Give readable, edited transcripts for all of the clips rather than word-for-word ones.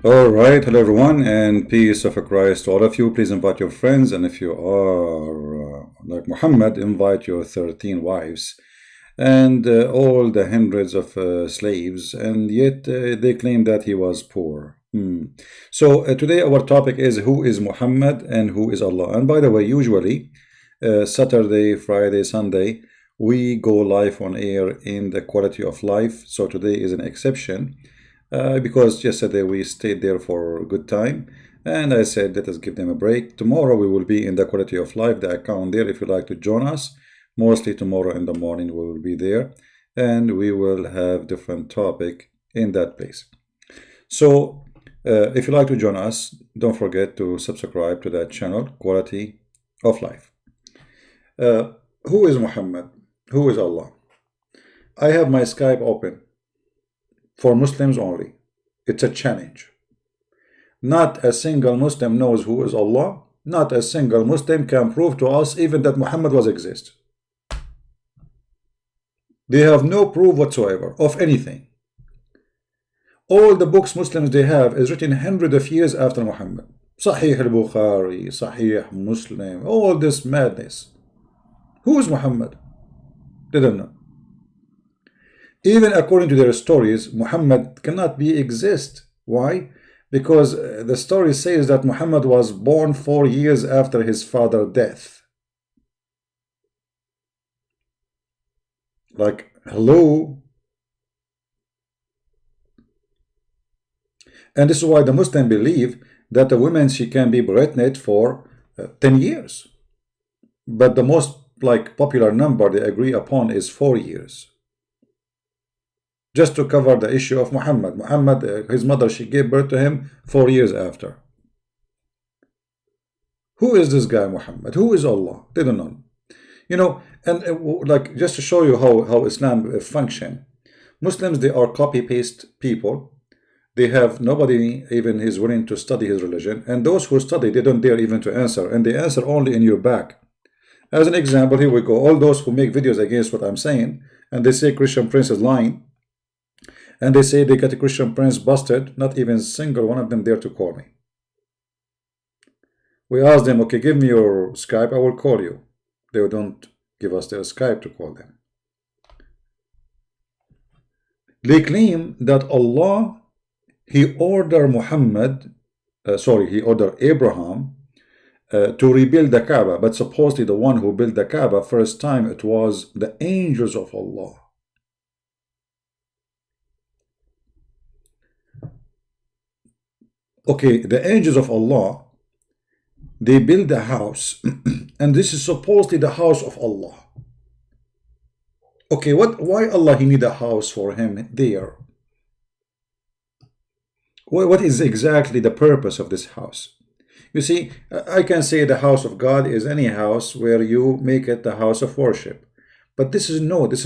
All right, hello everyone, and peace of Christ to all of you. Please invite your friends, and if you are like Muhammad, invite your 13 wives and all the hundreds of slaves, and yet they claim that he was poor. So today our topic is who is Muhammad and who is Allah. And by the way, usually Saturday, Friday, Sunday, we go live on air in the Quality of Life. So today is an exception. Because yesterday we stayed there for a good time, and I said let us give them a break. Tomorrow we will be in the Quality of Life, the account there, if you like to join us. Mostly tomorrow in the morning we will be there, and we will have different topic in that place. So if you like to join us, don't forget to subscribe to that channel, Quality of Life. Who is Muhammad? Who is Allah? I have my Skype open for Muslims only. It's a challenge. Not a single Muslim knows who is Allah. Not a single Muslim can prove to us even that Muhammad was exist. They have no proof whatsoever of anything. All the books Muslims they have is written hundreds of years after Muhammad. Sahih al-Bukhari, Sahih Muslim, all this madness. Who is Muhammad? They don't know. Even according to their stories, Muhammad cannot be exist. Why? Because the story says that Muhammad was born 4 years after his father's death. Like, hello? And this is why the Muslims believe that a woman, she can be pregnant for 10 years. But the most popular number they agree upon is 4 years. Just to cover the issue of Muhammad. Muhammad, his mother, she gave birth to him 4 years after. Who is this guy Muhammad? Who is Allah? They don't know. You know, and just to show you how Islam function. Muslims, they are copy-paste people. They have nobody even is willing to study his religion. And those who study, they don't dare even to answer. And they answer only in your back. As an example, here we go. All those who make videos against what I'm saying, and they say Christian Prince is lying, and they say they got a Christian Prince busted, not even single one of them dare to call me. We asked them, okay, give me your Skype, I will call you. They don't give us their Skype to call them. They claim that Allah, he ordered Abraham to rebuild the Kaaba, but supposedly the one who built the Kaaba first time, it was the angels of Allah. Okay, the angels of Allah, they build a house, and this is supposedly the house of Allah. Okay, why Allah he need a house for him there? What is exactly the purpose of this house? You see, I can say the house of God is any house where you make it the house of worship. But this is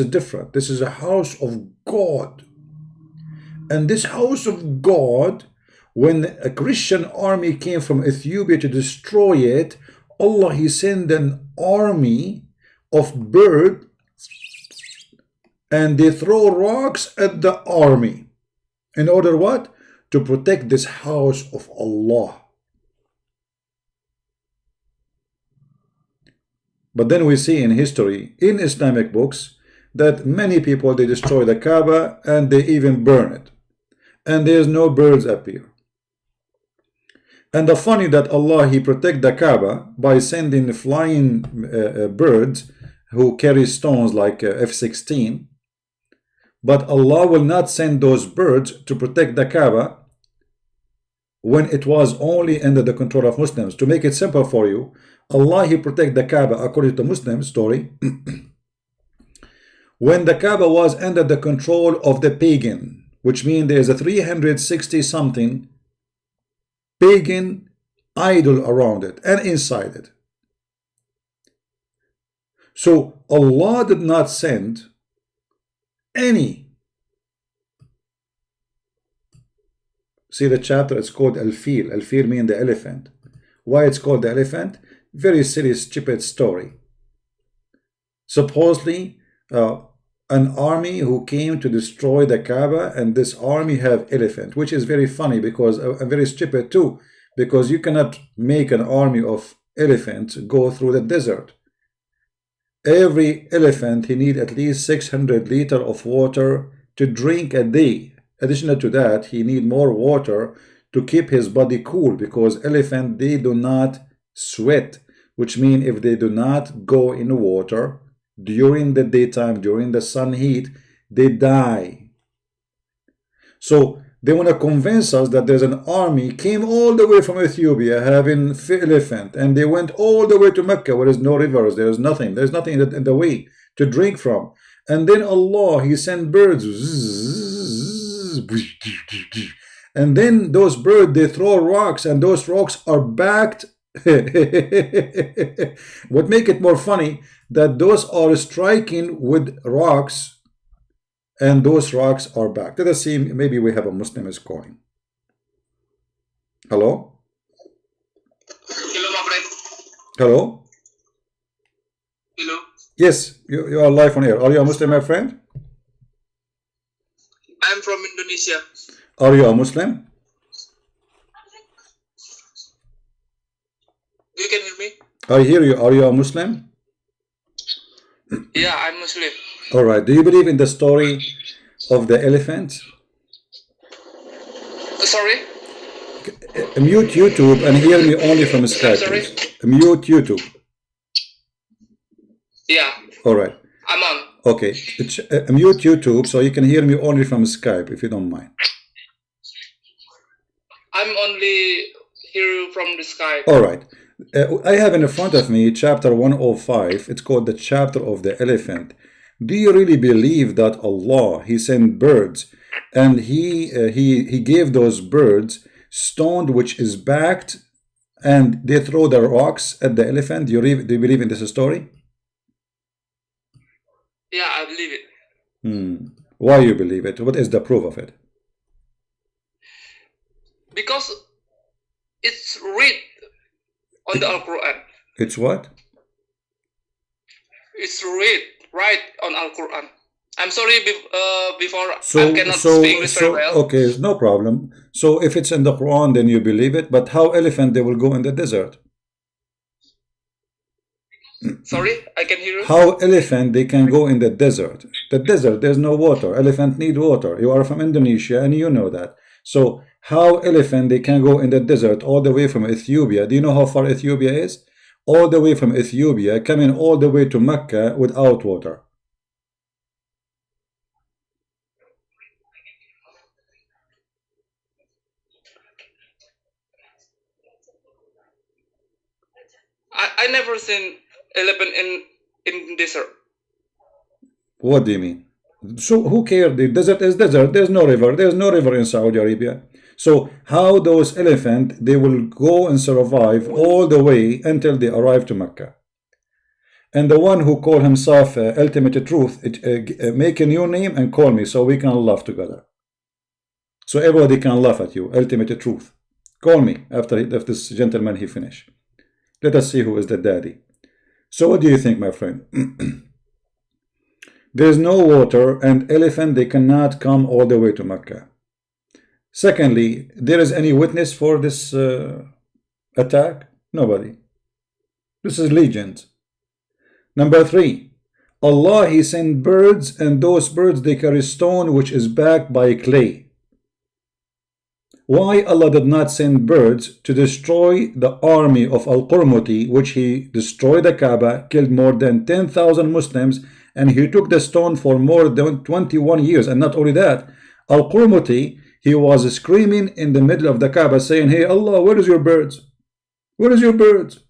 different. This is a house of God. And this house of God, when a Christian army came from Ethiopia to destroy it, Allah, he sent an army of birds, and they throw rocks at the army. In order what? To protect this house of Allah. But then we see in history, in Islamic books, that many people, they destroy the Kaaba and they even burn it. And there's no birds appear. And the funny that Allah, he protect the Kaaba by sending flying birds who carry stones like F-16. But Allah will not send those birds to protect the Kaaba when it was only under the control of Muslims. To make it simple for you, Allah, he protect the Kaaba according to Muslim story when the Kaaba was under the control of the pagan, which means there's a 360 something pagan idol around it and inside it. So Allah did not send any. See the chapter, it's called Al-Fil. Al-Fil means the elephant. Why it's called the elephant? Very silly, stupid story. Supposedly, an army who came to destroy the Kaaba, and this army have elephant, which is very funny because very stupid too, because you cannot make an army of elephants go through the desert. Every elephant, he need at least 600 liters of water to drink a day. Additional to that, he need more water to keep his body cool, because elephant, they do not sweat, which means if they do not go in water during the daytime, during the sun heat, they die. So they want to convince us that there's an army came all the way from Ethiopia having elephant, and they went all the way to Mecca where there's no rivers, there's nothing in the way to drink from. And then Allah, he sent birds, and then those birds, they throw rocks, and those rocks are backed. What make it more funny, that those are striking with rocks, and those rocks are back. Let us see, maybe we have a Muslim is calling. Hello? Hello, my friend. Hello? Hello. Yes, you are live on air. Are you a Muslim, my friend? I'm from Indonesia. Are you a Muslim? You can hear me? I hear you. Are you a Muslim? Yeah, I'm Muslim. All right. Do you believe in the story of the elephant? Sorry? Mute YouTube and hear me only from Skype. Sorry? Please. Mute YouTube. Yeah. All right. I'm on. Okay. Mute YouTube so you can hear me only from Skype, if you don't mind. I'm only hear you from the Skype. All right. I have in front of me chapter 105. It's called the chapter of the elephant. Do you really believe that Allah, he sent birds, and he gave those birds stone which is backed, and they throw the rocks at the elephant? Do you believe in this story? Yeah, I believe it. Why you believe it? What is the proof of it? Because it's read on the Al-Quran. It's what? It's read right on Al-Quran. I'm sorry before I cannot speak English very well. Okay, no problem. So if it's in the Quran, then you believe it. But how elephant they will go in the desert? Sorry, I can hear you. How elephant they can go in the desert? The desert, there's no water. Elephant need water. You are from Indonesia and you know that. So how elephant they can go in the desert all the way from Ethiopia? Do you know how far Ethiopia is? All the way from Ethiopia, coming all the way to Mecca without water. I never seen elephant in desert. What do you mean? So who cares? The desert is desert. There's no river. There's no river in Saudi Arabia. So how those elephants, they will go and survive all the way until they arrive to Mecca? And the one who call himself Ultimate Truth, make a new name and call me so we can laugh together. So everybody can laugh at you. Ultimate Truth. Call me after this gentleman he finish. Let us see who is the daddy. So what do you think, my friend? There's no water, and elephant, they cannot come all the way to Mecca. Secondly, there is any witness for this attack? Nobody. This is legend. Number 3, Allah, he sent birds, and those birds, they carry stone which is backed by clay. Why Allah did not send birds to destroy the army of Al-Qurmuti, which he destroyed the Kaaba, killed more than 10,000 Muslims, and he took the stone for more than 21 years. And not only that, Al-Qurmuti, he was screaming in the middle of the Kaaba saying, hey Allah, where is your birds? Where is your birds?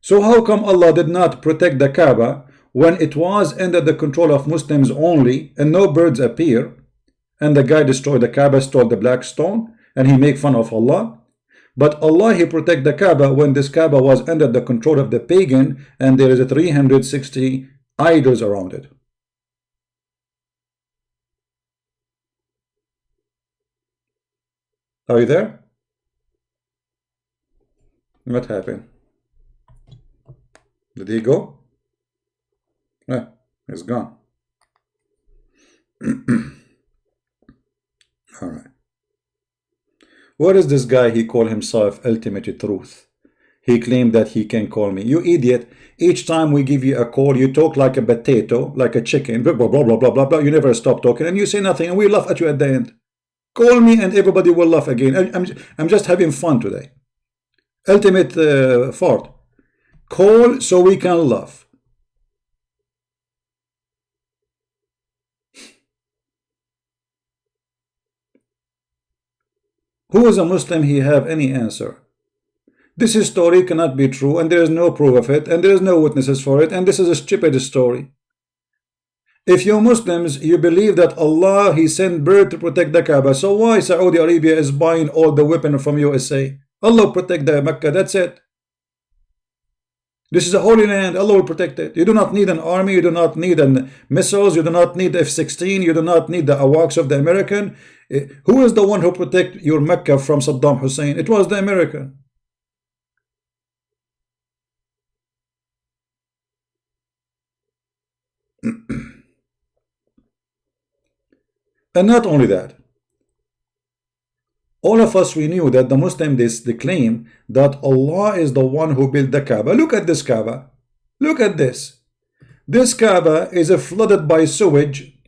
So how come Allah did not protect the Kaaba when it was under the control of Muslims only and no birds appear? And the guy destroyed the Kaaba, stole the black stone, and he make fun of Allah. But Allah, he protect the Kaaba when this Kaaba was under the control of the pagan, and there is a 360 idols around it. Are you there? What happened? Did he go? He's gone. All right. What is this guy? He called himself Ultimate Truth. He claimed that he can call me. You idiot. Each time we give you a call, you talk like a potato, like a chicken, blah, blah, blah, blah, blah, blah, blah. You never stop talking, and you say nothing, and we laugh at you at the end. Call me, and everybody will laugh again. I'm just having fun today. Ultimate fart. Call so we can laugh. Who is a Muslim? He have any answer? This story cannot be true, and there is no proof of it, and there is no witnesses for it, and this is a stupid story. If you Muslims, you believe that Allah, He sent bird to protect the Kaaba, so why Saudi Arabia is buying all the weapons from USA? Allah protect the Mecca, that's it. This is a holy land, Allah will protect it. You do not need an army, you do not need missiles, you do not need F-16, you do not need the AWACS of the American. Who is the one who protect your Mecca from Saddam Hussein? It was the American. And not only that, all of us, we knew that the Muslims, they claim that Allah is the one who built the Kaaba. Look at this Kaaba. Look at this. This Kaaba is flooded by sewage,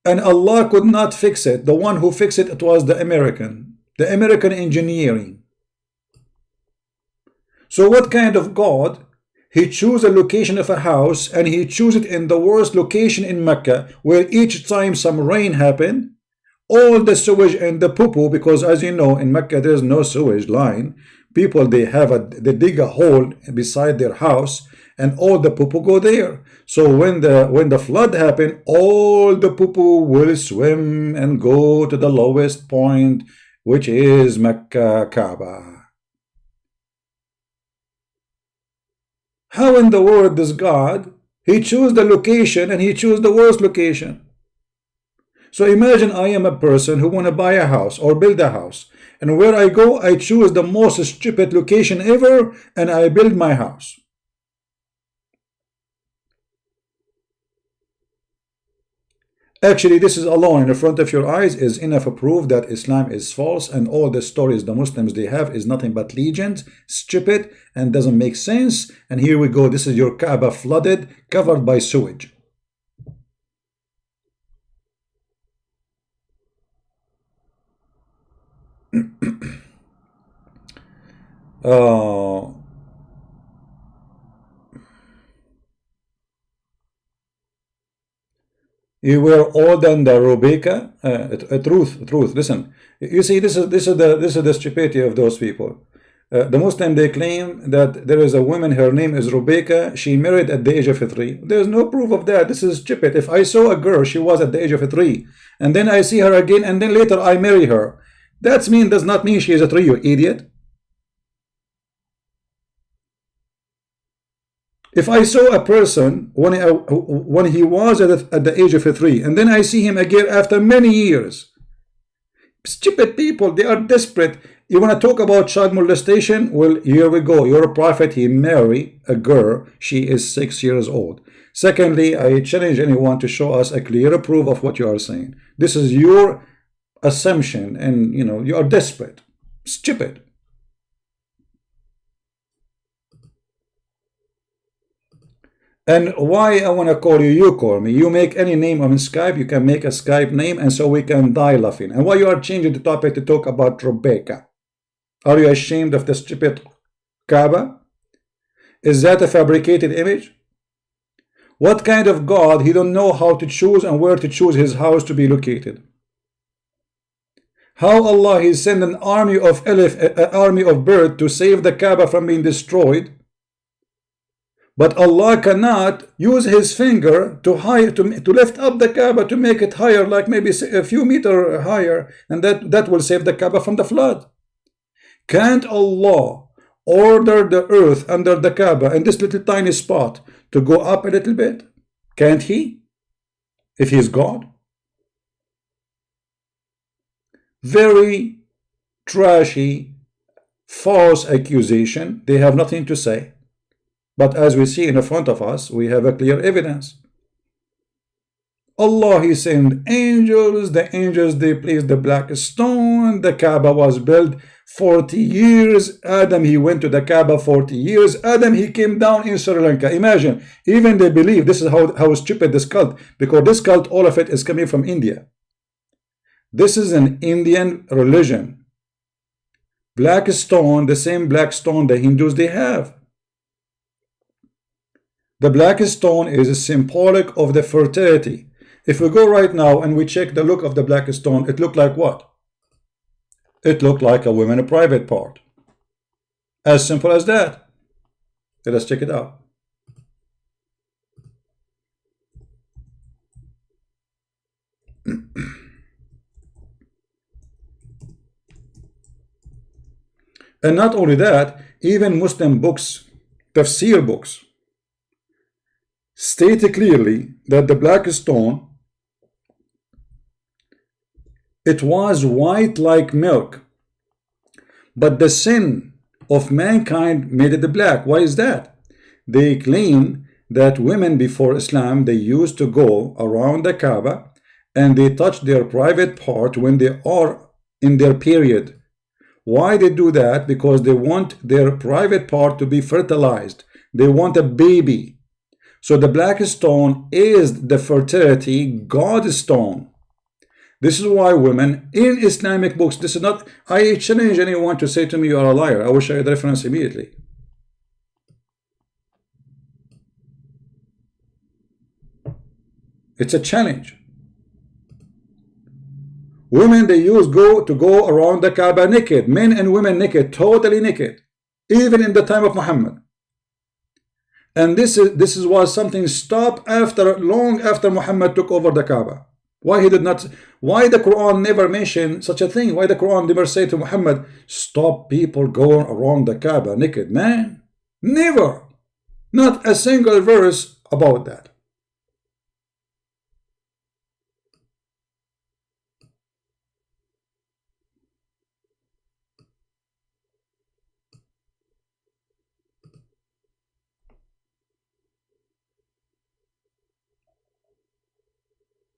and Allah could not fix it. The one who fixed it, it was the American engineering. So what kind of God? He chose a location of a house, and he chose it in the worst location in Mecca, where each time some rain happened, all the sewage and the poo-poo, because as you know, in Mecca there is no sewage line. People, they dig a hole beside their house, and all the poo-poo go there. So when the flood happened, all the poo-poo will swim and go to the lowest point, which is Mecca Kaaba. How in the world does God, He chose the location, and He chose the worst location? So imagine I am a person who want to buy a house or build a house, and where I go, I choose the most stupid location ever, and I build my house. Actually, this is alone in front of your eyes is enough proof that Islam is false, and all the stories the Muslims they have is nothing but legend, stupid, and doesn't make sense. And here we go. This is your Kaaba flooded, covered by sewage. You were older than the Rebecca. Truth. Listen, you see, this is the stupidity of those people. The Muslim, they claim that there is a woman, her name is Rebecca. She married at the age of 3. There's no proof of that. This is stupid. If I saw a girl, she was at the age of 3, and then I see her again, and then later I marry her, does not mean she is a 3, you idiot. If I saw a person when he was at the age of 3, and then I see him again after many years, stupid people, they are desperate. You want to talk about child molestation? Well, here we go. Your prophet, he married a girl. She is 6 years old. Secondly, I challenge anyone to show us a clear proof of what you are saying. This is your assumption, and you are desperate, stupid. And why I want to call you, you call me. You make any name on Skype, you can make a Skype name, and so we can die laughing. And why you are changing the topic to talk about Rebecca? Are you ashamed of the stupid Kaaba? Is that a fabricated image? What kind of God? He don't know how to choose and where to choose his house to be located. How Allah, he sent an army of birds to save the Kaaba from being destroyed, but Allah cannot use his finger to lift up the Kaaba, to make it higher, like maybe a few meters higher, and that will save the Kaaba from the flood. Can't Allah order the earth under the Kaaba in this little tiny spot to go up a little bit? Can't he? If he is God? Very trashy, false accusation. They have nothing to say. But as we see in front of us, we have a clear evidence. Allah, He sent angels. The angels, they placed the black stone. The Kaaba was built 40 years. Adam, he went to the Kaaba 40 years. Adam, he came down in Sri Lanka. Imagine, even they believe, this is how stupid this cult, because this cult, all of it is coming from India. This is an Indian religion. Black stone, the same black stone the Hindus they have. The black stone is symbolic of the fertility. If we go right now and we check the look of the black stone, it looked like what? It looked like a woman's private part. As simple as that. Let us check it out. And not only that, even Muslim books, tafsir books, state clearly that the black stone, it was white like milk, but the sin of mankind made it black. Why is that? They claim that women before Islam, they used to go around the Kaaba and they touch their private part when they are in their period. Why they do that? Because they want their private part to be fertilized. They want a baby. So the black stone is the fertility God stone. This is why women in Islamic books, this is not, I challenge anyone to say to me you are a liar. I will show you the reference immediately. It's a challenge. Women, they go around the Kaaba naked. Men and women naked, totally naked, even in the time of Muhammad. And this was something stopped long after Muhammad took over the Kaaba. Why the Quran never mentioned such a thing? Why the Quran never say to Muhammad, stop people going around the Kaaba naked? Man, never. Not a single verse about that.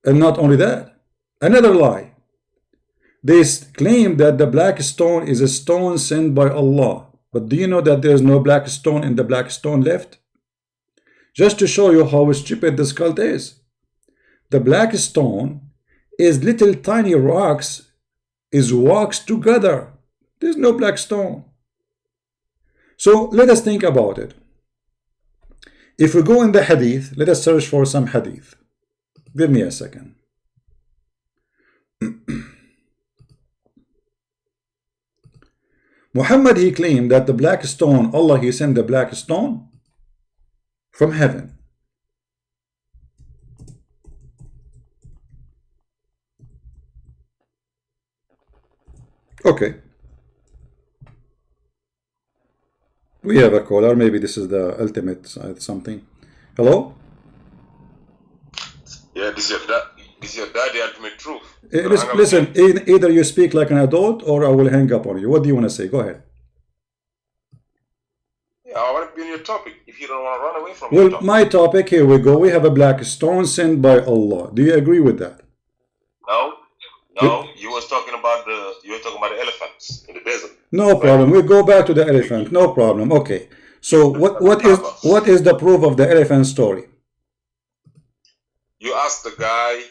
And not only that, another lie. They claim that the black stone is a stone sent by Allah. But do you know that there is no black stone in the black stone left? Just to show you how stupid this cult is. The black stone is little tiny rocks, is waxed together. There's no black stone. So let us think about it. If we go in the hadith, let us search for some hadith. Give me a second. Muhammad, he claimed that the black stone, Allah, he sent the black stone from heaven. Okay. We have a caller. Maybe this is the ultimate something. Hello? Yeah, this is your daddy ultimate truth. Listen, either you speak like an adult or I will hang up on you. What do you want to say? Go ahead. Yeah, I want to be on your topic if you don't want to run away from Well, my topic, here we go. We have a black stone sent by Allah. Do you agree with that? No, you were talking about the elephants in the desert. No problem. We go back to the elephant. No problem. Okay. So what is the proof of the elephant story? You asked the guy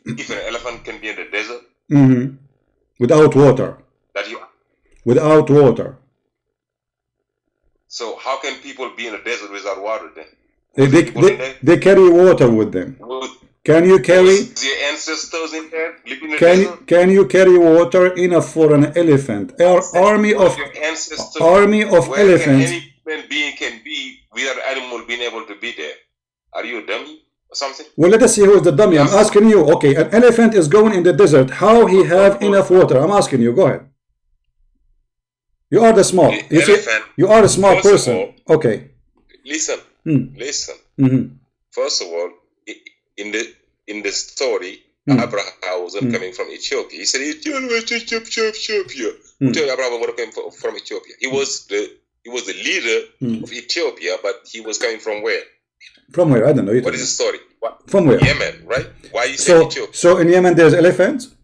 if an elephant can be in the desert. Mm-hmm. Without water. Without water. So how can people be in the desert without water then? They carry water with them. Can you carry? Your ancestors in there living in the desert? Can you carry water enough for an elephant? Army of elephants. Can any human being can be without an animal being able to be there? Are you a dummy or something? Well, let us see who is the dummy. I'm asking you. Okay, an elephant is going in the desert. How he have enough water? I'm asking you. Go ahead. You are the smart. You are a smart person. Okay. Listen. Listen. Mm-hmm. First of all, in the story, Abraham wasn't coming from Ethiopia. He said Ethiopia. Abraham came from Ethiopia. He was the leader of Ethiopia, but he was coming from where? From where? I don't know. What is the story? What? From where? Yemen, right? Why you say Ethiopia? So in Yemen there's elephants?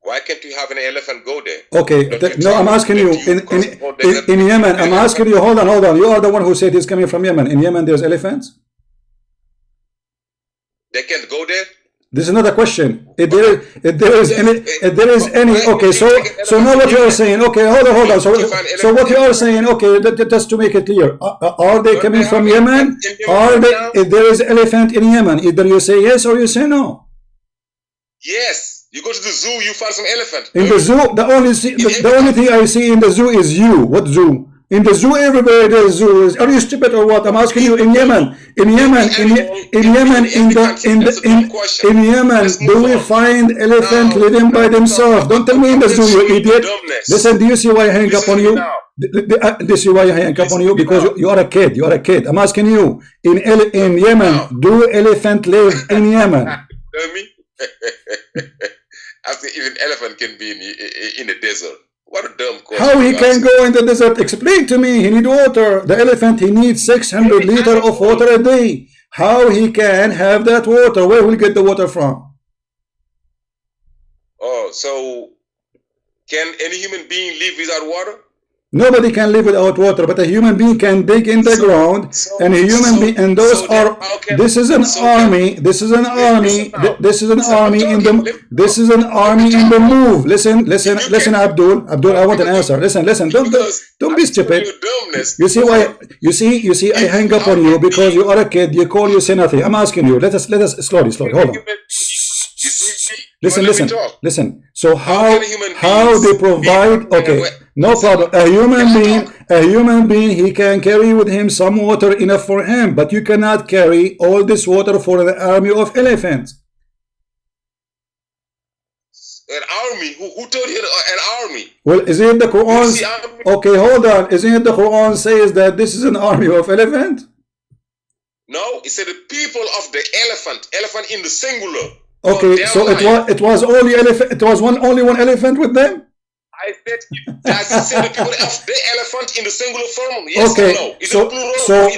Why can't you have an elephant go there? Okay, no, I'm asking you, in Yemen, I'm asking you, hold on, you are the one who said he's coming from Yemen. In Yemen there's elephants? They can't go there? This is not a question. If there is any, okay, so now what you are saying, okay, hold on. So what you are saying, okay, just to make it clear, are they coming from Yemen? If there is elephant in Yemen, either you say yes or you say no. Yes. You go to the zoo, you find some elephant. In the zoo, the only thing I see in the zoo is you. What zoo? In the zoo, everywhere there's zoos. Are you stupid or what? I'm asking you. In Yemen, do we find elephant living by themselves? Don't tell me in the zoo, you idiot. Listen, do you see why I hang up on you? This is why I hang up on you, because you are a kid. You are a kid. I'm asking you. In Yemen, do elephant live in Yemen? Tell me. I think even elephant can be in the desert. What a dumb question. How he can go in the desert? Explain to me. He need water. The elephant, he needs 600 liters of water a day. How he can have that water? Where will he get the water from? Oh, so can any human being live without water? Nobody can live without water, but a human being can dig in the ground, and a human being, and those are. This is an army. This is an army. This is an army in the. This is an army in the move. Listen, Abdul. I want an answer. Listen. Don't be stupid. You see why? You see. I hang up on you because you are a kid. You say nothing. I'm asking you. Let us slowly. Hold on. Listen. So how they provide? Okay, no problem. A human being, he can carry with him some water enough for him, but you cannot carry all this water for an army of elephants. An army? Who told you an army? Well, isn't the Quran? Okay, hold on. Isn't the Quran says that this is an army of elephants? No, it said the people of the elephant in the singular. Okay, so it was only elephant. It was only one elephant with them. I said, does it say the people of the elephant in the singular form? Yes okay, or no? Is so it plural or so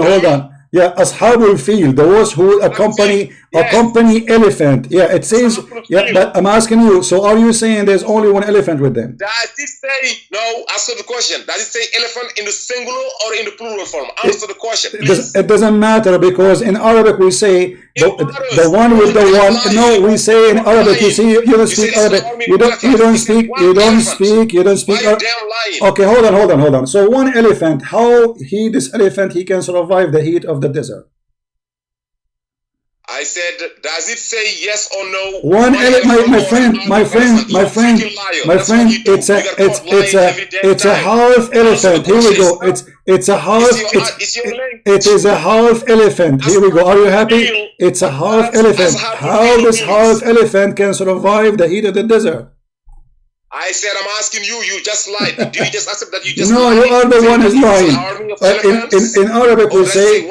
hold on. Yeah, Ashabul Fil, those who accompany elephant. Yeah, it says. Yeah, but I'm asking you. So are you saying there's only one elephant with them? Does it say no? Answer the question. Does it say elephant in the singular or in the plural form? Answer the question, please. It doesn't matter, because in Arabic we say the one with the one. No, we say in Arabic. You see, you don't speak Arabic. You don't speak. Okay, hold on. So one elephant. How this elephant he can survive the heat of the desert? I said, does it say yes or no? My friend. It's a half elephant. Here we go. It's a half. It is a half elephant. Here we go. Are you happy? It's a half elephant. How this half elephant can survive the heat of the desert? I said, I'm asking you. You just lied. Did you just accept that you just lied? No, you are the one who's lying. In Arabic, we say.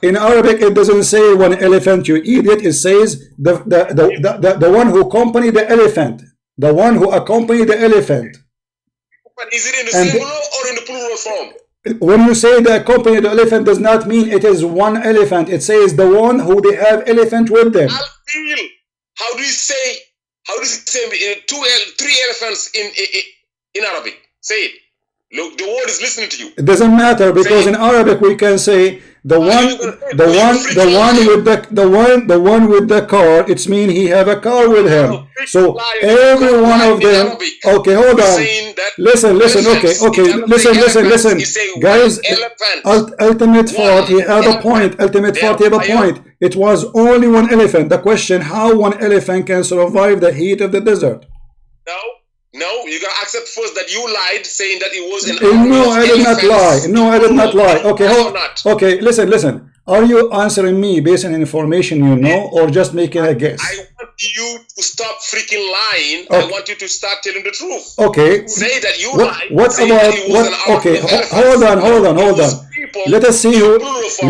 In Arabic, it doesn't say one elephant. You idiot! It says the one who accompany the elephant. The one who accompany the elephant. But is it in the singular or in the plural form? When you say the accompany the elephant, does not mean it is one elephant. It says the one who they have elephant with them. How do you say? How does it say three elephants in Arabic? Say it. Look, the word is listening to you. It doesn't matter, because in Arabic we can say the one with the car. It's mean he have a car with him. So every one of them. Okay, hold on. Listen. Okay. Listen. Guys, ultimate thought. He have a point. It was only one elephant. The question: how one elephant can survive the heat of the desert? No, you gotta accept first that you lied, saying that it was an No, I did not lie. Okay, listen. Are you answering me based on information you know, or just making a guess? I want you to stop freaking lying. Okay. I want you to start telling the truth. Okay. Say that you lied. What about what? Okay, hold on. Let us see who is.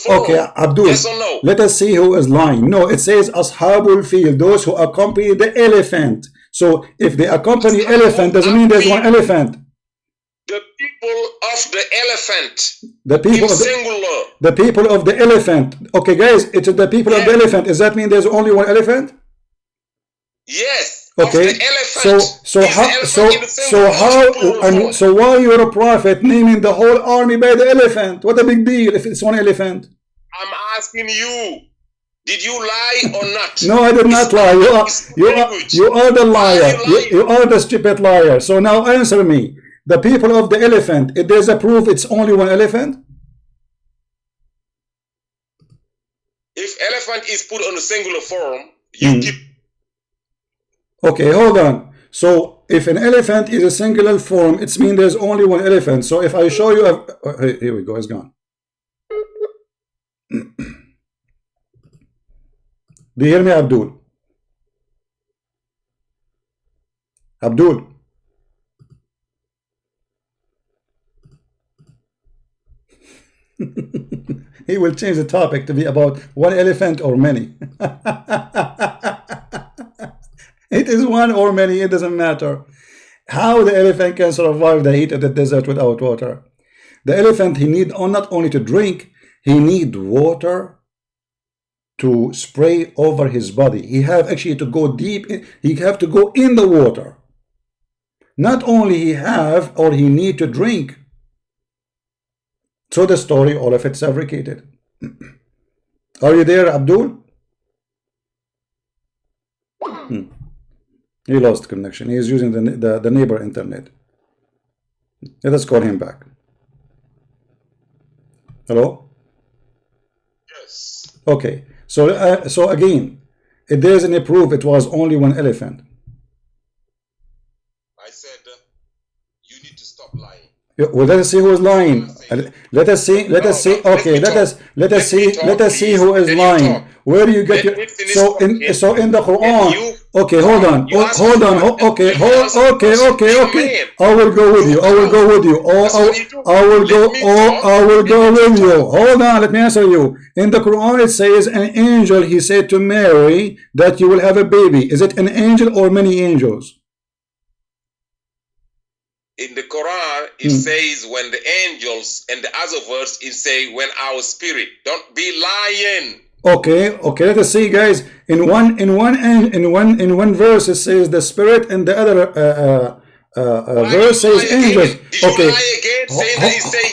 Okay, Abdul. Yes or no? Let us see who is lying. No, it says Ashabul Fil, those who accompany the elephant. So if they accompany elephant, doesn't mean there's one elephant. The people people of the elephant. The people of singular. The people of the elephant. Okay, guys, it's the people of the elephant. Does that mean there's only one elephant? Yes. Okay. Of the elephant. So why you're a prophet naming the whole army by the elephant? What a big deal if it's one elephant? I'm asking you. Did you lie or not? No, I did not lie. You are the liar. You are the stupid liar. So now answer me. The people of the elephant, if there's a proof it's only one elephant? If elephant is put on a singular form, you keep... Okay, hold on. So if an elephant is a singular form, it means there's only one elephant. So if I show you... here we go, it's gone. Do you hear me, Abdul? Abdul? He will change the topic to be about one elephant or many. It is one or many, it doesn't matter. How the elephant can survive the heat of the desert without water? The elephant, he need not only to drink, he need water to spray over his body. He have actually to go deep in, he have to go in the water. Not only he have or he need to drink. So the story, all of it's fabricated. Are you there, Abdul? He lost connection. He is using the neighbor internet. Let us call him back. Hello? Yes. Okay. So again, if there is any proof it was only one elephant. I said you need to stop lying. Well, let us see who is lying. Let us see. Okay, let us see who is lying. Where do you get your? So in the Quran. Okay, hold on. Okay. I will go with you. I will go with you. Hold on. Let me answer you. In the Quran, it says an angel. He said to Mary that you will have a baby. Is it an angel or many angels? In the Quran, it says when the angels, and the other verse, it say when our spirit. Don't be lying. Okay. Let us see, guys. In one verse, it says the spirit, and the other verse says angels. Okay.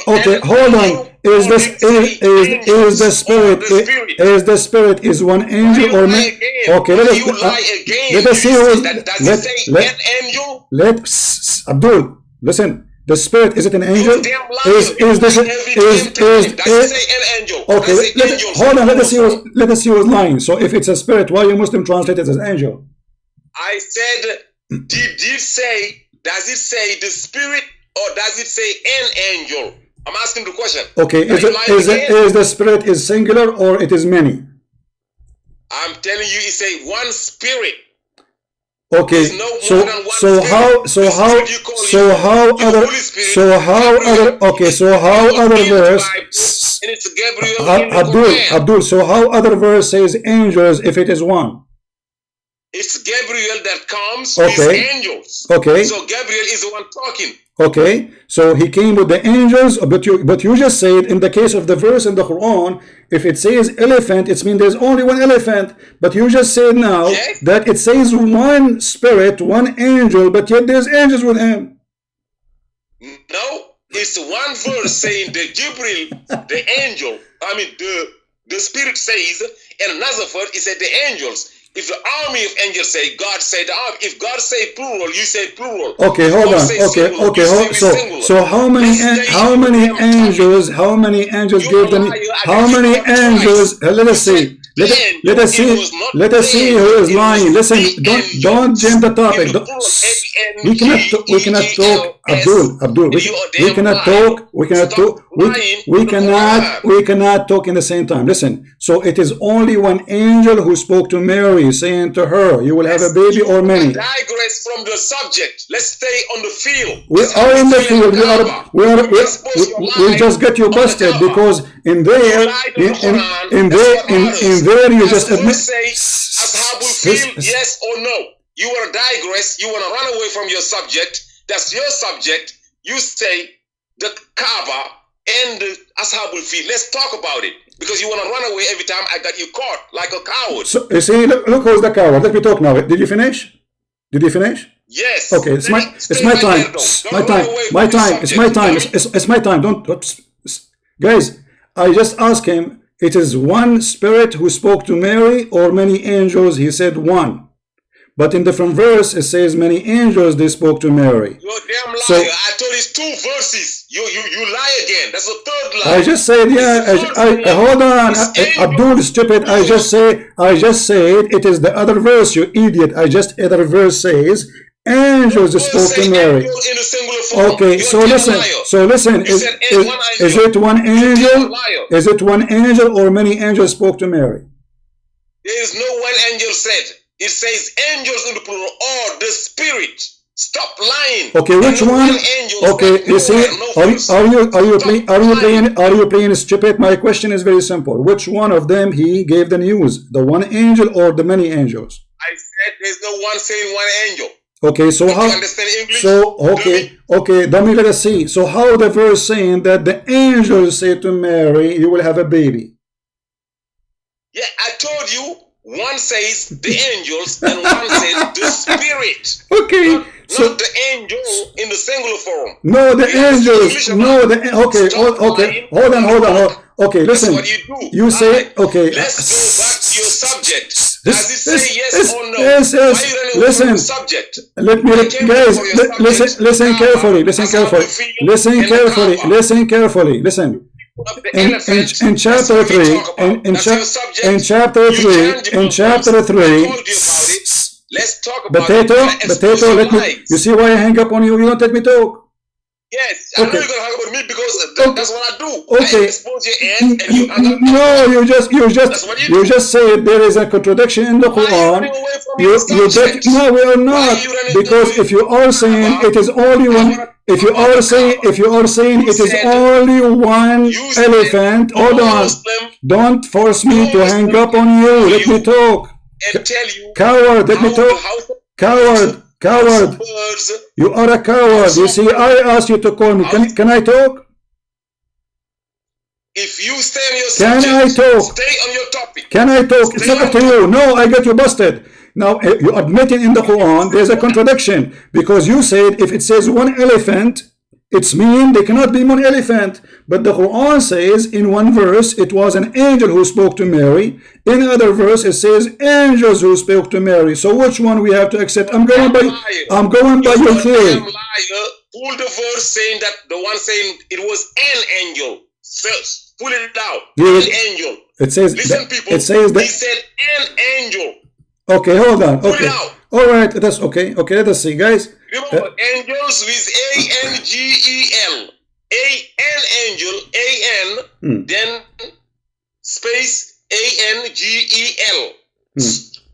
Okay. Hold on. Is the spirit is one angel or many? Okay. Let us see. Abdul. Listen, the spirit, is it an angel? Okay, hold on, let us see who's lying. So if it's a spirit, why you Muslim translate it as angel? I said, does it say the spirit or does it say an angel? I'm asking the question. Okay, is the spirit is singular or it is many? I'm telling you, it say one spirit. Okay, so how other verse, Abdul, so how other verse says angels if it is one? It's Gabriel that comes with angels. Okay. So Gabriel is the one talking. Okay, so he came with the angels, but you just said in the case of the verse in the Quran, if it says elephant, it means there's only one elephant. But you just said now that it says one spirit, one angel, but yet there's angels with him. No, it's one verse saying that Gabriel, the angel, the spirit says, and another verse it said the angels. If the army of angels say, God say the army. If God say plural, you say plural. Okay, hold on. So how many angels gave them? How many angels? Let us see. Let us see who is lying. Listen, don't change the topic. We cannot talk, Abdul. We cannot talk in the same time. Listen. So it is only one angel who spoke to Mary, saying to her, "You will have a baby," or many. Digress from the subject. Let's stay on the field. We are in the field. We just get you busted because in there you just admit. Yes or no? You want to digress. You want to run away from your subject. That's your subject. You say the Kaaba and the Ashabul Fil. Let's talk about it. Because you want to run away every time I got you caught like a coward. So you see, look who's the coward. Let me talk now. Did you finish? Did you finish? Yes. Okay, it's my time. My time. It's my time. It's my time. Don't guys. I just asked him. It is one spirit who spoke to Mary, or many angels. He said one. But in different verse, it says many angels they spoke to Mary. You're a damn liar. So, I told you it's 2 verses. You lie again. That's the 3rd lie. I just said, yeah. Hold on, Abdul, stupid. I just said it is the other verse. You idiot. I just other verse says angels spoke to Mary. Okay, so listen. Is it one angel? Is it one angel or many angels spoke to Mary? There is no one angel said. It says angels in the plural or the spirit. Stop lying. Okay, which one? Okay, you see, are you playing stupid? My question is very simple. Which one of them he gave the news? The one angel or the many angels? I said there's no one saying one angel. Okay, so how? You understand English? So okay, let me let us see. So how the verse saying that the angels say to Mary, "You will have a baby"? Yeah, I told you. One says the angels and one says the spirit. Okay, not the angel in the singular form. No, the angels. No, the okay. Hold on. Okay, listen. That's what you do. You say okay. Let's go back to your subject. Does it say yes or no? Yes. Why you running Listen. from the subject? Let me guys listen carefully. Listen carefully. Listen. In chapter 3, in chapter 3, let's talk about potato, let me, you see why I hang up on you? You don't let me talk. Yes, I know you're gonna hang up on me because that's what I do. Okay. I expose your ass and you hang up. No, you just say there is a contradiction in the Quran. No, we are not. Because if you are saying it is only one, if you are saying it is only one elephant, hold on. Don't force me to hang up on you. Let me talk. Coward, let me talk. Coward. You are a coward. You see, I asked you to call me. Can I talk? If you stay on your subject, can I talk? Stay on your topic. Can I talk? It's not up to you. No, I got you busted. Now, you admitting in the Quran, there's a contradiction. Because you said if it says one elephant, it's mean there cannot be one elephant. But the Quran says in one verse, it was an angel who spoke to Mary. In another verse, it says angels who spoke to Mary. So which one we have to accept? I'm going by your theory. Pull the verse saying that the one saying it was an angel. First, pull it out. An angel. It says. Listen, people. It says that. He said an angel. Okay, hold on. Pull okay. it out. All right, that's okay. Okay, let us see, guys. Remember, angels with A-N-G-E-L. An angel, A-N, then space A-N-G-E-L.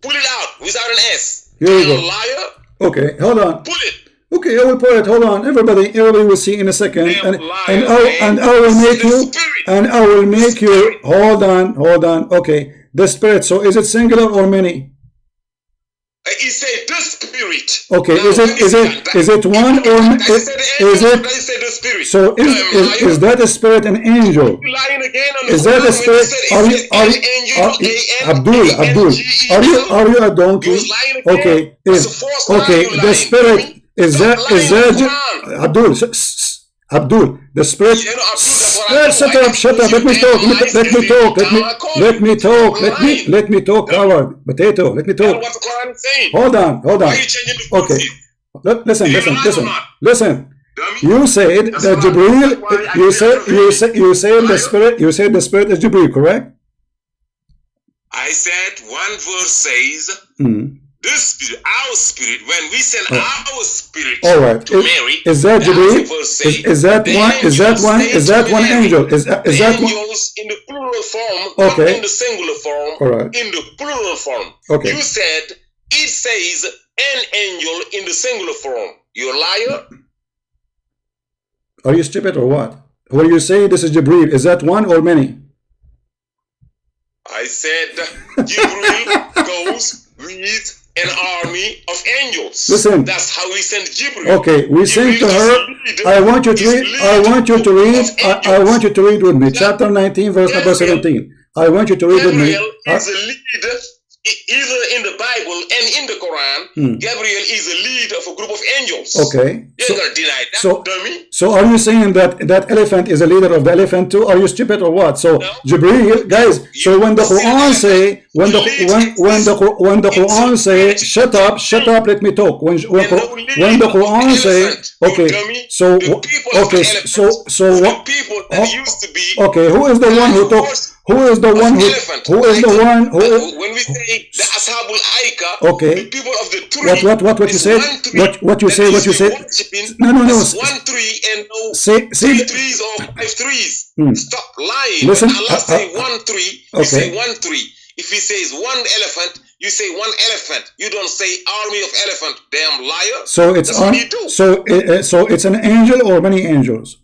Pull it out without an S. Here we go. Liar. Okay, hold on. Pull it. Okay, I will pull it. Hold on. Everybody will see in a second. And I will make you. Hold on. Okay, the spirit. So is it singular or many? He said the spirit. Okay, now, is it one or is it? So is that a spirit an angel? Is that a spirit? Abdul? Are you a donkey? Okay, the spirit is that Abdul, the spirit. Shut up. Let me talk. Coward. Potato. Let me talk. Hold on. Okay. Listen. You said that Jibreel. You said the spirit. You said the spirit is Jibreel, correct? I said one verse says. This spirit, our spirit, when we send our spirit to Mary, is that Jibreel? Is that one angel? Is that angels in the plural form, not in the singular form, in the plural form. Okay. You said it says an angel in the singular form. You're a liar. Are you stupid or what? When you say this is Jibreel, is that one or many? I said Jibreel goes with an army of angels. Listen. That's how we sent Jibril. Okay, we sent to her. I want you to read. I want you to read. I want you to read with me. Chapter 19, verse number 17. I want you to read with me. Gabriel is a leader, either in the Bible and in the Quran. Gabriel is a leader of a group of angels. Okay. You're gonna deny that, dummy? So are you saying that that elephant is a leader of the elephant too? Are you stupid or what? So No. Jibril, guys. So when the Quran say, when the Quran say, shut up, let me talk. When the Quran say, okay, so okay, so what people that used to be okay, who is the one who talks? Who is the one who? Who is the one who? When we say the Ashabul Aika, Okay. the people of the tree. What you said? What you say? What you said? No. 1 tree and no Say 3 trees or 5 trees. Stop lying. Listen, When Allah say 1 tree, you okay. say 1 tree. If He says 1 elephant, you say 1 elephant. You don't say army of elephant. Damn liar. So it's That's what you do. so it's an angel or many angels?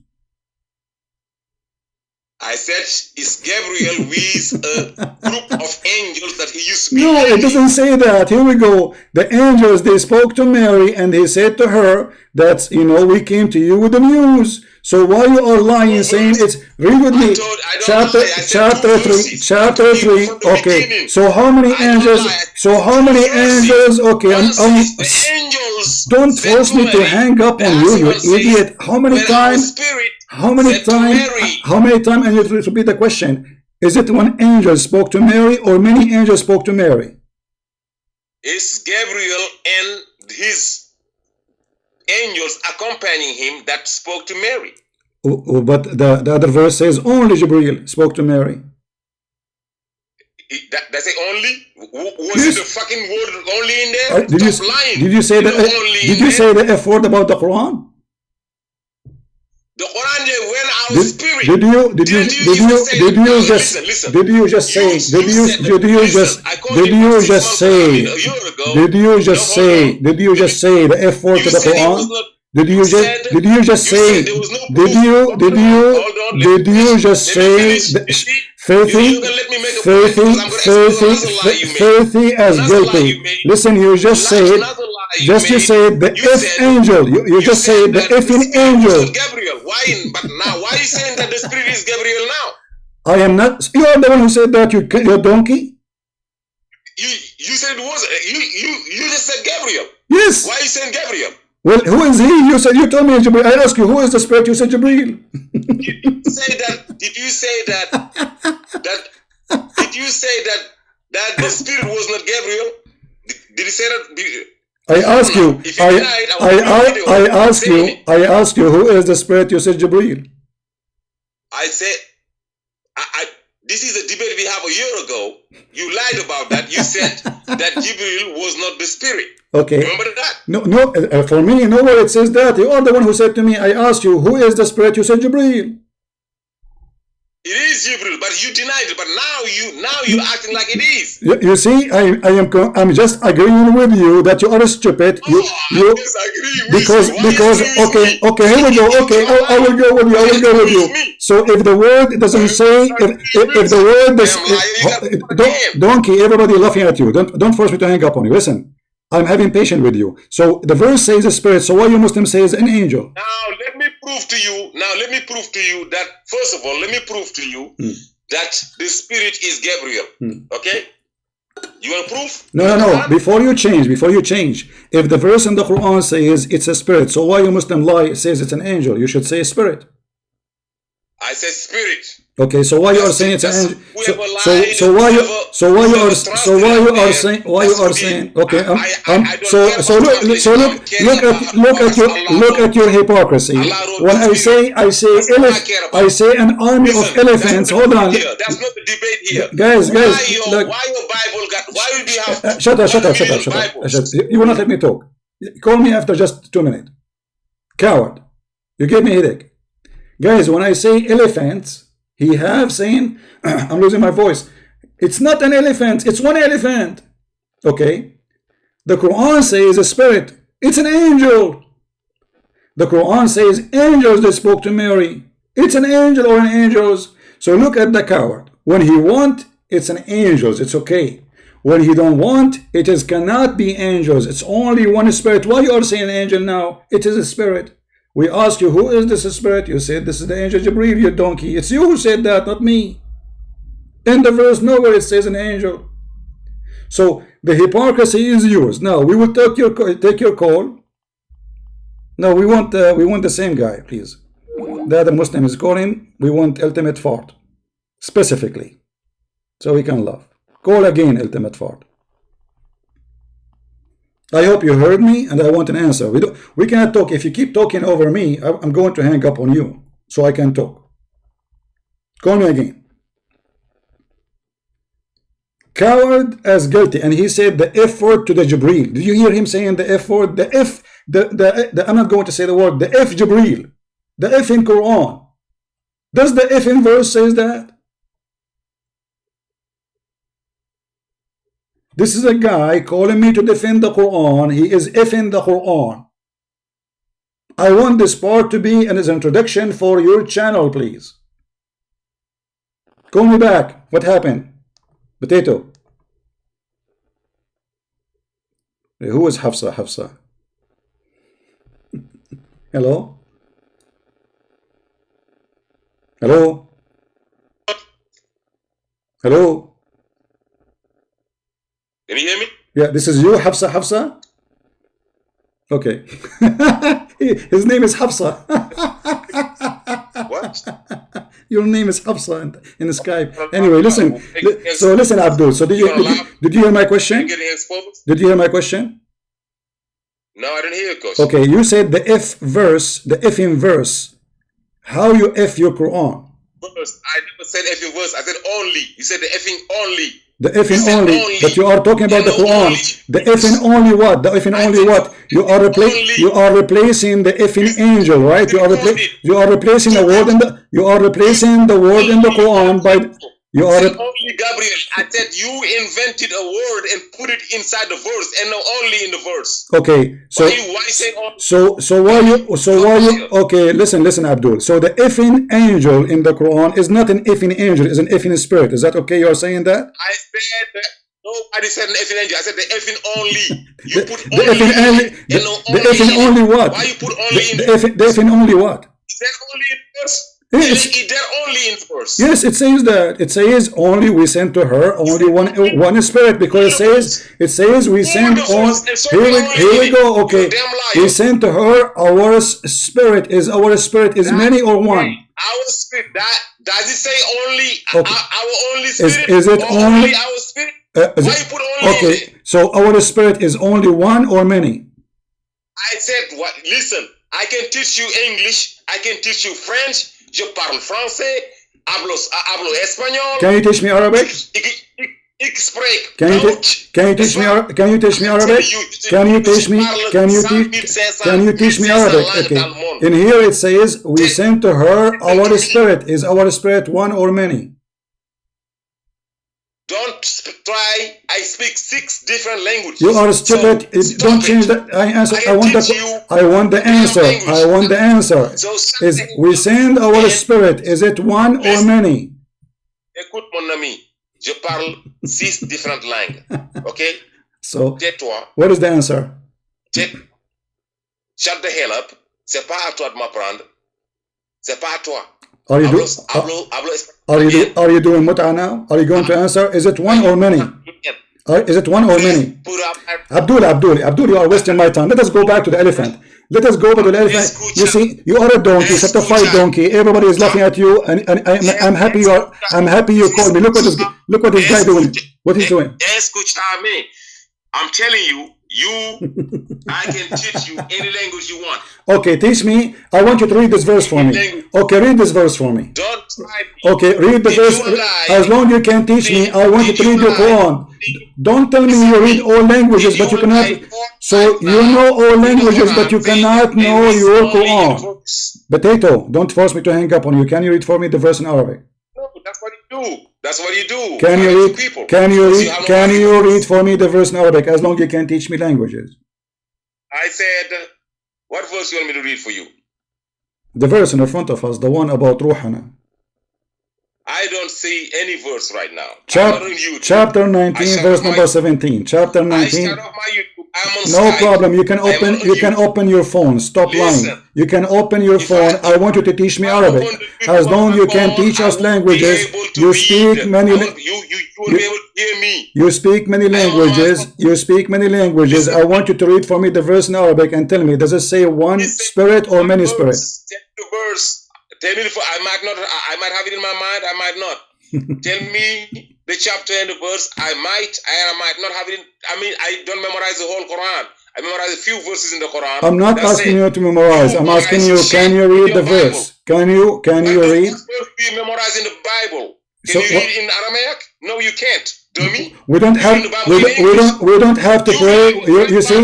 I said it's Gabriel with a group of angels that he used to be. No, it doesn't say that. Here we go. The angels, they spoke to Mary and they said to her that, we came to you with the news. So why you are lying saying it's, read with me, chapter 3, okay. So how many angels, okay, Angels don't force me to hang up on you, you idiot. How many times, and you repeat the question, is it one angel spoke to Mary or many angels spoke to Mary? It's Gabriel and his angels accompanying him that spoke to Mary. But the other verse says only Jibril spoke to Mary. That's it only? Was it the fucking word only in there? Did lying. Did you say the F word about the Quran? The Quran, when our spirit. Did you just say the F word to the Quran? Did you just say filthy as guilty? Listen, you just said the F angel. You just said the effing angel. Gabriel. Why? But now, why are you saying that the spirit is Gabriel now? I am not. You are the one who said that. You donkey. You said it was you just said Gabriel. Yes. Why are you saying Gabriel? Well, who is he? You told me Jibril. I asked you, who is the spirit? You said Jibril. Did you say that the spirit was not Gabriel? Did you say that? I ask you. I ask you, who is the spirit? You said Jibril. I said, this is a debate we have a year ago. You lied about that. You said that Jibril was not the spirit. Okay. Remember that? No. For me, nowhere it says that. You are the one who said to me, I asked you, who is the spirit? You said Jibril. It is Jibril, but you denied it. But now you acting like it is. You see, I'm just agreeing with you that you are stupid. I disagree with because okay, here we go. Okay, I will go with you. So if the word doesn't say, if the word doesn't, donkey, everybody laughing at you. Don't force me to hang up on you. Listen, I'm having patience with you. So the verse says a spirit. So why you Muslim says an angel? Now let me prove to you that, first of all, that the spirit is Gabriel. Okay? You want proof? No. Before you change. If the verse in the Quran says it's a spirit, so why you Muslim lie says it's an angel? You should say spirit. I said spirit. Okay, so why you are saying it's an angel? So why you are saying? Okay, look at your hypocrisy. When I say an army of elephants. Hold on. That's not the debate here. Guys, look. Why your Bible got? Why would you have? Shut up. You will not let me talk. Call me after just 2 minutes. Coward. You gave me a headache. Guys, when I say elephants, he have saying, I'm losing my voice. It's not an elephant. It's one elephant. Okay. The Quran says a spirit. It's an angel. The Quran says angels that spoke to Mary. It's an angel or an angels. So look at the coward. When he want, it's an angels. It's okay. When he don't want, it is cannot be angels. It's only one spirit. Why you are saying angel now? It is a spirit. We ask you, who is this spirit? You said this is the angel Jibreel, you donkey. It's you who said that, not me. In the verse, nowhere it says an angel. So the hypocrisy is yours. Now we will take your call. No, we want the same guy, please. The other Muslim is calling. We want ultimate fart specifically, so we can love. Call again, ultimate fart. I hope you heard me, and I want an answer. We cannot talk. If you keep talking over me, I'm going to hang up on you, so I can talk. Call me again. Coward as guilty, and he said the F word to the Jibreel. Did you hear him saying the F word? The F, I'm not going to say the word, the F Jibreel, the F in Quran. Does the F in verse says that? This is a guy calling me to defend the Quran. He is F-ing the Quran. I want this part to be an introduction for your channel, please. Call me back. What happened? Potato. Who is Hafsa? Hafsa. Hello? Hello? Hello? Can you hear me? Yeah, this is you, Hafsa. Hafsa? Okay. His name is Hafsa. What? Your name is Hafsa in Skype. Anyway, listen. So listen, Abdul. So did you hear my question? Did you hear my question? No, I didn't hear it, Coach. Okay, you said the F verse, the F in verse. How you F your Quran? Verse. I never said F in verse. I said only. You said the F in only. The F in only, but you are talking about the Quran. The F in only what? The F in only what? You are replacing the F in angel, right? You are replacing the word in the Quran by only Gabriel. I said you invented a word and put it inside the verse, and not only in the verse. Okay, so why you okay? Listen, Abdul. So the F in angel in the Quran is not an F in angel, is an F in spirit. Is that okay? You are saying that? I said that. Nobody said an F in angel. I said the F in only. You put the only. The F in only what? Why you put only in? The F in only what? Is that only in verse? Yes. Only in verse. Yes, it says that. It says only we sent to her only one spirit, because it says we sent on. Here we go. Okay, we sent to her our spirit. Is our spirit is many or one? Our spirit. Does it say only? Okay. Our only spirit. Is it only our spirit? Why you put only? Okay, so our spirit is only one or many? I said what? Listen, I can teach you English. I can teach you French. Je parle français, hablo español. Can you teach me Arabic? Ik spreek Can you teach me Arabic? Can you teach me Arabic? Okay. In here it says we sent to her our spirit. Is our spirit one or many? Don't try. I speak 6 different languages. You are stupid. Don't change that. I want the answer. Is we send our spirit? Is it one or many? Écoute mon ami. Je parle 6 different langues. Okay. So tais-toi. what is the answer? Shut the hell up. C'est pas à toi de m'apprendre. C'est pas à toi. Are you doing mut'a now? Are you going to answer? Is it one or many? Is it one or many? Abdul, you are wasting my time. Let us go back to the elephant. Let us go back to the elephant. You see, you are a donkey, certified donkey. Everybody is laughing at you, and I'm happy you called me. Look what this guy doing. What he's doing. Escúchame. I'm telling you. I can teach you any language you want. Okay, teach me. I want you to read this verse for me. Okay, read this verse for me. Don't try me. Okay, read the verse. As long as you can teach me, I want you to read your Quran. Don't tell me you read all languages, but you cannot. So you know all languages, but you cannot know your Quran. Potato, don't force me to hang up on you. Can you read for me the verse in Arabic? No, that's what you do. That's what you do. Can you read for me the verse in Arabic, as long as you can teach me languages? I said, what verse you want me to read for you? The verse in front of us, the one about Ruhana. I don't see any verse right now. Chapter 19, verse number 17. Chapter 19. I shut off my YouTube. I'm on no Skype. problem. You can open your phone. Stop lying. You can open your phone. I want you to teach me Arabic. As long as you can teach us languages, you speak many. You will be able to hear me. You speak many languages. You speak many languages. I want you to read for me the verse in Arabic and tell me, does it say one spirit or many spirits? Tell me the verse. Tell me I might have it in my mind. I might not. Tell me the chapter and the verse. I might not have it. I don't memorize the whole Quran. I memorize a few verses in the Quran. I'm not asking you to memorize. I'm asking you, can you read the verse? Can you read? You memorize in the Bible. Can you read in Aramaic? No, you can't. Dummy. We don't have to pray. You see,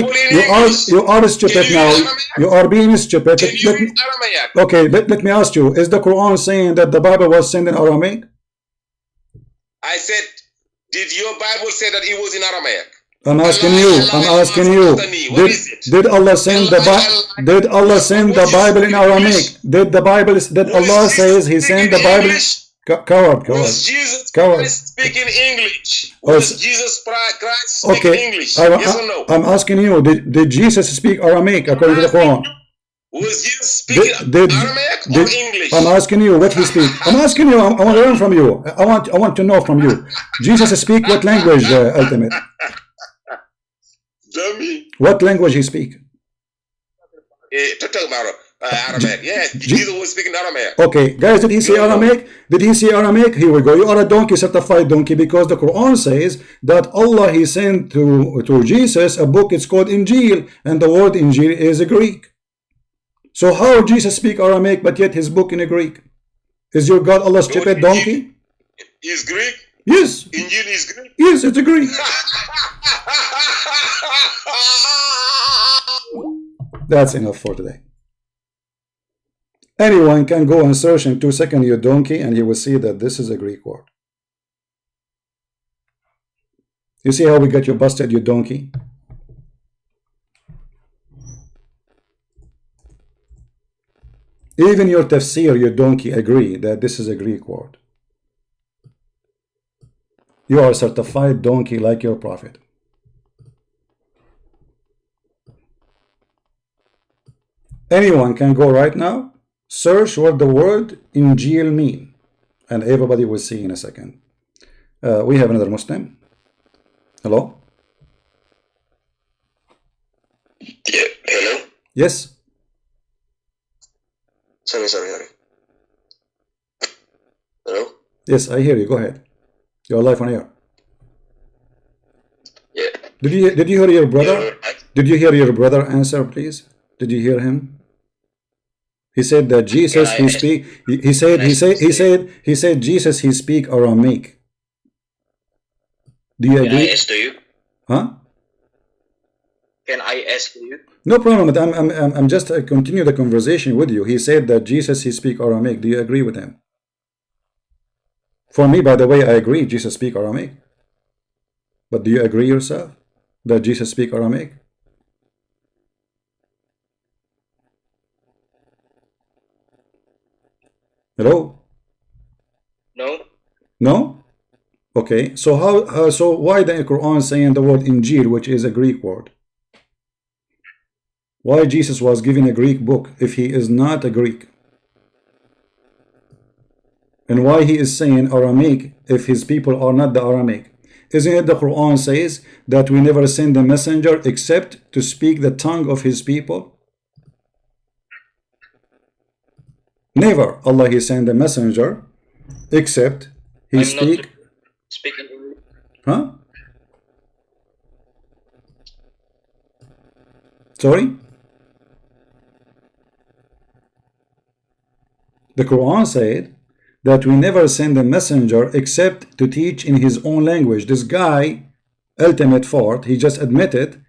you are stupid now. You are being stupid. Can you read Aramaic? Okay, let me ask you, is the Quran saying that the Bible was sent in Aramaic? I said, did your Bible say that it was in Aramaic? I'm asking you. Did Allah send the Bible in Aramaic? Did Allah says He sent the Bible? Coward. Was Jesus Christ speaking English? Was Jesus Christ speaking English? Yes or no? I'm asking you, did Jesus speak Aramaic according to the Quran? Was Jesus speaking Aramaic or English? I'm asking you what he speaks. I'm asking you, I want to learn from you. I want to know from you. Jesus speak what language, Ultimate? Dummy. What language he speak? Aramaic. Yeah, Jesus was speaking Aramaic. Okay, guys, did he say Aramaic? Did he say Aramaic? Here we go. You are a donkey, certified donkey, because the Quran says that Allah, He sent to Jesus a book. It's called Injil, and the word Injil is a Greek. So how Jesus speak Aramaic, but yet his book in a Greek? Is your God Allah stupid donkey? Is Greek? Yes. Injil is Greek? Yes, it's a Greek. That's enough for today. Anyone can go and search in 2 seconds your donkey and he will see that this is a Greek word. You see how we got you busted, you donkey? Even your tafsir, your donkey, agree that this is a Greek word. You are a certified donkey like your prophet. Anyone can go right now, search what the word Injil mean, and everybody will see in a second. We have another Muslim. Hello? Yeah, hello? Yes? Sorry. Hello? Yes, I hear you. Go ahead. You're live on air. Yeah. Did you hear your brother? Did you hear your brother answer, please? Did you hear him? He said that Jesus he said Jesus he speak Aramaic. Do you agree? Can I ask to you? Huh? Can I ask you? No problem. I'm just continue the conversation with you. He said that Jesus he speak Aramaic. Do you agree with him? For me, by the way, I agree. Jesus speak Aramaic. But do you agree yourself that Jesus speak Aramaic? Hello? No. No? Okay. So so why the Quran saying the word Injil, which is a Greek word? Why Jesus was given a Greek book if he is not a Greek? And why he is saying Aramaic if his people are not the Aramaic? Isn't it the Quran says that we never send a messenger except to speak the tongue of his people? Never Allah he sent a messenger except he speaking English. Huh? Sorry? The Quran said that we never send a messenger except to teach in his own language. This guy, ultimate fart, he just admitted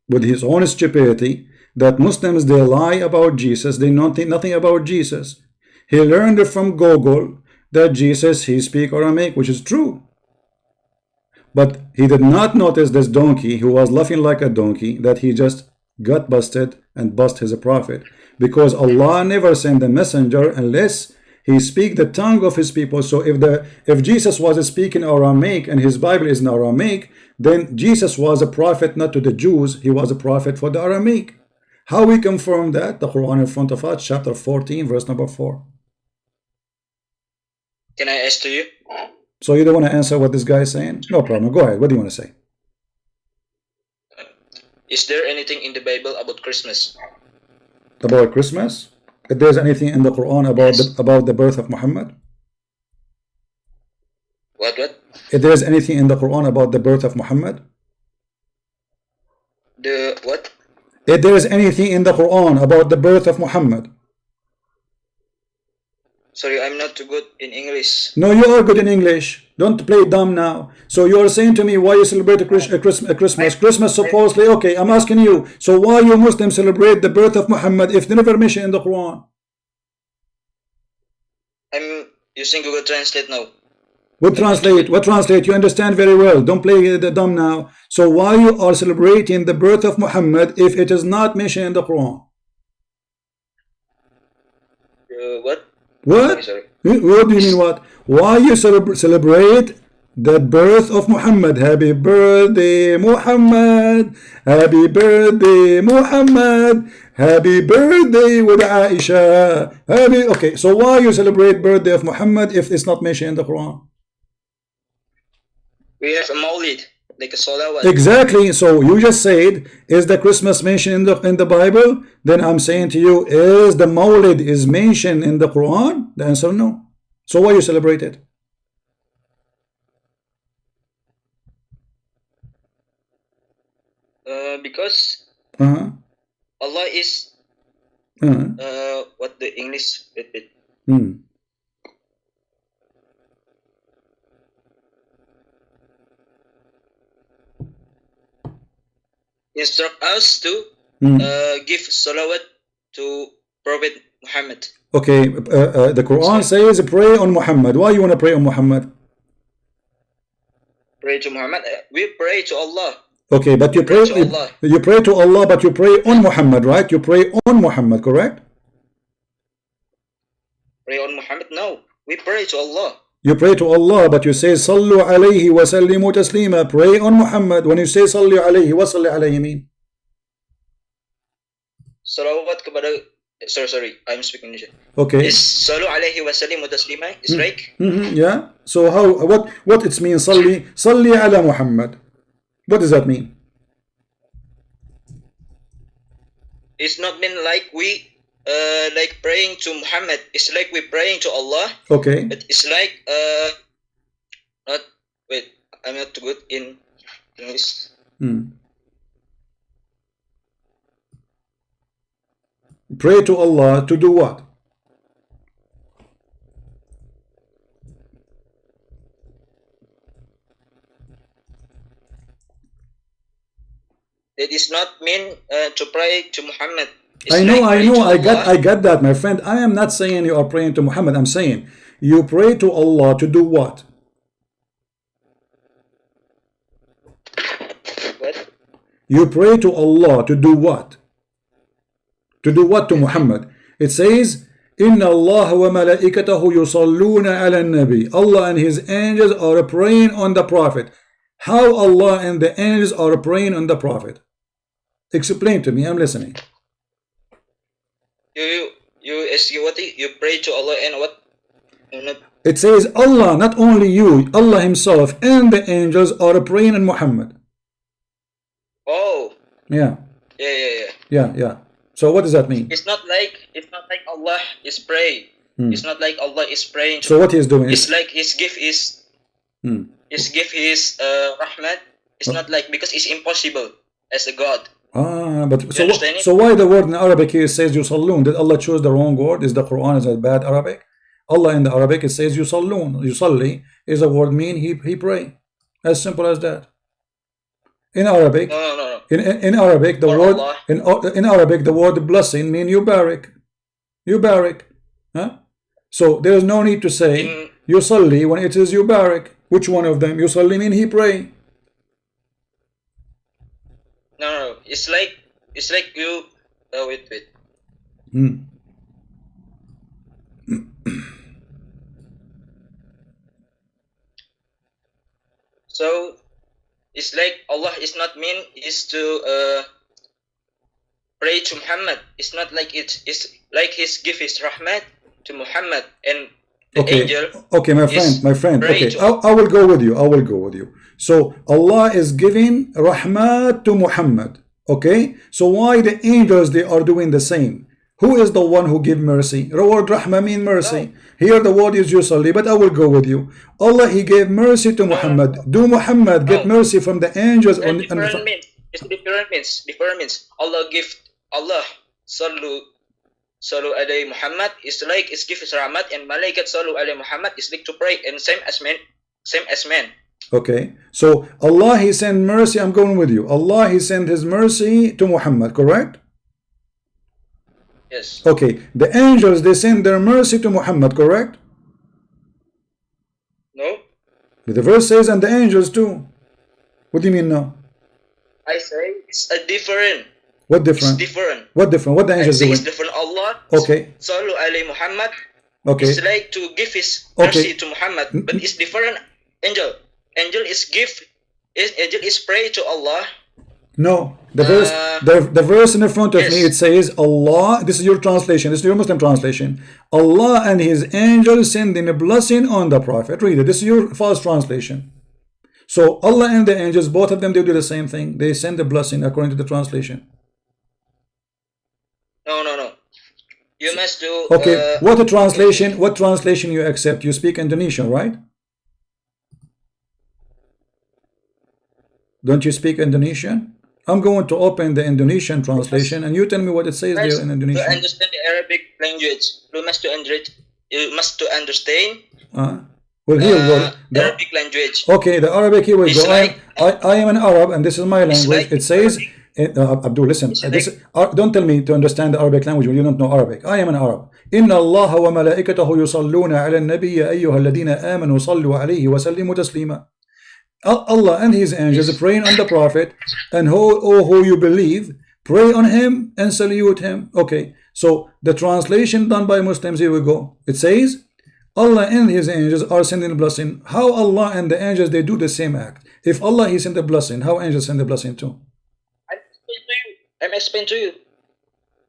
with his own stupidity that Muslims, they lie about Jesus. They know nothing about Jesus. He learned it from Google that Jesus, he speak Aramaic, which is true. But he did not notice this donkey who was laughing like a donkey, that he just got busted and bust his prophet. Because Allah never sent a messenger unless He speak the tongue of his people. So if Jesus was speaking Aramaic and his Bible is in Aramaic, then Jesus was a prophet not to the Jews, he was a prophet for the Aramaic. How we confirm that? The Quran in front of us, chapter 14, verse number 4. Can I ask to you? So you don't want to answer what this guy is saying? No problem. Go ahead. What do you want to say? Is there anything in the Bible about Christmas? About Christmas? If there's anything in the Quran about the birth of Muhammad? What? If there's anything in the Quran about the birth of Muhammad? The what? If there is anything in the Quran about the birth of Muhammad? Sorry, I'm not too good in English. No, you are good in English. Don't play dumb now. So you are saying to me why you celebrate a Christmas? Christmas supposedly, okay, I'm asking you. So why you Muslims celebrate the birth of Muhammad if they never mention in the Quran? I'm using Google Translate now. What translate? What translate? You understand very well. Don't play the dumb now. So why you are celebrating the birth of Muhammad if it is not mentioned in the Quran? What? What? Sorry. What do you mean what? Why you celebrate the birth of Muhammad? Happy birthday Muhammad. Happy birthday Muhammad. Happy birthday with Aisha. Okay, so why you celebrate birthday of Muhammad if it's not mentioned in the Quran? We have a Maulid, like a salawat. Exactly. So you just said, is the Christmas mentioned in the Bible? Then I'm saying to you, is the Maulid is mentioned in the Quran? The answer no. So why you celebrate it? Because Allah is what the English instruct us to give salawat to Prophet Muhammad. Okay, the Quran says pray on Muhammad. Why you want to pray on Muhammad? Pray to Muhammad. We pray to Allah. Okay, but you pray to Allah, but you pray on Muhammad, right? You pray on Muhammad, correct? Pray on Muhammad? No, we pray to Allah. You pray to Allah, but you say Sallu alayhi wa sallimu taslima. Pray on Muhammad. When you say Sallu alayhi, what Salli alayhi mean? Salawat kepada. Sorry, I'm speaking English. Okay. Is Sallu alayhi wa sallimu taslima is right? Yeah. So what it means? Salli ala Muhammad. What does that mean? It's not mean like we like praying to Muhammad. It's like we praying to Allah. Okay. But it's like not wait. I'm not too good in English. Pray to Allah to do what? It is not mean to pray to Muhammad. It's I know, like I get that, my friend. I am not saying you are praying to Muhammad. I'm saying you pray to Allah to do what? What? You pray to Allah to do what? To do what to Muhammad? It says, Inna Allah wa malaikatahu yusalluna ala nabi. Allah and his angels are praying on the Prophet. How Allah and the angels are praying on the Prophet? Explain to me, I'm listening. You ask you what you pray to Allah and what? It says Allah, not only you, Allah himself and the angels are praying on Muhammad. Oh. Yeah. Yeah. So what does that mean? It's not like Allah is praying. It's not like Allah is praying. So what he is doing? It's like his gift is his gift is rahmat. It's not like because it's impossible as a God. But so why the word in Arabic here says yusallun? Did Allah choose the wrong word? Is the Quran is a bad Arabic? Allah in the Arabic it says yusallun. Yusalli is a word mean he pray. As simple as that. In Arabic, no. In Arabic the word in Arabic the word blessing mean you barik. Huh? So there is no need to say yusalli when it is you barik. Which one of them? Yusalli mean he pray. No. It's like you. Wait. So it's like Allah is not mean is to pray to Muhammad. It's not like it's like His give His rahmat to Muhammad and the angel. Okay, my friend. Okay, I will go with you. I will go with you. So Allah is giving rahmat to Muhammad. Okay, so why the angels they are doing the same? Who is the one who give mercy? The word rahmah mean mercy. No. Here the word is yusalli, but I will go with you. Allah he gave mercy to Muhammad. Do Muhammad get mercy from the angels? It's different means. Allah sallu alayhi Muhammad is like it's give his rahmat, and malaikat sallu alayhi Muhammad is like to pray, and same as men. Okay, so Allah he sent mercy. I'm going with you. Allah he sent his mercy to Muhammad, correct? Yes. Okay, the angels they send their mercy to Muhammad, correct? No. The verse says, and the angels too. What do you mean no? I say it's a different. What different? It's different. What different? What the angels doing? It's different. Allah. Okay. Sallu alayhi Muhammad. Okay. It's like to give his mercy to Muhammad, but it's different. Angel is pray to Allah. No, the verse, the verse in the front of me, it says Allah. This is your translation. This is your Muslim translation. Allah and His angels sending a blessing on the Prophet. Read it. This is your false translation. So Allah and the angels, both of them, they do the same thing. They send a blessing according to the translation. No. You must do. Okay. What translation? What translation you accept? You speak Indonesian, right? Don't you speak Indonesian? I'm going to open the Indonesian translation, and you tell me what it says there in Indonesian. To understand the Arabic language, you must to understand. Well, here the Arabic language. Okay, the Arabic. Here we go. I am an Arab, and this is my language. It says, Abdul, listen. Don't tell me to understand the Arabic language when you don't know Arabic. I am an Arab. إن الله وملائكته يصلون على النبي يا أيها الذين آمنوا صلوا عليه وسلموا تسليما. Allah and His angels are praying on the Prophet, and who you believe, pray on him and salute him. Okay, so the translation done by Muslims, here we go. It says, Allah and His angels are sending a blessing. How Allah and the angels, they do the same act? If Allah He sent a blessing, how angels send a blessing too? I'm explaining to you.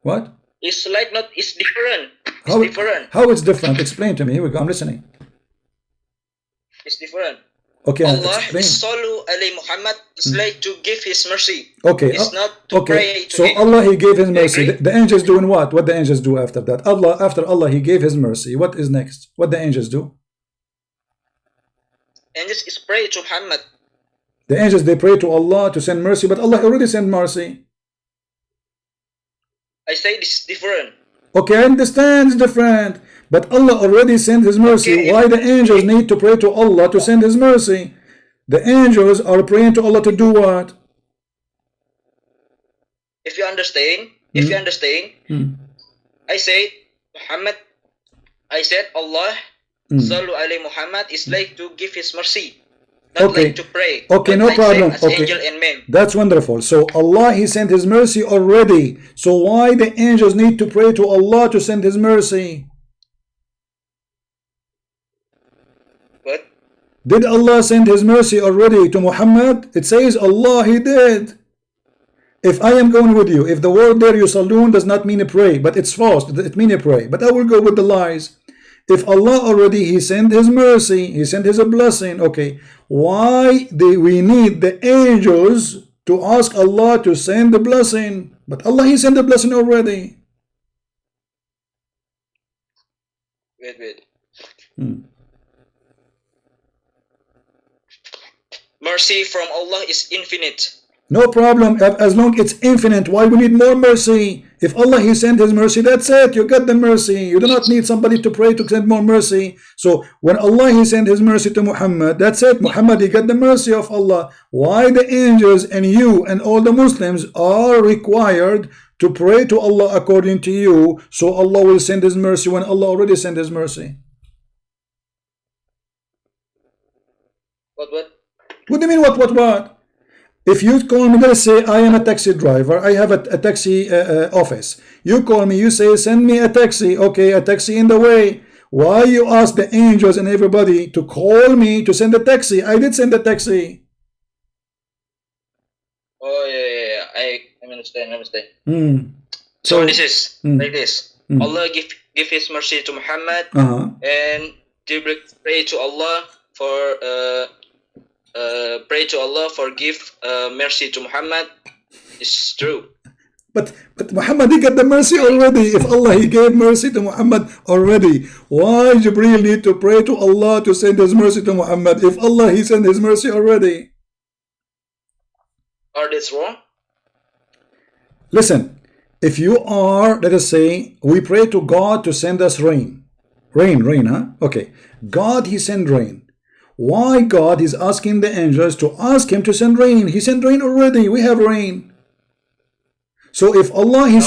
What? It's like not, it's different. Different. How it's different? Explain to me. Here we go. I'm listening. It's different. Okay, Allah sallu alayhi Muhammad is like to give His mercy. Okay, it's not to pray to so him. Allah He gave His mercy. The angels doing what? What the angels do after that? After Allah He gave His mercy. What is next? What the angels do? Angels is pray to Muhammad. The angels they pray to Allah to send mercy, but Allah already sent mercy. I say this is different. Okay, I understand it's different. But Allah already sent His mercy. Okay. Why the angels need to pray to Allah to send His mercy? The angels are praying to Allah to do what? If you understand, I said Allah sallu alayhi Muhammad is like to give His mercy, not like to pray. Okay, no problem. Okay, angel and men. That's wonderful. So Allah He sent His mercy already. So why the angels need to pray to Allah to send His mercy? Did Allah send His mercy already to Muhammad? It says Allah He did. If I am going with you, if the word there yusallun does not mean a pray, but it's false, it means a pray, but I will go with the lies. If Allah already He sent His mercy, He sent His blessing, okay, why do we need the angels to ask Allah to send the blessing? But Allah He sent the blessing already. Wait. Mercy from Allah is infinite. No problem. As long it's infinite, why we need more mercy? If Allah He sent His mercy, that's it. You get the mercy. You do not need somebody to pray to send more mercy. So when Allah He sent His mercy to Muhammad, that's it. Muhammad He get the mercy of Allah. Why the angels and you and all the Muslims are required to pray to Allah according to you, so Allah will send His mercy when Allah already sent His mercy? What? What do you mean what? If you call me, let's say I am a taxi driver, I have a taxi office. You call me, you say send me a taxi. Okay, a taxi in the way. Why you ask the angels and everybody to call me to send a taxi? I did send a taxi. Oh yeah. I understand. Mm. So this is Mm. like this. Mm. Allah give His mercy to Muhammad, and Jibril pray to Allah for give mercy to Muhammad. It's true. But Muhammad, he got the mercy already. If Allah, he gave mercy to Muhammad already, why Jibreel need to pray to Allah to send his mercy to Muhammad? If Allah, he sent his mercy already. Or that's wrong? Listen, if you are, let us say, we pray to God to send us rain. Rain, huh? Okay. God, he send rain. Why God is asking the angels to ask him to send rain? He sent rain already. We have rain. So if Allah he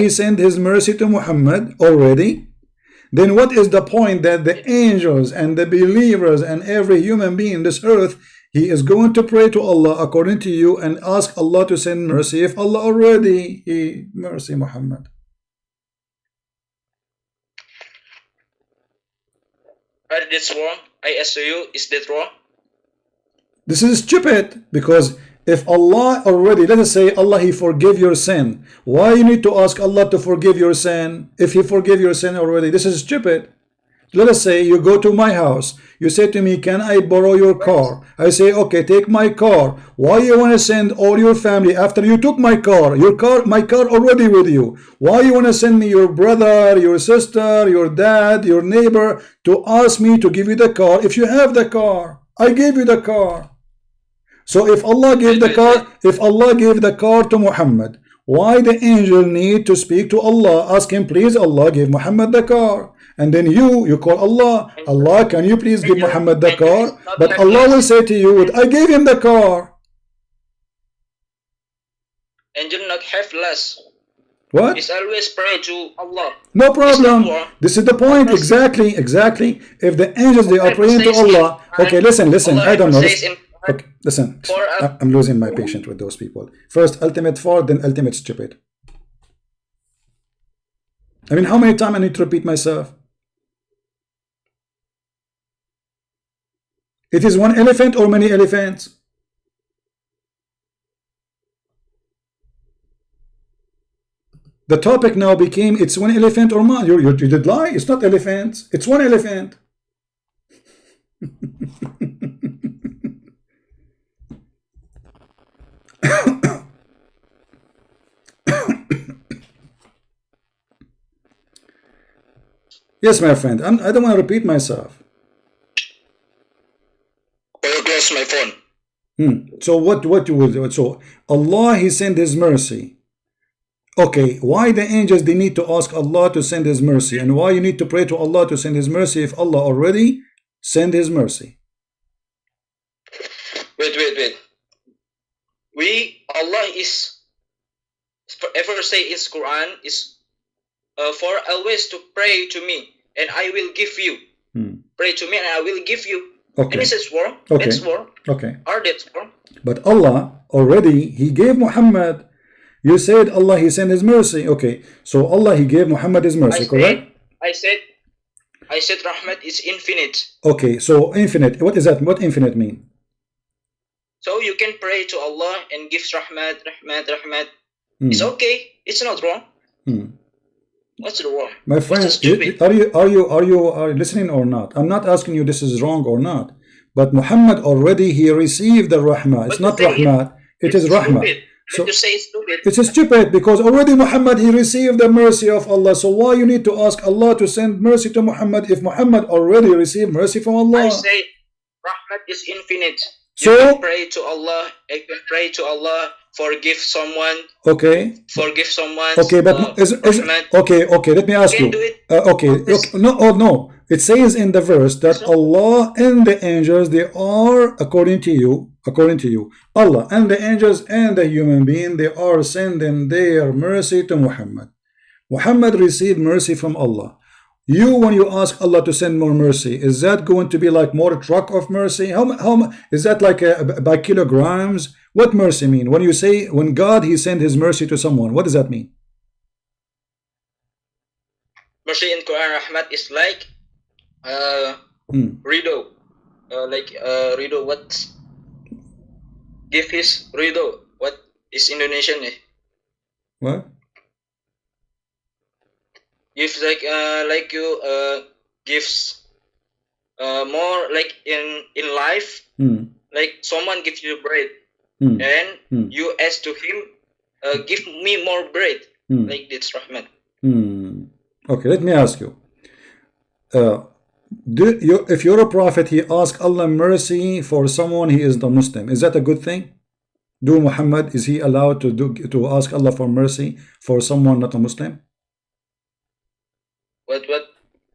sent his mercy to Muhammad already, then what is the point that the angels and the believers and every human being on this earth, he is going to pray to Allah according to you and ask Allah to send mercy if Allah already he mercy Muhammad? That's wrong. I ask you, is that wrong? This is stupid, because if Allah already, let us say Allah he forgive your sin, why you need to ask Allah to forgive your sin if he forgive your sin already? This is stupid. Let us say you go to my house, you say to me, can I borrow your car? I say, okay, take my car. Why you want to send all your family after you took my car? My car already with you. Why you want to send me your brother, your sister, your dad, your neighbor to ask me to give you the car if you have the car? I gave you the car. So if Allah gave the car to Muhammad, why the angel need to speak to Allah, ask him, please Allah give Muhammad the car? And then you call Allah, Allah, can you please give Muhammad the car? But Allah will say to you, I gave him the car. Angel not have less. What? It's always pray to Allah. No problem. This is the point. Exactly. If the angels, they are praying to Allah. Okay, listen. I don't know. Okay, listen. I'm losing my patience with those people. First ultimate for, then ultimate stupid. I mean, how many times I need to repeat myself? It is one elephant or many elephants? The topic now became, it's one elephant or not. You did lie. It's not elephants. It's one elephant. Yes, my friend. I don't want to repeat myself. You close my phone. So what you will do? So Allah he sent his mercy. Okay, why the angels they need to ask Allah to send his mercy, and why you need to pray to Allah to send his mercy if Allah already sent his mercy? Wait. Allah is ever say in Quran is for always to pray to me and I will give you. Pray to me and I will give you. Okay. And this is wrong. Okay. That's wrong. Okay. Or that's wrong. But Allah already he gave Muhammad. You said Allah he sent his mercy. Okay. So Allah he gave Muhammad his mercy, correct? I said Rahmat is infinite. Okay, so infinite. What is that? What infinite mean? So you can pray to Allah and give Rahmat. It's okay. It's not wrong. What's the wrong? My friend, are you listening or not? I'm not asking you this is wrong or not. But Muhammad already he received the Rahmah. It's not Rahmat. It is Rahmah. So you say it's stupid. It's stupid because already Muhammad he received the mercy of Allah. So why you need to ask Allah to send mercy to Muhammad if Muhammad already received mercy from Allah? I say Rahmat is infinite. So you can pray to Allah. You can pray to Allah. Forgive someone. Okay. Forgive someone. Okay, but okay. Let me ask you. No. It says in the verse that Allah and the angels they are according to you. Allah and the angels and the human being they are sending their mercy to Muhammad. Muhammad received mercy from Allah. You, when you ask Allah to send more mercy, is that going to be like more truck of mercy? How is that like by kilograms? What mercy mean? When you say when God he sent his mercy to someone, what does that mean? mercy in Quran Rahmat is like Ridho. Ridho, what? Give his Ridho. What is Indonesian? What? Give like you gives more like in life. Like someone gives you bread and you ask to him, give me more bread. Like this Rahmat. Okay, let me ask you. If you're a prophet, he ask Allah mercy for someone he is not Muslim. Is that a good thing? Do Muhammad, is he allowed to ask Allah for mercy for someone not a Muslim?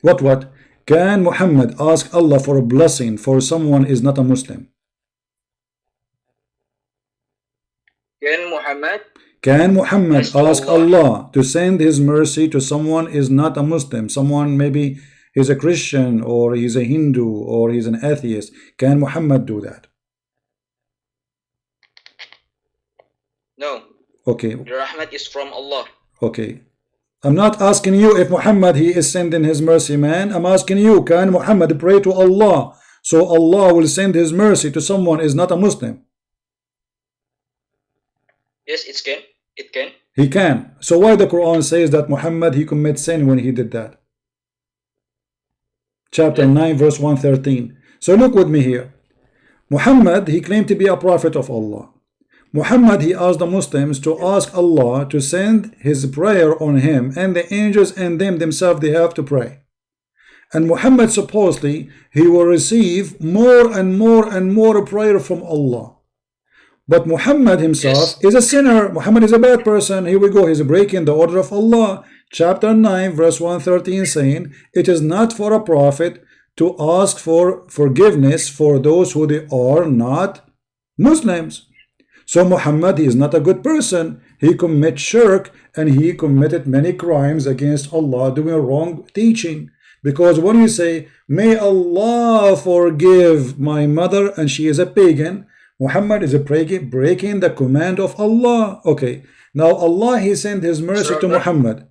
What? Can Muhammad ask Allah for a blessing for someone is not a Muslim? Can Muhammad ask Allah to send his mercy to someone is not a Muslim? Someone maybe he's a Christian or he's a Hindu or he's an atheist. Can Muhammad do that? No. Okay. The rahmat is from Allah. Okay. I'm not asking you if Muhammad he is sending his mercy, man. I'm asking you, can Muhammad pray to Allah so Allah will send his mercy to someone is not a Muslim? Yes, it can. It can. He can. So why the Quran says that Muhammad he commit sin when he did that? Chapter 9 verse 113. So look with me here. Muhammad he claimed to be a prophet of Allah. Muhammad he asked the Muslims to ask Allah to send his prayer on him, and the angels and them themselves they have to pray. And Muhammad supposedly he will receive more and more and more prayer from Allah. But Muhammad himself is a sinner. Muhammad is a bad person. Here we go. He's breaking the order of Allah. Chapter 9 verse 113 saying, it is not for a prophet to ask for forgiveness for those who they are not Muslims. So Muhammad he is not a good person. He commits shirk and he committed many crimes against Allah, doing wrong teaching. Because when you say, may Allah forgive my mother and she is a pagan, Muhammad is breaking the command of Allah. Okay, now Allah he sent his mercy to Muhammad.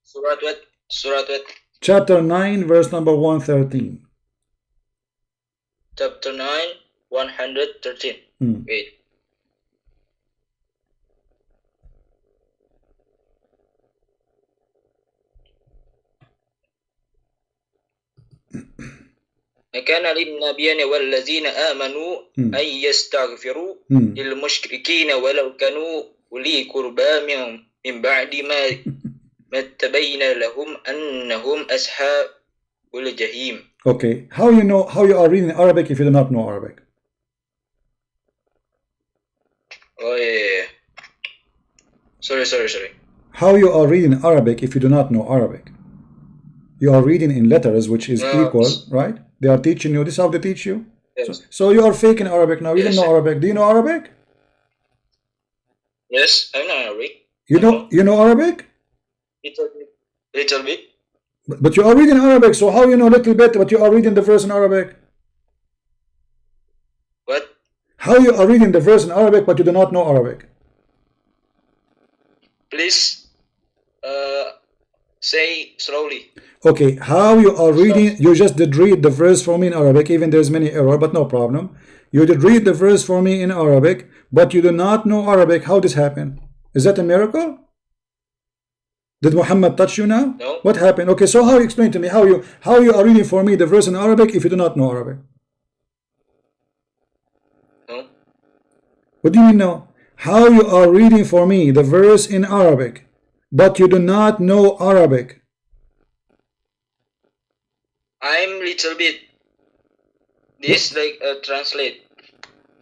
Surah what? Chapter 9 verse number 113. Chapter 9 113. Wait. كان للنبيين والذين آمنوا أن يستغفروا للمشركين ولو كانوا أولي قربى من بعد ما تبين لهم أنهم أصحاب الجحيم. Okay, how you are reading Arabic if you do not know Arabic? Oh yeah. Sorry. How you are reading Arabic if you do not know Arabic? You are reading in letters which is equal, right? They are teaching you. This is how they teach you. Yes. So you are faking Arabic now. You don't know Arabic. Do you know Arabic? Yes, I know Arabic. You know Arabic? Little bit. But you are reading Arabic. So how you know little bit? But you are reading the verse in Arabic. What? How you are reading the verse in Arabic but you do not know Arabic? Please, say slowly. Okay, how you are reading? You just did read the verse for me in Arabic, even there's many error, but no problem. You did read the verse for me in Arabic, but you do not know Arabic. How this happened? Is that a miracle? Did Muhammad touch you now? No. What happened? Okay, so how you explain to me how you are reading for me the verse in Arabic if you do not know Arabic? No. What do you mean no? How you are reading for me the verse in Arabic, but you do not know Arabic? I'm little bit. This like translate.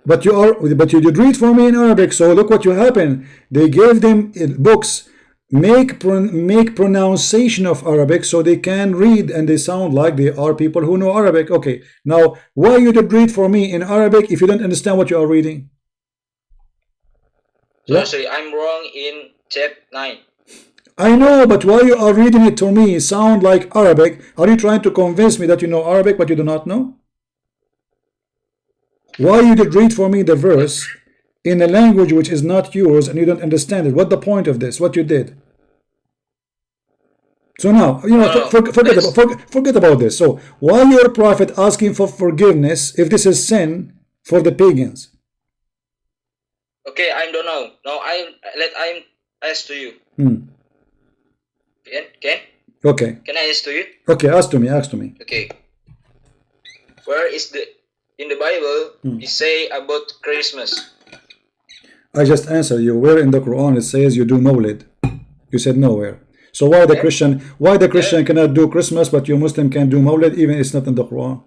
But you did read for me in Arabic. So look what you happened. They gave them books, make pronunciation of Arabic so they can read and they sound like they are people who know Arabic. Okay, now why you did read for me in Arabic if you don't understand what you are reading? Sorry, I'm wrong in chapter 9. I know, but why you are reading it to me sound like Arabic? Are you trying to convince me that you know Arabic but you do not know? Why you did read for me the verse in a language which is not yours and you don't understand it? What the point of this? What you did? So now, forget about this. So why your prophet asking for forgiveness if this is sin for the pagans? Okay, I don't know. Now I'm ask to you. Can? Okay. Can I ask to you? Okay, ask to me. Okay. Where is in the Bible it say about Christmas? I just answered you. Where in the Quran it says you do Mawlid? You said nowhere. So why the Christian cannot do Christmas, but you Muslim can do Mawlid, even it's not in the Quran?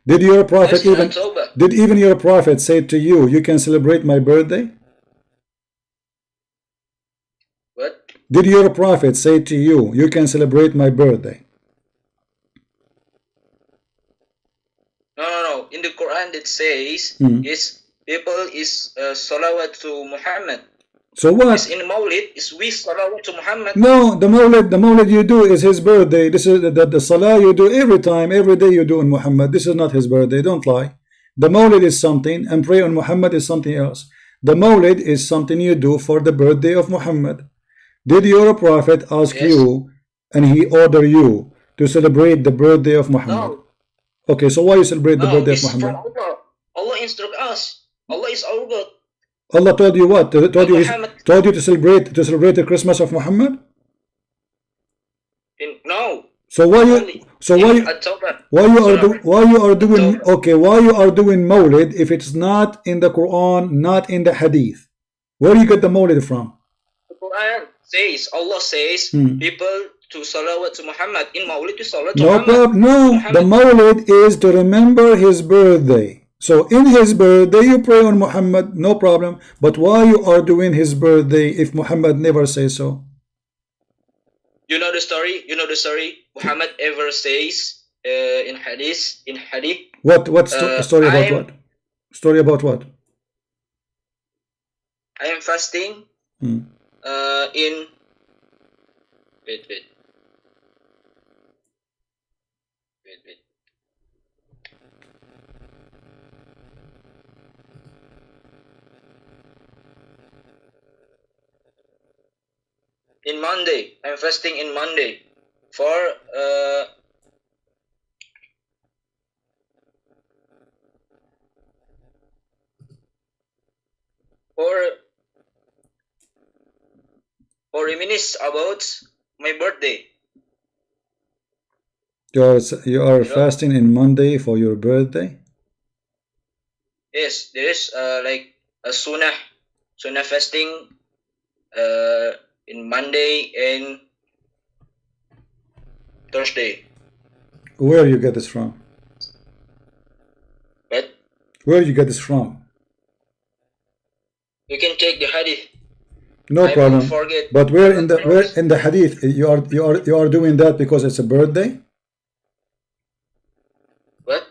Did your prophet even your prophet say to you, you can celebrate my birthday? What? Did your prophet say to you, you can celebrate my birthday? No. In the Quran it says is people is salawat to Muhammad. So what? It's in Mawlid is we salawat to Muhammad. No, the Mawlid you do is his birthday. This is the salah you do every day you do on Muhammad. This is not his birthday. Don't lie. The Mawlid is something, and pray on Muhammad is something else. The Mawlid is something you do for the birthday of Muhammad. Did your prophet ask you and he order you to celebrate the birthday of Muhammad? No. Okay, so why you celebrate the birthday of Muhammad? From Allah. Allah instruct us. Allah is our God. Allah told you what? Told you to celebrate the Christmas of Muhammad? No. So why you are doing Mawlid if it's not in the Quran, not in the Hadith? Where do you get the Mawlid from? The Quran says, Allah says, people to salawat to Muhammad. In Mawlid to salawat to Muhammad. No, the Mawlid is to remember his birthday. So in his birthday you pray on Muhammad, no problem. But why you are doing his birthday if Muhammad never says so? You know the story? Muhammad ever says in hadith? What story about what? Story about what? I am fasting in wait. In Monday, I'm fasting in Monday for reminisce about my birthday. You are fasting in Monday for your birthday? Yes, there is like a sunnah fasting in Monday and Thursday. Where you get this from? What? Where you get this from? You can take the hadith. No problem. But where in the hadith you are doing that because it's a birthday? What?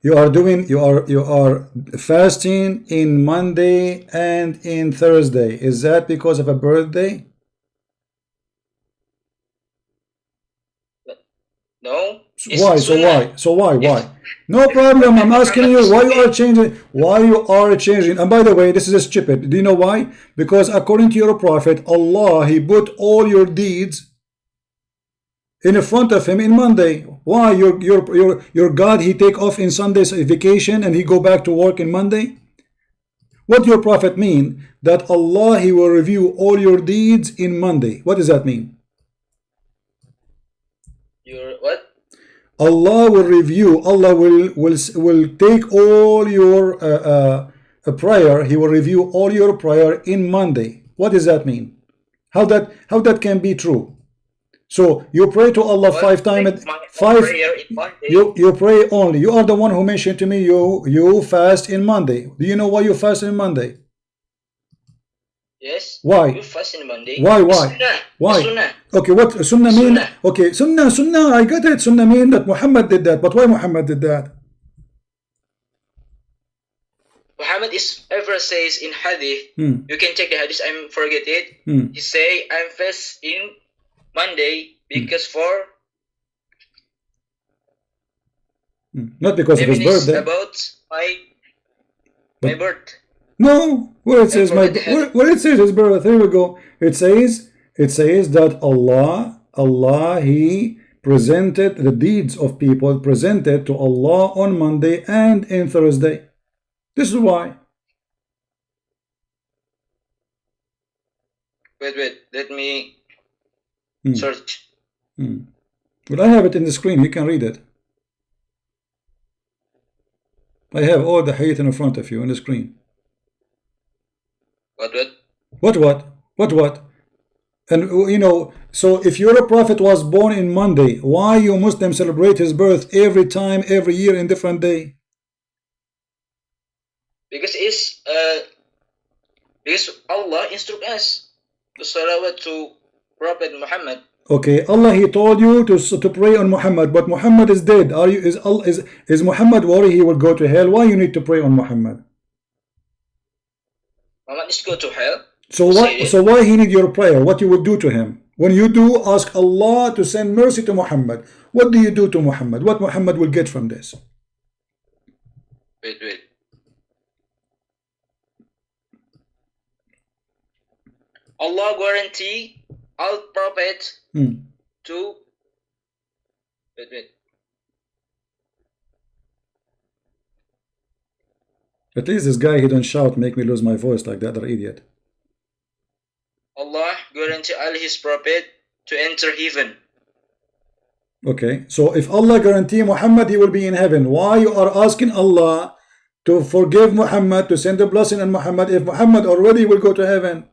You are fasting in Monday and in Thursday. Is that because of a birthday? No. Why? So why? No problem. I'm asking you why you are changing. And by the way, this is stupid. Do you know why? Because according to your prophet, Allah, he put all your deeds in front of him in Monday. Why? Your God, he take off in Sunday's vacation and he go back to work in Monday? What your prophet mean? That Allah, he will review all your deeds in Monday. What does that mean? What? Allah will review. Allah will take all your prayer. He will review all your prayer in Monday. What does that mean? How that can be true? So you pray to Allah 5 times. You pray only. You are the one who mentioned to me you fast in Monday. Do you know why you fast in Monday? Yes. Why? You fast in Monday. Why? Sunnah. Why? Sunnah. Okay, what Sunnah mean? Okay, Sunnah. I got it. Sunnah mean that Muhammad did that. But why Muhammad did that? Muhammad is ever says in hadith. You can check the hadith. I forget it. He say I'm fast in Monday because for not because of his birthday. About my birth. No, where it says his birth. Here we go. It says that Allah Allah, He presented the deeds of people presented to Allah on Monday and in Thursday. This is why. Wait, let me search. Well, I have it in the screen, you can read it. I have all the hadith in front of you on the screen. What? And you know, so if your prophet was born in Monday, why you Muslims celebrate his birth every time, every year in different day? Because Allah instruct us to salawat to Prophet Muhammad. Okay, Allah, He told you to pray on Muhammad, but Muhammad is dead. Is Muhammad worried he will go to hell? Why you need to pray on Muhammad? Muhammad is go to hell. So why he need your prayer? What you would do to him? When you do ask Allah to send mercy to Muhammad, what do you do to Muhammad? What Muhammad will get from this? Wait. Allah guarantee all prophets to wait. At least this guy, he don't shout, make me lose my voice like the other idiot. Allah guarantee all his prophet to enter heaven. Okay, so if Allah guarantee Muhammad he will be in heaven, why you are asking Allah to forgive Muhammad, to send a blessing on Muhammad, if Muhammad already will go to heaven?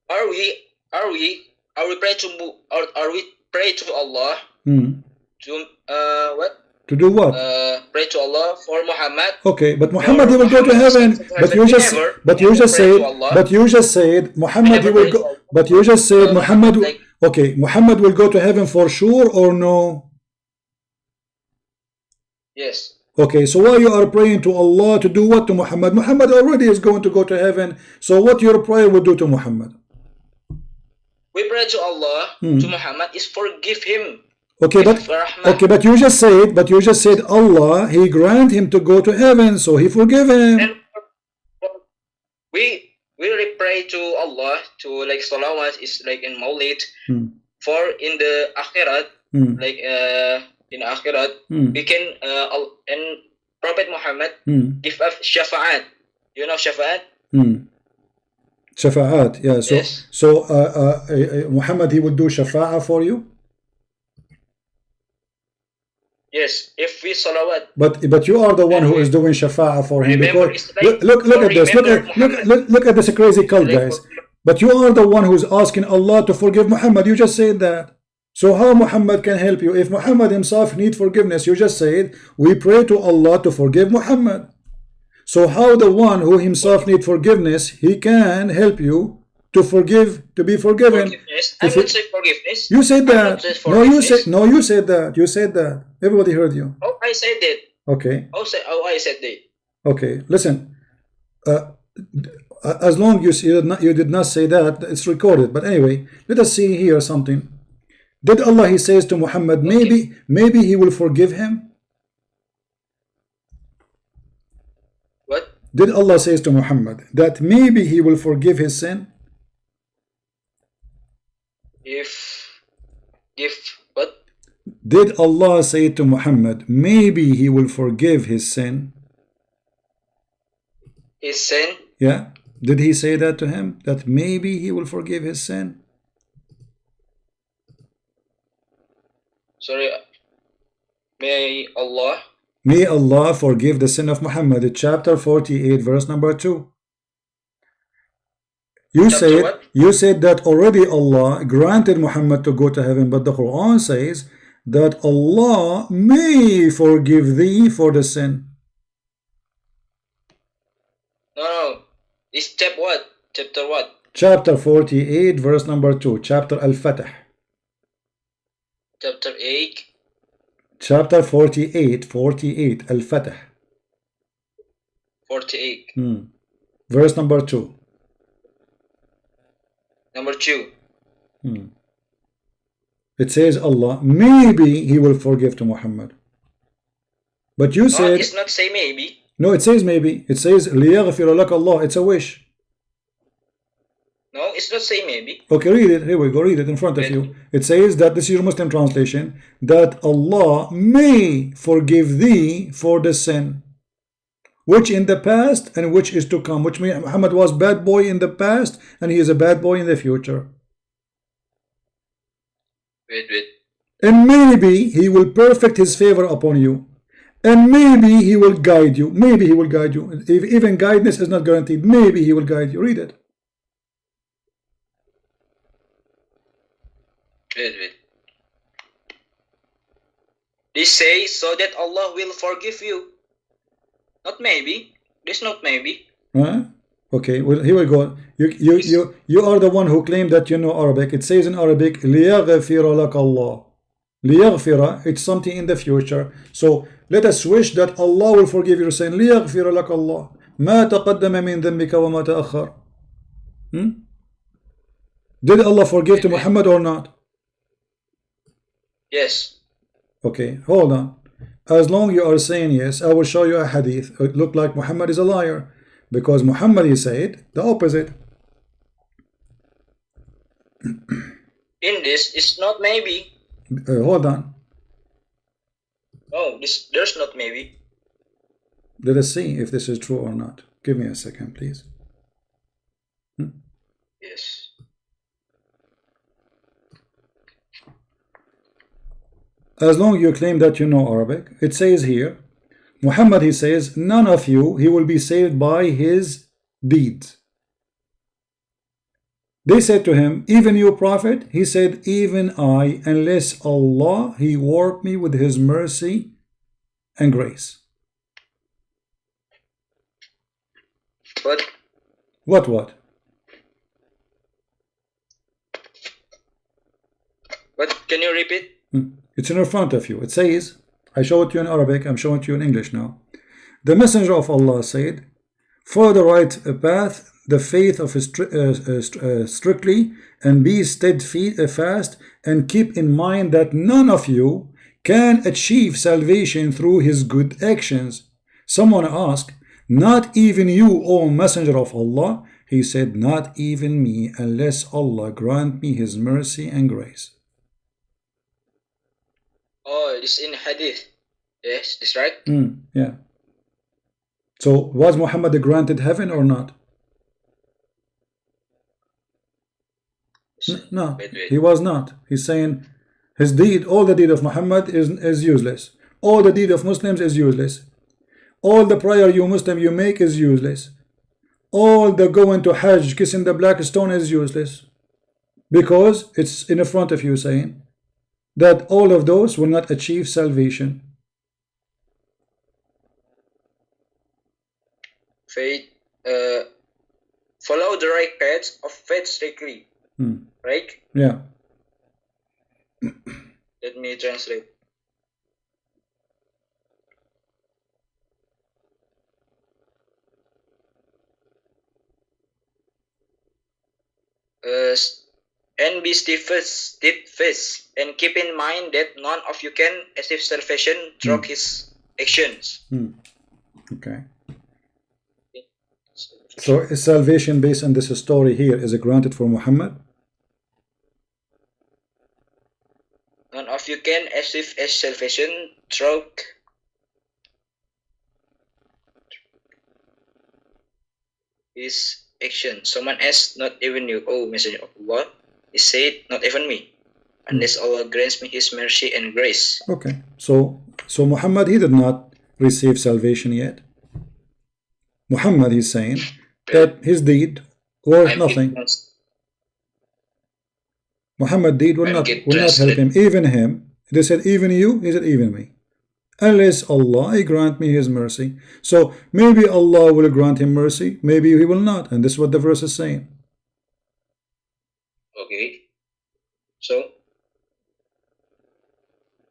Are we pray to Allah to what? To do what? Pray to Allah for Muhammad. Okay, but Muhammad he will go to heaven. But you just said Muhammad he will go. But you just said Muhammad. Okay, Muhammad will go to heaven for sure or no? Yes. Okay, so why you are praying to Allah to do what to Muhammad? Muhammad already is going to go to heaven. So what your prayer will do to Muhammad? We pray to Allah to Muhammad is forgive him. Okay, but you just said Allah, He grant him to go to heaven, so He forgive him. And we pray to Allah to like salawat is like in Maulid for in the akhirat like in akhirat we can and Prophet Muhammad give us shafa'at. You know shafa'at? Shafa'at, yeah. So yes. Muhammad he will do shafa'a for you. Yes, if we salawat. But you are the one who is doing shafa'a for him. Remember, Because look at this. Look at this crazy cult, guys. But you are the one who is asking Allah to forgive Muhammad. You just said that. So how Muhammad can help you? If Muhammad himself need forgiveness, you just said we pray to Allah to forgive Muhammad. So how the one who himself need forgiveness, he can help you to forgive, to be forgiven? Forgiveness. I would say forgiveness. You said that. No, you said that. You said that. Everybody heard you. Oh, I said that. Okay. I said that. Okay. Listen. As long as you did not say that, it's recorded. But anyway, let us see here something. Did Allah, He says to Muhammad, maybe He will forgive him? What? Did Allah says to Muhammad that maybe He will forgive his sin? If what? Did Allah say to Muhammad, maybe He will forgive his sin? His sin? Yeah. Did He say that to him? That maybe He will forgive his sin? Sorry. May Allah forgive the sin of Muhammad. Chapter 48, verse number 2. You said that already Allah granted Muhammad to go to heaven, but the Quran says that Allah may forgive thee for the sin. No. It's chapter what? Chapter what? Chapter 48, verse number 2. Chapter Al-Fatih. Chapter 8. Chapter 48, Al-Fatih. 48. Verse number 2. Number 2. It says Allah, maybe He will forgive to Muhammad. But you said... It's not say maybe. No, it says maybe. It says, لِيَغْفِرَ لَكَ Allah. It's a wish. No, it's not say maybe. Okay, read it. Here we go. Read it in front of you. It says that, this is your Muslim translation, that Allah may forgive thee for the sin which in the past and which is to come. Which means Muhammad was bad boy in the past and he is a bad boy in the future. Wait. And maybe he will perfect his favor upon you. And maybe he will guide you. Maybe he will guide you. If even guidance is not guaranteed, maybe he will guide you. Read it. Wait. They say so that Allah will forgive you. Not maybe. There's not maybe. Huh? Okay, well, here we go. You are the one who claimed that you know Arabic. It says in Arabic, لِيَغْفِرَ لَكَ اللَّهُ. لِيَغْفِرَ, it's something in the future. So let us wish that Allah will forgive you. Saying لِيَغْفِرَ لَكَ اللَّهُ مَا تَقَدَّمَ مِنْ ذَنبِكَ وَمَا تَأَخَّرَ. Did Allah forgive to Muhammad or not? Yes. Okay, hold on. As long you are saying yes, I will show you a hadith. It looked like Muhammad is a liar, because Muhammad, he said the opposite. In this, it's not maybe. Hold on. No, there's not maybe. Let us see if this is true or not. Give me a second, please. Yes. As long you claim that you know Arabic, it says here, Muhammad, he says, none of you, he will be saved by his deeds. They said to him, even you, Prophet? He said, even I, unless Allah, he worked me with his mercy and grace. What? What can you repeat? It's in front of you. It says, I show it to you in Arabic, I'm showing it to you in English now. The Messenger of Allah said, follow the right path, the faith of strictly, and be steadfast, and keep in mind that none of you can achieve salvation through his good actions. Someone asked, not even you, O Messenger of Allah? He said, not even me, unless Allah grant me his mercy and grace. Oh, it's in hadith. Yes, that's right. Yeah. So was Muhammad granted heaven or not? No, he was not. He's saying his deed, all the deed of Muhammad is useless. All the deed of Muslims is useless. All the prayer you Muslim you make is useless. All the going to Hajj, kissing the black stone is useless. Because it's in front of you saying that all of those will not achieve salvation. Faith, follow the right path of faith strictly. Right? Yeah. Let me translate. And be steadfast, and keep in mind that none of you can achieve salvation through his actions. Okay. So is salvation based on this story here, is it granted for Muhammad? None of you can achieve salvation through his action. Someone asked, not even you, O Messenger of Allah? He said, not even me, unless Allah grants me his mercy and grace. Okay, so Muhammad, he did not receive salvation yet. Muhammad, he's saying that his deed worth nothing. Muhammad's deed will not help him. Even him, they said even you, he said even me, unless Allah, he grant me his mercy. So maybe Allah will grant him mercy, maybe he will not, and this is what the verse is saying. Okay.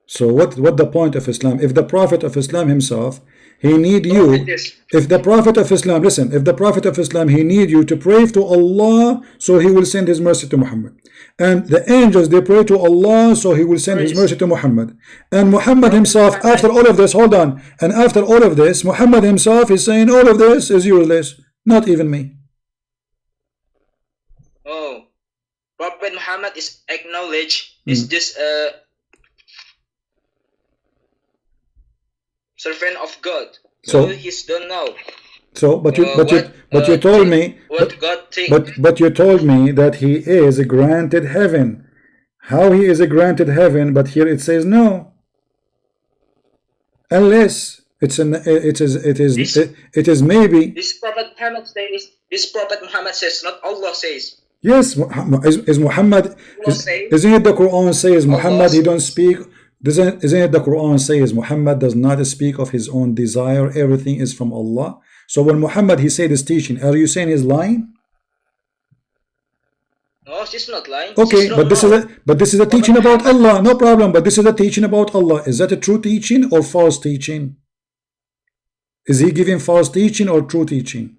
So what the point of Islam? If the Prophet of Islam himself, he need you. If the Prophet of Islam, listen, if the Prophet of Islam, he need you to pray to Allah, so he will send his mercy to Muhammad. And the angels, they pray to Allah, so he will send his mercy to Muhammad. And Muhammad himself, after all of this, hold on, and after all of this, Muhammad himself is saying all of this is useless, not even me. Oh, Prophet Muhammad is acknowledged is just a servant of God. So he's don't know. So, but you told me what God thinks. But you told me that he is granted heaven. How he is granted heaven? But here it says no. Unless it is maybe. This Prophet Muhammad says. This Prophet Muhammad says, not Allah says. Yes, is Muhammad. Isn't it the Quran says Muhammad he don't speak? Isn't it the Quran says Muhammad does not speak of his own desire? Everything is from Allah. So when Muhammad he said his teaching, are you saying he's lying? No, she's not lying. Okay, but this is a teaching about Allah. No problem. But this is a teaching about Allah. Is that a true teaching or false teaching? Is he giving false teaching or true teaching?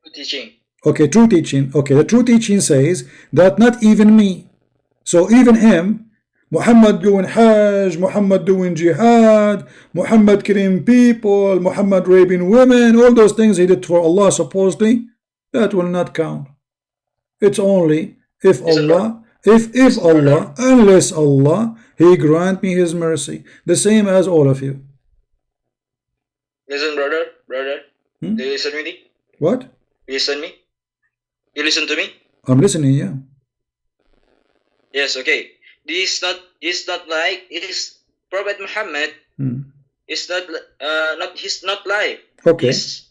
True teaching. Okay, true teaching. Okay, the true teaching says that not even me. So even him, Muhammad doing Hajj, Muhammad doing Jihad, Muhammad killing people, Muhammad raping women, all those things he did for Allah supposedly, that will not count. It's only if Allah, if Allah, unless Allah, he grant me his mercy. The same as all of you. Listen, brother. Do you listen to me? What? You listen me? You listen to me? I'm listening, yeah. Yes, okay. This is not like it is Prophet Muhammad. It's he's not lie. Okay. He's,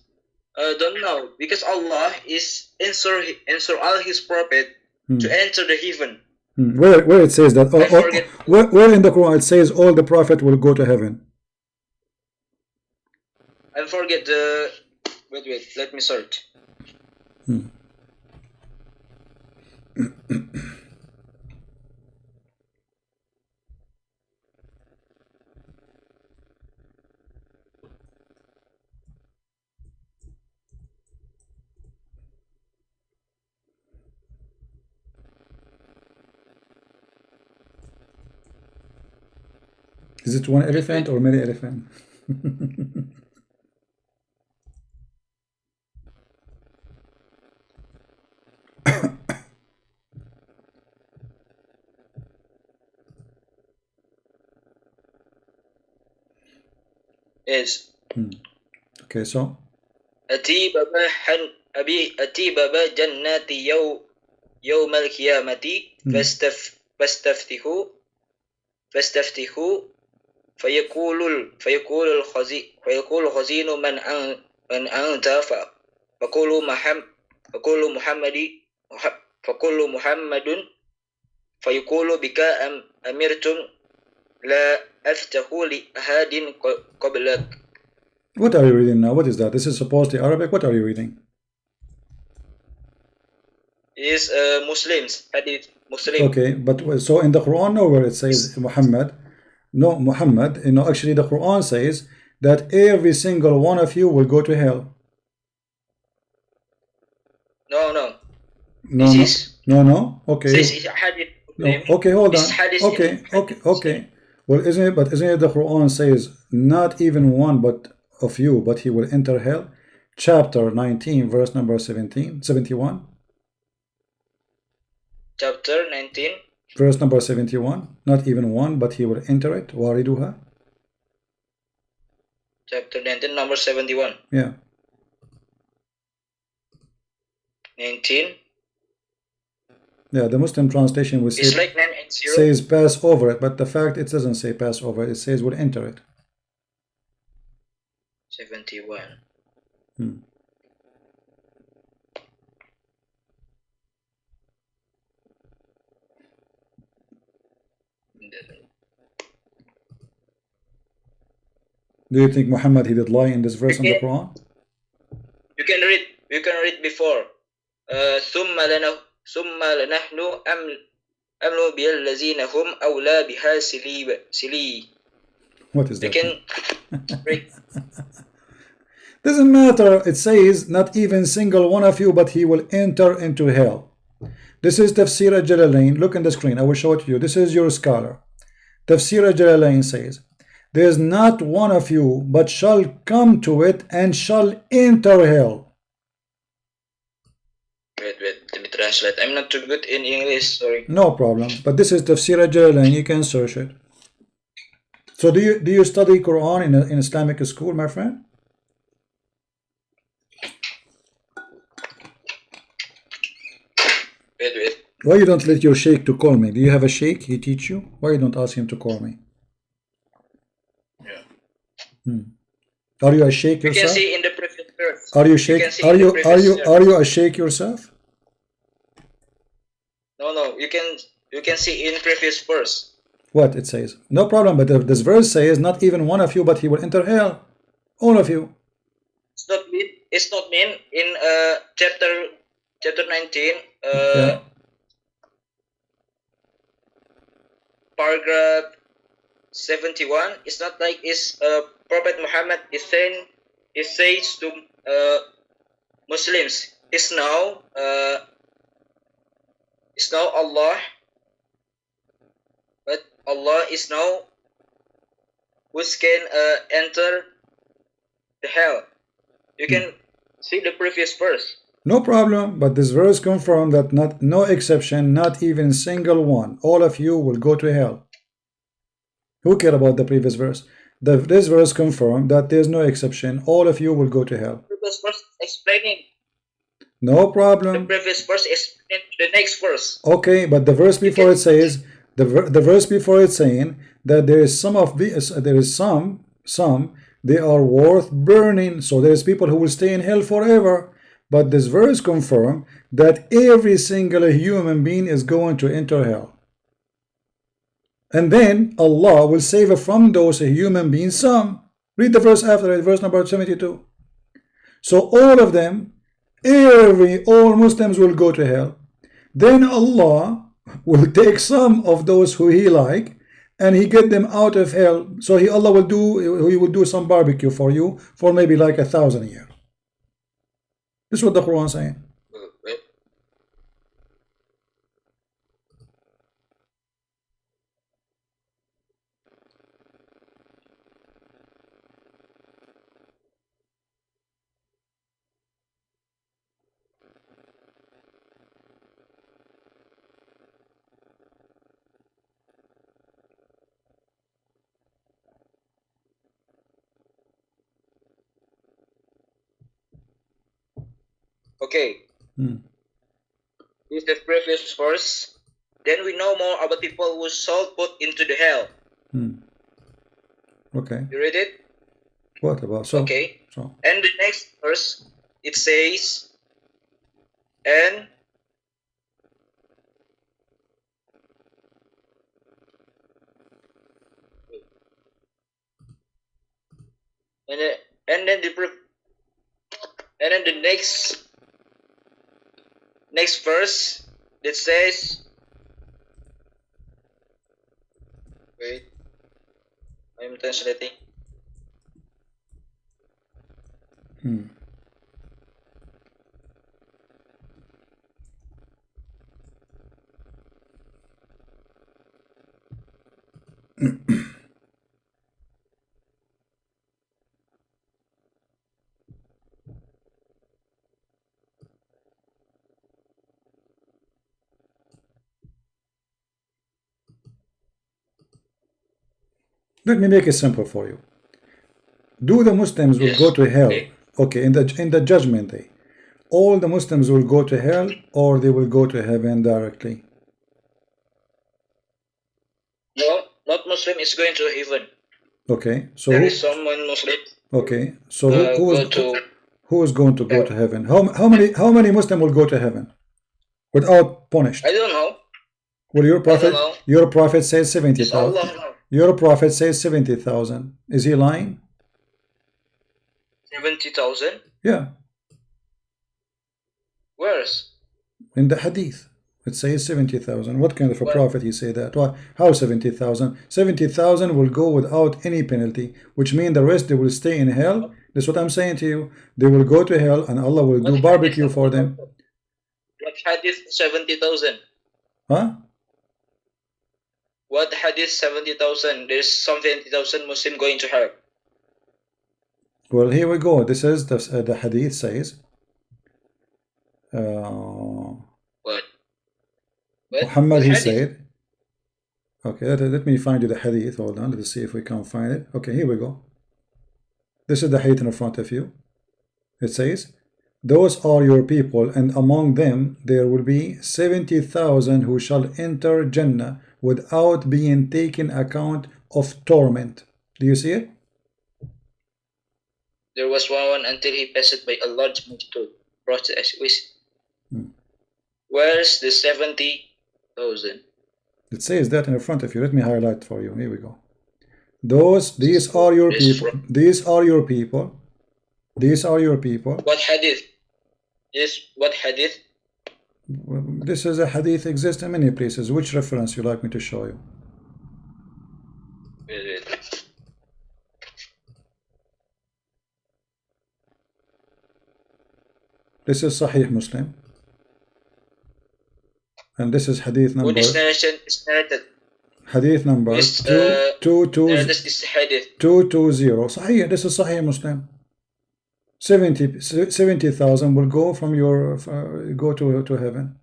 don't know because Allah is answer all his prophet to enter the heaven. Where it says that? Where in the Quran it says all the prophet will go to heaven? I forget the. Wait. Let me search. Is it one elephant or many elephant? Yes. Okay, so. أتي بابا جنات يوم القيامة فاستفتحوا فيقول الخزين من أنت فقولوا محمد فيقول بك أمرتم لا أفتح لأحد قبلك. What are you reading now? What is that? This is supposedly Arabic. What are you reading? Is Muslims, hadith Muslim. Okay, but so in the Quran nowhere it says Muhammad. No, Muhammad. You know, actually the Quran says that every single one of you will go to hell. No. No. Okay. This is hadith. No. Okay, hold on. Okay. Well, isn't it the Quran says not even one but of you, but he will enter hell? Chapter 19, verse number 71. Chapter 19. Verse number 71. Not even one, but he will enter it. Wariduha. Chapter 19, number 71. Yeah. 19. Yeah, the Muslim translation will say, it's like 980. says pass over it, but the fact it doesn't say pass over it. It says will enter it. 71. Do you think Muhammad he did lie in this verse in the Quran? You can read before. ثم لنحن أمل بالذين هم أولى بها سلي. What is that? You can read. Doesn't matter. It says not even single one of you, but he will enter into hell. This is Tafsir al-Jalalain. Look in the screen. I will show it to you. This is your scholar. Tafsir al-Jalalain says, there is not one of you, but shall come to it and shall enter hell. Wait. Let me try. translate. I'm not too good in English, sorry. No problem. But this is Tafsir al-Jalalain. You can search it. So do you study Quran in Islamic school, my friend? Wait. Why you don't let your sheikh to call me? Do you have a sheikh he teach you? Why you don't ask him to call me? Yeah. Are you a sheikh You can yourself? see in the previous verse. Are you sheikh? Are you a sheikh yourself? No. You can see in previous verse. What it says? No problem. But this verse says not even one of you, but he will enter hell. All of you. It's not mean in chapter 19. Yeah. Paragraph 71. It's not like Prophet Muhammad is saying. He says to Muslims, it's now Allah, but Allah is now who can enter the hell. You can see the previous verse. No problem, but this verse confirms that no exception, not even single one. All of you will go to hell. Who care about the previous verse? This verse confirms that there's no exception. All of you will go to hell. The previous verse explaining. No problem. The previous verse is the next verse. Okay, but the verse before it says the verse before it's saying that there is some they are worth burning. So there is people who will stay in hell forever. But this verse confirms that every single human being is going to enter hell. And then Allah will save from those human beings some. Read the verse after it, verse number 72. So all of them, all Muslims will go to hell. Then Allah will take some of those who He like, and He get them out of hell. So He will do some barbecue for you for maybe like 1,000 years. This is what the Quran is saying. Okay. This is the previous verse. Then we know more about people who shall put into the hell. Okay. You read it? What about so? Okay. So. And the next verse, it says, and then the next verse that says, wait, I'm translating. Let me make it simple for you. Do the Muslims will go to hell? Okay, in the judgment day, all the Muslims will go to hell, or they will go to heaven directly? No, not Muslim is going to heaven. Okay, so there is someone Muslim. Okay, so who is going to go to heaven? How many Muslims will go to heaven without punished? I don't know. Well, your prophet says 70,000. Your prophet says 70,000. Is he lying? 70,000? Yeah. Where's? In the hadith. It says 70,000. What kind of a prophet he say that? Why? How 70,000? 70,000 will go without any penalty, which means the rest they will stay in hell. That's what I'm saying to you. They will go to hell and Allah will do barbecue for them. What hadith 70,000? Huh? What hadith 70,000? There's some 70,000 Muslim going to hell. Well, here we go. This is the hadith says. What? Muhammad, he said, okay, let me find you the hadith. Hold on, let's see if we can find it. Okay, here we go. This is the hadith in front of you. It says, those are your people, and among them there will be 70,000 who shall enter Jannah without being taken account of torment. Do you see it? There was one until he passed by a large multitude. Where's the 70,000? It says that in front of you. Let me highlight for you. Here we go. These are your people. These are your people. These are your people. What hadith? Yes, what hadith? This is a hadith exists in many places. Which reference you like me to show you? This is Sahih Muslim. And this is hadith number. This narration is narrated. Hadith number 220. This is hadith 220. Sahih. This is Sahih Muslim. 70,000 will go from your go to heaven.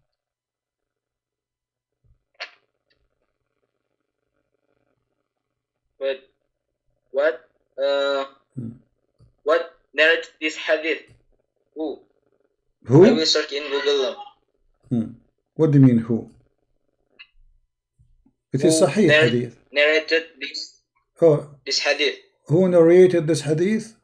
But what narrated this hadith? Who? I will search in Google now. What do you mean who? It is Sahih hadith. Narrated this hadith. Who narrated this hadith?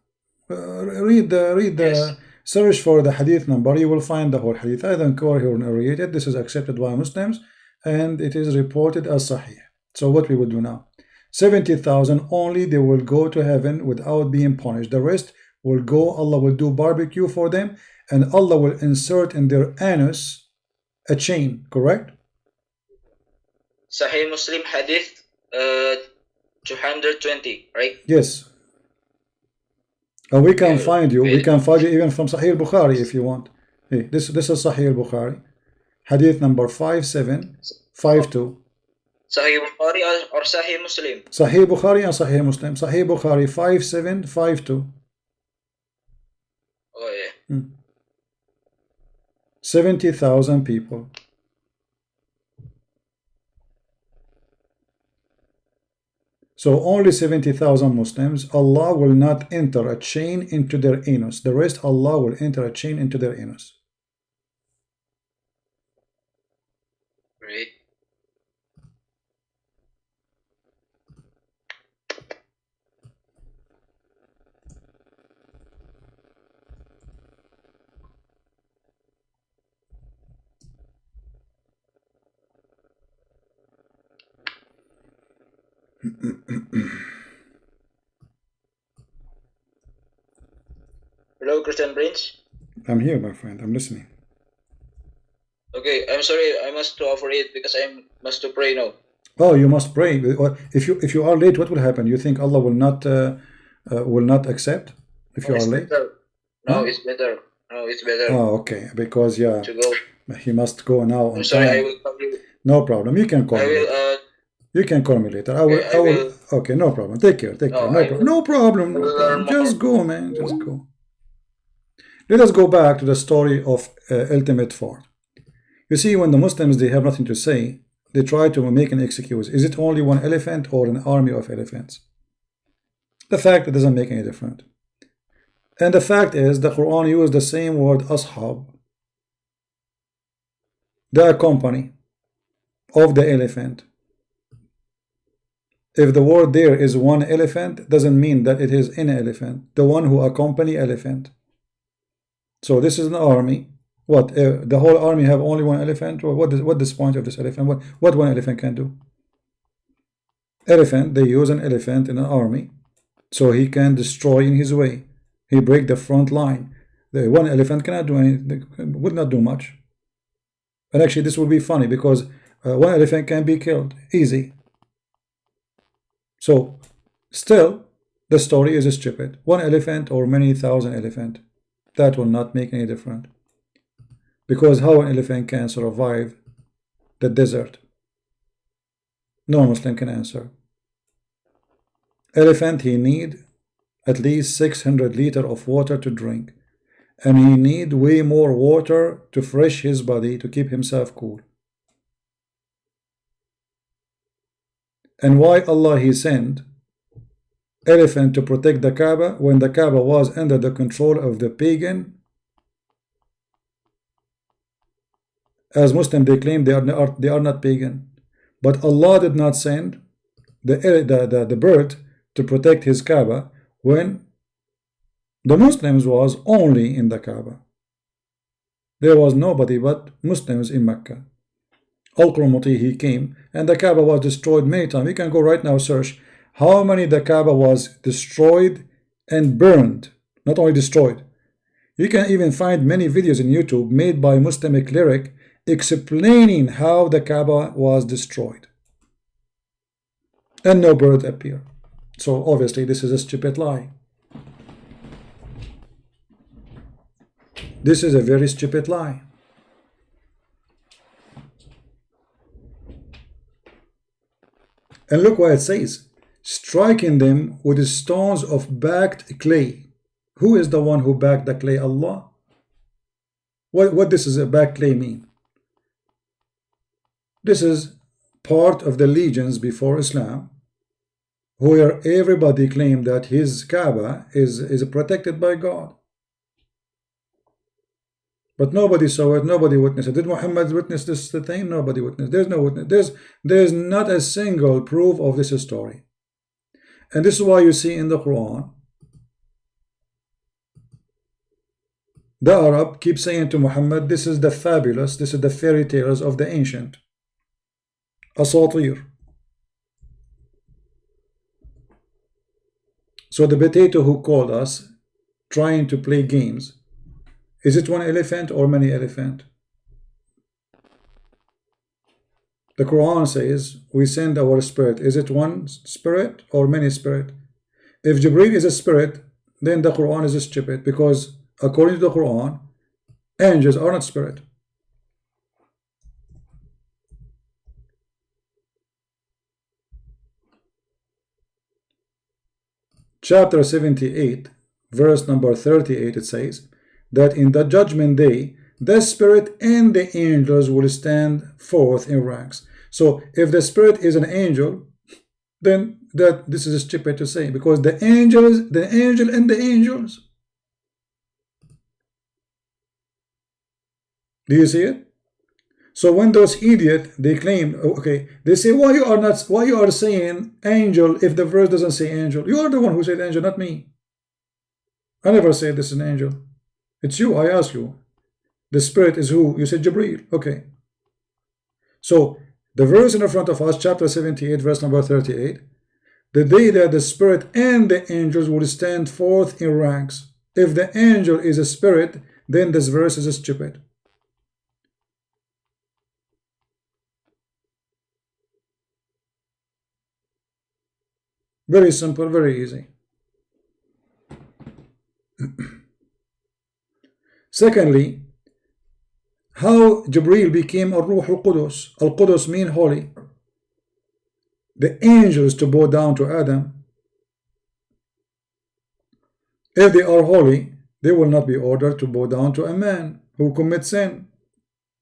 Read the search for the hadith number. You will find the whole hadith. I don't care who narrated. This is accepted by Muslims and it is reported as Sahih. So what we will do now? 70,000 only, they will go to heaven without being punished. The rest will go, Allah will do barbecue for them, and Allah will insert in their anus a chain, correct? Sahih Muslim hadith 220, right? Yes. And we can find you. We can find you even from Sahih Bukhari if you want. Hey, this is Sahih Bukhari, hadith number 5752. Sahih Bukhari or Sahih Muslim? Sahih Bukhari and Sahih Muslim. Sahih Bukhari 5752. Oh yeah. 70,000 people. So only 70,000 Muslims, Allah will not enter a chain into their anus. The rest, Allah will enter a chain into their anus. Right. Hello, Christian Prince. I'm here, my friend. I'm listening. Okay, I'm sorry. I must to offer it because I must to pray now. Oh, you must pray. If you are late, what will happen? You think Allah will not accept if you are late? No, huh? It's better. No, it's better. Oh, okay. Because yeah, to go. He must go now. I'm sorry. I will call you. No problem. You can call me. You can call me later. I will. Okay, no problem. Take care. No problem. Just go, man. Just go. Let us go back to the story of Ultimate Ford. You see, when the Muslims, they have nothing to say, they try to make an excuse. Is it only one elephant or an army of elephants? The fact, it doesn't make any difference. And the fact is, the Quran used the same word, ashab, the company of the elephant. If the word there is one elephant, doesn't mean that it is an elephant, the one who accompany elephant. So this is an army. What? The whole army have only one elephant? Or what is the point of this elephant? What one elephant can do? Elephant, they use an elephant in an army, so he can destroy in his way. He break the front line. The one elephant cannot do anything, would not do much. And actually, this will be funny because one elephant can be killed easy. So, still, the story is stupid. One elephant or many thousand elephant, that will not make any difference. Because how an elephant can survive the desert? No Muslim can answer. Elephant, he need at least 600 liters of water to drink. And he need way more water to fresh his body, to keep himself cool. And why Allah He sent elephant to protect the Kaaba when the Kaaba was under the control of the pagan? As Muslims, they claim they are not pagan, but Allah did not send the bird to protect His Kaaba when the Muslims was only in the Kaaba. There was nobody but Muslims in Mecca. Al-Qurmuti, he came, and the Kaaba was destroyed many times. You can go right now, search how many the Kaaba was destroyed and burned. Not only destroyed. You can even find many videos in YouTube made by Muslim cleric explaining how the Kaaba was destroyed. And no bird appeared. So obviously this is a stupid lie. This is a very stupid lie. And look what it says. Striking them with stones of baked clay. Who is the one who baked the clay? Allah. What this is a baked clay mean? This is part of the legions before Islam, where everybody claimed that his Kaaba is protected by God. But nobody saw it, nobody witnessed it. Did Muhammad witness this thing? Nobody witnessed. There's no witness. There's not a single proof of this story. And this is why you see in the Quran, the Arab keeps saying to Muhammad, this is the fabulous, this is the fairy tales of the ancient. Asatir. So the potato who called us trying to play games, is it one elephant or many elephant? The Quran says we send our spirit. Is it one spirit or many spirit? If Jibreel is a spirit, then the Quran is stupid, because according to the Quran, angels are not spirit. Chapter 78, verse number 38, it says that in the judgment day, the spirit and the angels will stand forth in ranks. So if the spirit is an angel, then this is stupid to say, because the angel and the angels. Do you see it? So when those idiots, they claim, okay, they say, why you are saying angel if the verse doesn't say angel? You are the one who said angel, not me. I never said this is an angel. It's you. I ask you. The spirit is who? You said Jibreel. Okay. So the verse in front of us, chapter 78, verse number 38, the day that the spirit and the angels will stand forth in ranks. If the angel is a spirit, then this verse is stupid. Very simple, very easy. Secondly, how Jibreel became Ar-Ruh Al-Qudus. Al-Qudus mean holy. The angels to bow down to Adam. If they are holy, they will not be ordered to bow down to a man who commits sin.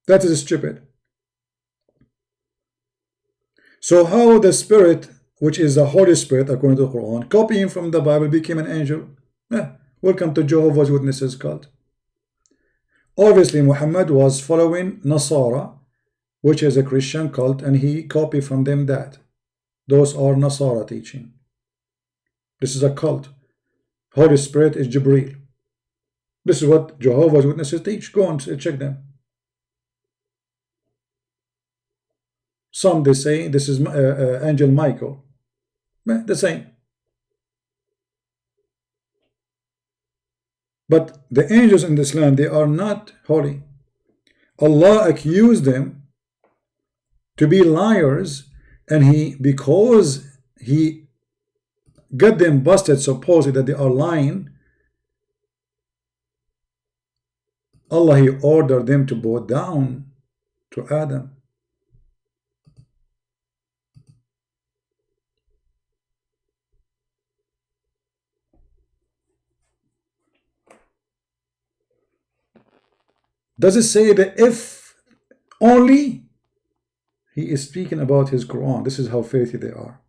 That is stupid. So how the spirit, which is the Holy Spirit according to the Quran, copying from the Bible, became an angel? Welcome to Jehovah's Witnesses cult. Obviously Muhammad was following Nasara, which is a Christian cult, and he copied from them that. Those are Nasara teaching. This is a cult. Holy Spirit is Jibreel. This is what Jehovah's Witnesses teach. Go and check them. Some they say this is Angel Michael. The same. But the angels in Islam, they are not holy. Allah accused them to be liars, and because he got them busted supposedly that they are lying, Allah, he ordered them to bow down to Adam. Does it say that if only? He is speaking about his Quran. This is how faithy they are.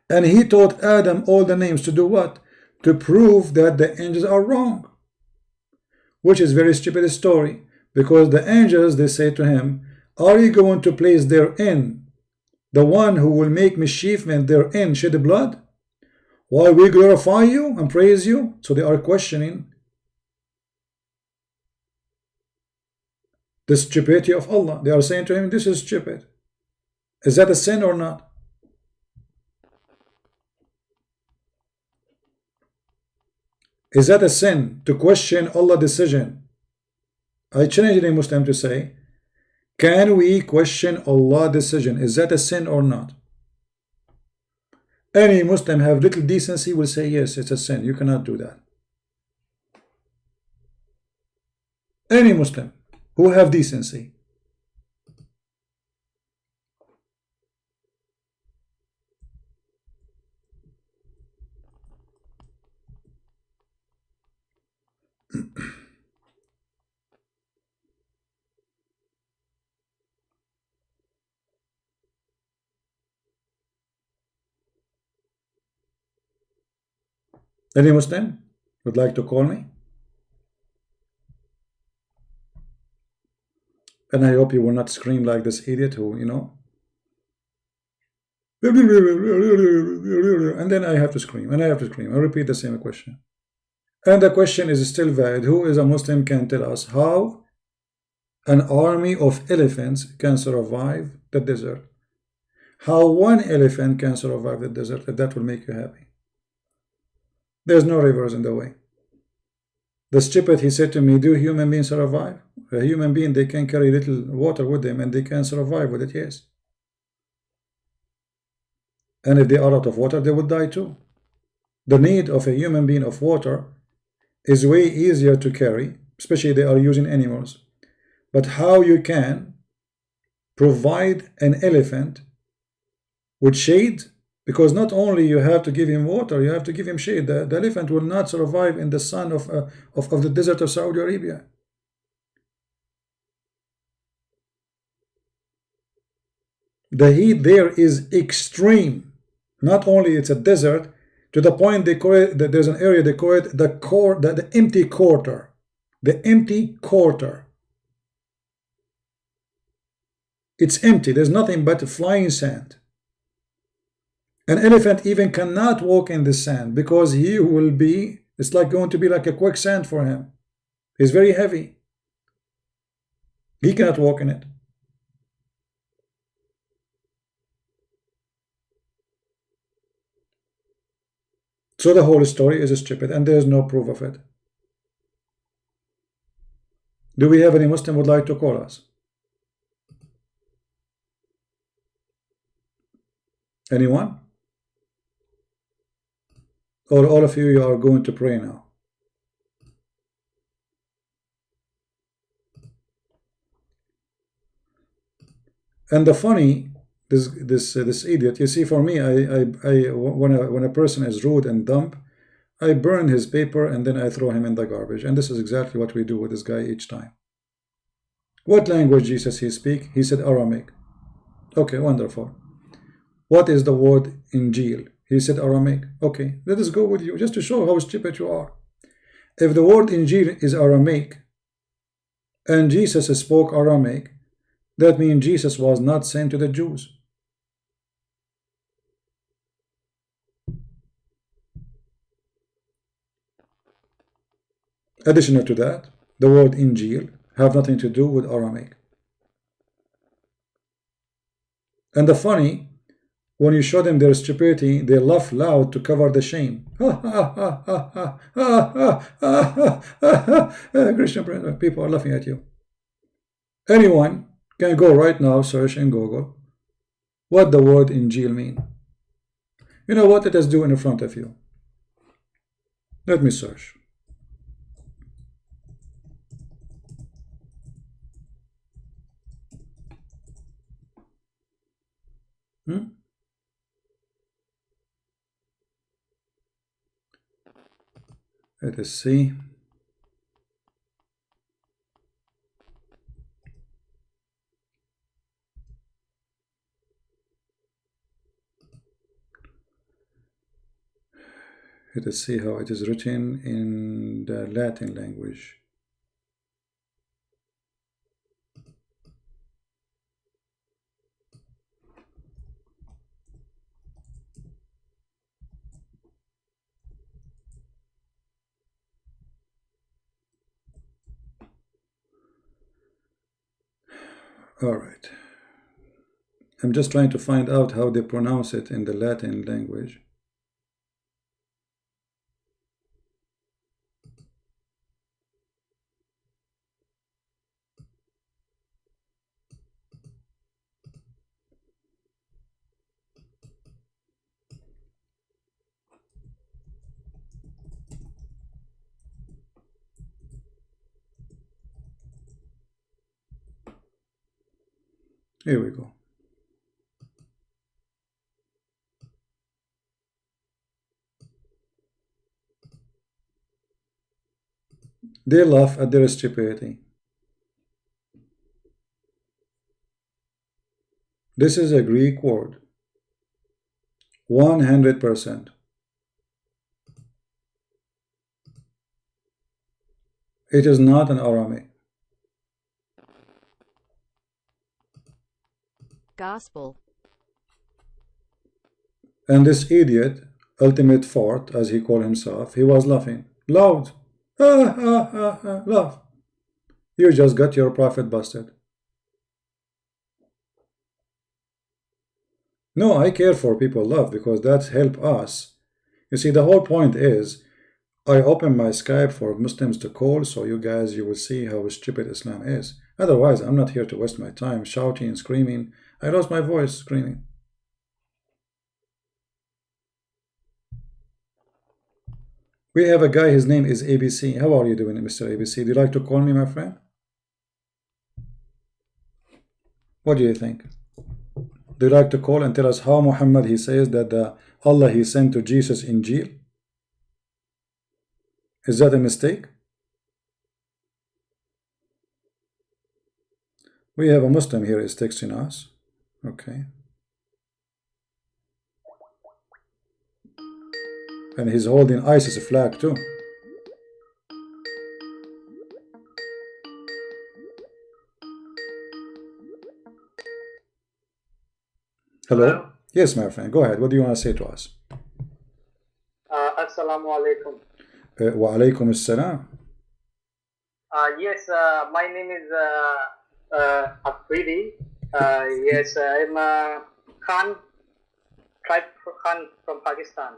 And he taught Adam all the names to do what? To prove that the angels are wrong. Which is very stupid story. Because the angels, they say to him, are you going to place therein the one who will make mischief and therein shed blood? While we glorify you and praise you? So they are questioning the stupidity of Allah. They are saying to him, this is stupid. Is that a sin or not? Is that a sin to question Allah's decision? I challenge any Muslim to say, can we question Allah's decision? Is that a sin or not? Any Muslim have little decency will say, yes, it's a sin. You cannot do that. Any Muslim who have decency. Any Muslim would like to call me? And I hope you will not scream like this idiot who, you know. And then I have to scream, and I have to scream. I repeat the same question. And the question is still valid. Who is a Muslim can tell us how an army of elephants can survive the desert? How one elephant can survive the desert, if that will make you happy. There's no rivers in the way. The stupid, he said to me, do human beings survive? A human being, they can carry little water with them and they can survive with it, yes. And if they are out of water, they will die too. The need of a human being of water is way easier to carry, especially they are using animals. But how you can provide an elephant with shade? Because not only you have to give him water, you have to give him shade. The elephant will not survive in the sun of the desert of Saudi Arabia. The heat there is extreme. Not only it's a desert, to the point they call it that there's an area they call it the empty quarter. The empty quarter. It's empty. There's nothing but flying sand. An elephant even cannot walk in the sand because he will be, it's like going to be like a quicksand for him. It's very heavy. He cannot walk in it. So the whole story is stupid and there is no proof of it. Do we have any Muslim would like to call us? Anyone? Or all of you are going to pray now? And the funny, this idiot, you see, for me, when a person is rude and dumb, I burn his paper and then I throw him in the garbage. And this is exactly what we do with this guy each time. What language Jesus he speak? He said Aramaic. Okay, wonderful. What is the word Injil? He said Aramaic. Okay, let us go with you just to show how stupid you are. If the word Injil is Aramaic and Jesus spoke Aramaic, that means Jesus was not sent to the Jews. Additional to that, the word Injil have nothing to do with Aramaic. And the funny, when you show them their stupidity, they laugh loud to cover the shame. Christian people are laughing at you. Anyone can go right now, search in Google what the word Injil mean. You know what? Let us do in front of you. Let me search. Let us see. Let us see how it is written in the Latin language. All right. I'm just trying to find out how they pronounce it in the Latin language. Here we go. They laugh at their stupidity. This is a Greek word. 100%. It is not an Aramaic. Gospel. And this idiot, ultimate fart, as he called himself, he was laughing. Loud. Laugh. You just got your prophet busted. No, I care for people laugh because that's help us. You see, the whole point is, I open my Skype for Muslims to call, so you guys, you will see how stupid Islam is. Otherwise, I'm not here to waste my time shouting and screaming. I lost my voice screaming. We have a guy, his name is ABC. How are you doing, Mr. ABC? Do you like to call me, my friend? What do you think? Do you like to call and tell us how Muhammad, he says that the Allah he sent to Jesus in Injil? Is that a mistake? We have a Muslim here is texting us. Okay. And he's holding ISIS flag too. Hello? Yes, my friend. Go ahead. What do you want to say to us? Assalamu alaikum. Wa alaikum assalam. Yes, my name is Afridi. Yes, I'm Khan, tribe Khan from Pakistan.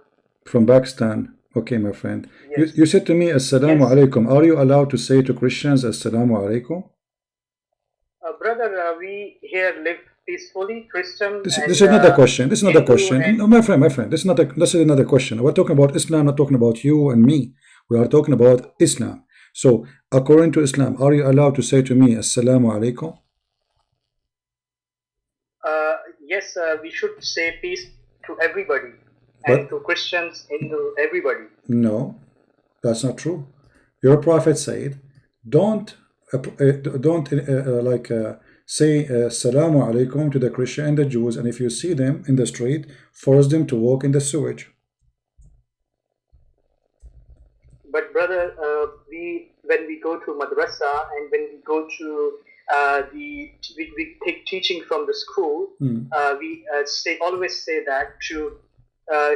From Pakistan. Okay, my friend. Yes. You said to me, Assalamu Yes. alaikum. Are you allowed to say to Christians, Assalamu alaikum? Brother, we here live peacefully, Christian. This is another question. This is another Hindu question. and- No, my friend. This is another question. We're talking about Islam, not talking about you and me. We are talking about Islam. So, according to Islam, are you allowed to say to me, Assalamu alaikum? Yes, we should say peace to everybody, But- and to Christians, Hindu, everybody. No, that's not true. Your prophet said, don't say Assalamu alaikum to the Christian and the Jews, and if you see them in the street, force them to walk in the sewage. But brother, when we go to madrasa and when we go to we take teaching from the school, we always say that to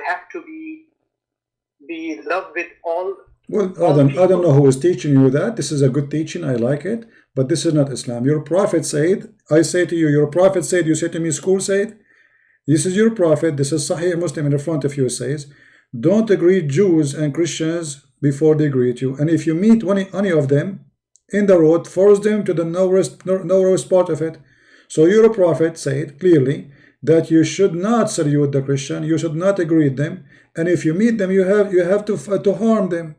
have to be loved with all. Well, Adam, I don't know who is teaching you that. This is a good teaching. I like it. But this is not Islam. Your prophet said, I say to you, your prophet said, you say to me, school said, this is your prophet. This is Sahih Muslim in the front of you says, don't greet Jews and Christians before they greet you. And if you meet any of them in the road, force them to the lowest part of it. So your prophet said clearly that you should not salute the Christian, you should not greet them, and if you meet them, you have to harm them.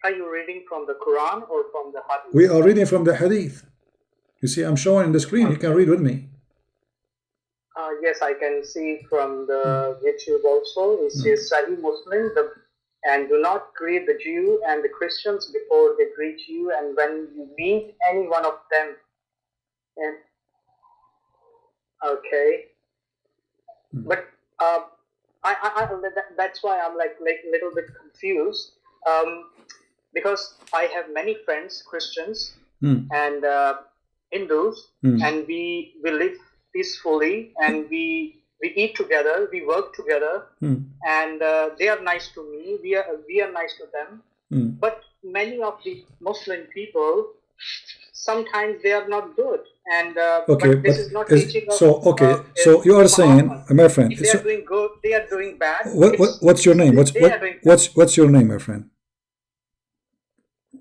Are you reading from the Quran or from the Hadith? We are reading from the Hadith. You see, I'm showing on the screen. You can read with me. Yes, I can see from the YouTube also. It says Sahih Muslim, and do not greet the Jew and the Christians before they greet you, and when you meet any one of them. And okay, but That's why I'm like little bit confused. Because I have many friends, Christians and Hindus, and we live peacefully, and we eat together, we work together, and they are nice to me. We are nice to them. But many of the Muslim people, sometimes they are not good, and okay, but this is not teaching us. So okay, so you are saying, my friend, if they are doing good, they are doing bad. What's your name? What's your name, my friend?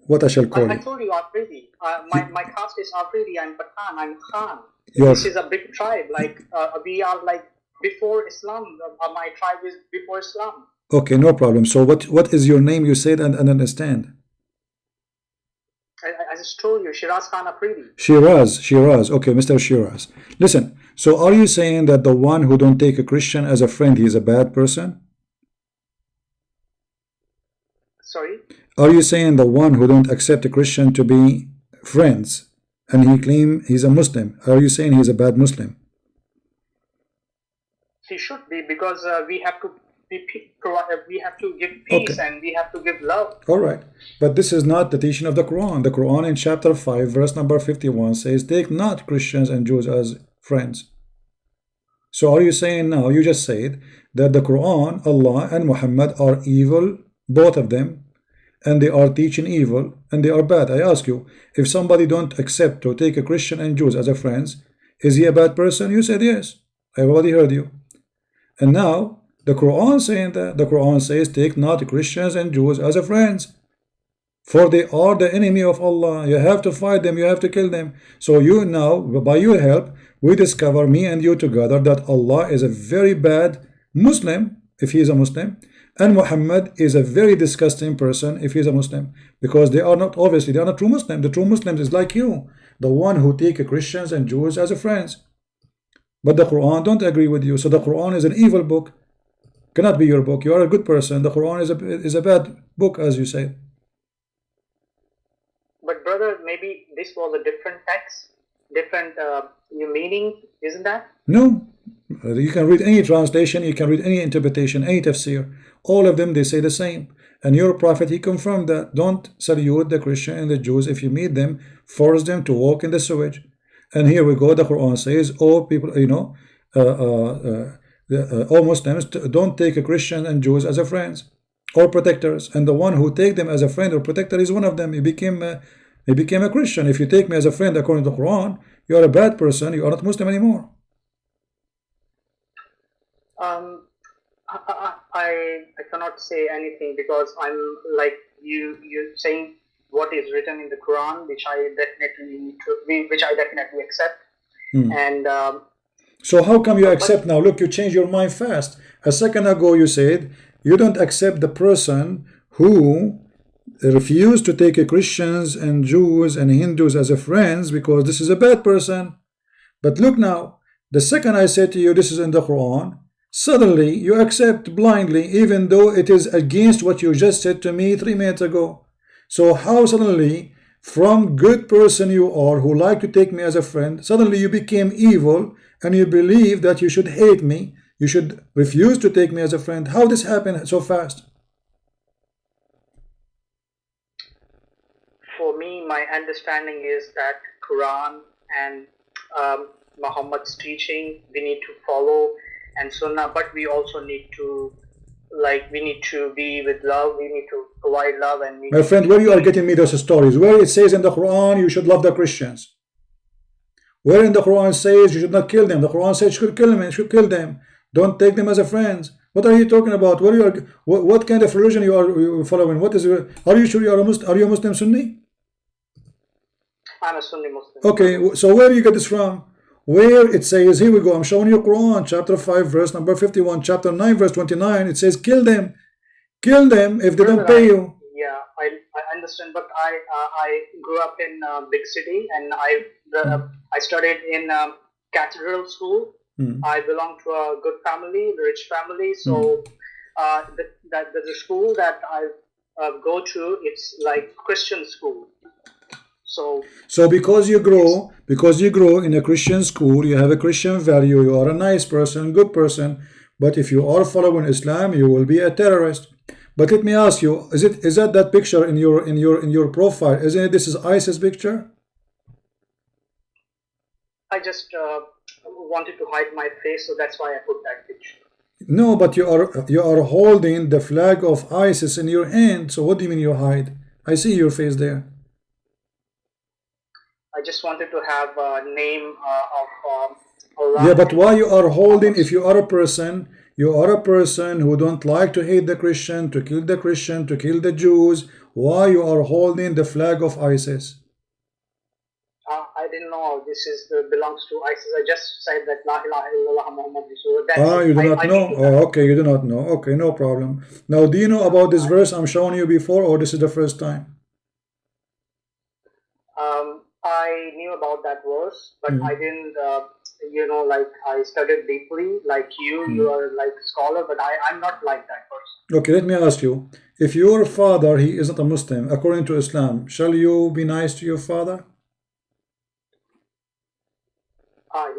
What I shall call you? I told you Afridi. My caste is Afridi. I'm Pathan. I'm Khan. Yours. This is a big tribe. Like we are like before Islam. My tribe is before Islam. Okay, no problem. So what is your name? You said and understand. I just told you, Shiraz Khan Afridi. Shiraz. Okay, Mr. Shiraz. Listen. So are you saying that the one who don't take a Christian as a friend, he is a bad person? Sorry? Are you saying the one who don't accept a Christian to be friends and he claim he's a Muslim, are you saying he's a bad Muslim? He should be, because we have to give peace, okay, and we have to give love. All right. But this is not the teaching of the Quran. The Quran in chapter 5 verse number 51 says, take not Christians and Jews as friends. So are you saying now, you just said that the Quran, Allah and Muhammad are evil, both of them, and they are teaching evil and they are bad. I ask you, if somebody don't accept to take a Christian and Jews as a friends, is he a bad person? You said yes. I already heard you. And now the Quran saying that, the Quran says, take not Christians and Jews as a friends, for they are the enemy of Allah. You have to fight them, you have to kill them. So you now, by your help, we discover, me and you together, that Allah is a very bad Muslim if he is a Muslim, and Muhammad is a very disgusting person if he is a Muslim, because they are not, obviously they are not true Muslims. The true Muslims is like you, the one who take Christians and Jews as a friends. But the Quran don't agree with you. So the Quran is an evil book, cannot be your book. You are a good person. The Quran is a bad book, as you say. But brother, maybe this was a different text, different meaning, isn't that? No. You can read any translation, you can read any interpretation, any tafsir. All of them, they say the same. And your prophet, he confirmed that. Don't salute the Christian and the Jews. If you meet them, force them to walk in the sewage. And here we go, the Quran says, oh people, you know, all Muslims don't take a Christian and Jews as a friends or protectors. And the one who take them as a friend or protector is one of them. He became a Christian. If you take me as a friend according to the Quran, you are a bad person. You are not Muslim anymore. I cannot say anything, because I'm like you saying what is written in the Quran, which I definitely accept. And so how come you accept now? Look, you changed your mind fast. A second ago you said you don't accept the person who refused to take Christians and Jews and Hindus as a friends because this is a bad person. But look now, the second I said to you this is in the Quran, suddenly you accept blindly, even though it is against what you just said to me 3 minutes ago. So how suddenly, from good person you are, who like to take me as a friend, suddenly you became evil and you believe that you should hate me, you should refuse to take me as a friend? How this happened so fast? For me, my understanding is that Quran and Muhammad's teaching we need to follow, and Sunnah, but we also need to, like, we need to be with love, we need to provide love. And my friend, where you are getting me those stories? Where it says in the Quran you should love the Christians? Where in the Quran says you should not kill them? The Quran says you should kill them. Don't take them as a friends. What are you talking about? Where you are? What kind of religion you are following? What is? Are you sure you are a Muslim? Are you a Muslim Sunni? I'm a Sunni Muslim. Okay, so where do you get this from? Where it says, here we go, I'm showing you Quran, chapter 5, verse number 51, chapter 9, verse 29, it says, kill them if they don't pay you. Yeah, I understand, but I grew up in a big city, and I studied in cathedral school. I belong to a good family, a rich family, so the school that I go to, it's like Christian school. So because you grow in a Christian school, you have a Christian value, you are a nice person, good person, But if you are following Islam, you will be a terrorist. But let me ask you, is that picture in your profile? Isn't it? This is ISIS picture. I just wanted to hide my face, so that's why I put that picture. No, but you are holding the flag of ISIS in your hand. So what do you mean you hide? I see your face there. I just wanted to have a name of Allah. Yeah, but why you are holding? If you are a person, who don't like to hate the Christian, to kill the Jews. Why you are holding the flag of ISIS? I didn't know this belongs to ISIS. I just said that La ilaha illallah Muhammad Rasulullah. You do not know? Oh, okay, you do not know. Okay, no problem. Now, do you know about this verse I'm showing you before, or this is the first time? I knew about that verse, but I didn't, I studied deeply. Like you are like a scholar, but I'm not like that person. Okay, let me ask you. If your father, he is not a Muslim, according to Islam, shall you be nice to your father?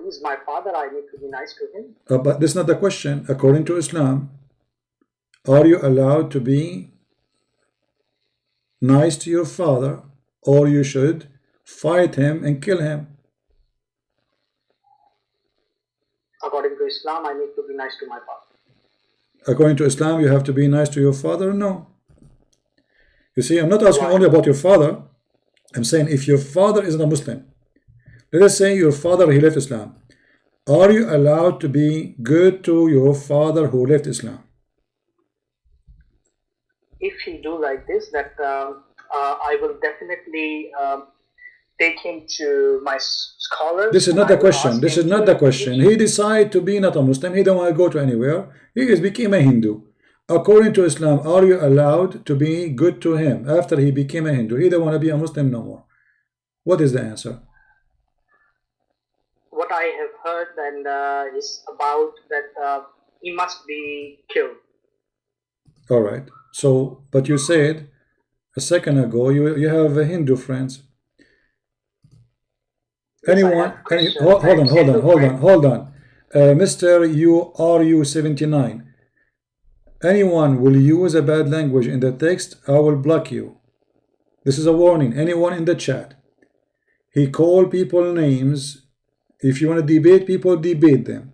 He's my father. I need to be nice to him. But that's not the question. According to Islam, are you allowed to be nice to your father, or you should fight him and kill him? According to Islam, I need to be nice to my father. According to Islam, you have to be nice to your father? No. You see, I'm not asking only about your father. I'm saying if your father isn't a Muslim, let us say your father, he left Islam. Are you allowed to be good to your father who left Islam? If he do like this, that I will definitely take him to my scholar. This is not the question. This is not the question. He decided to be not a Muslim. He don't want to go to anywhere. He became a Hindu. According to Islam, are you allowed to be good to him after he became a Hindu? He don't want to be a Muslim no more. What is the answer? What I have heard and is about that he must be killed. All right. So, but you said a second ago you have Hindu friends. Anyone? Hold on. Mr. URU79. Anyone will use a bad language in the text, I will block you. This is a warning. Anyone in the chat. He called people names. If you want to debate people, debate them.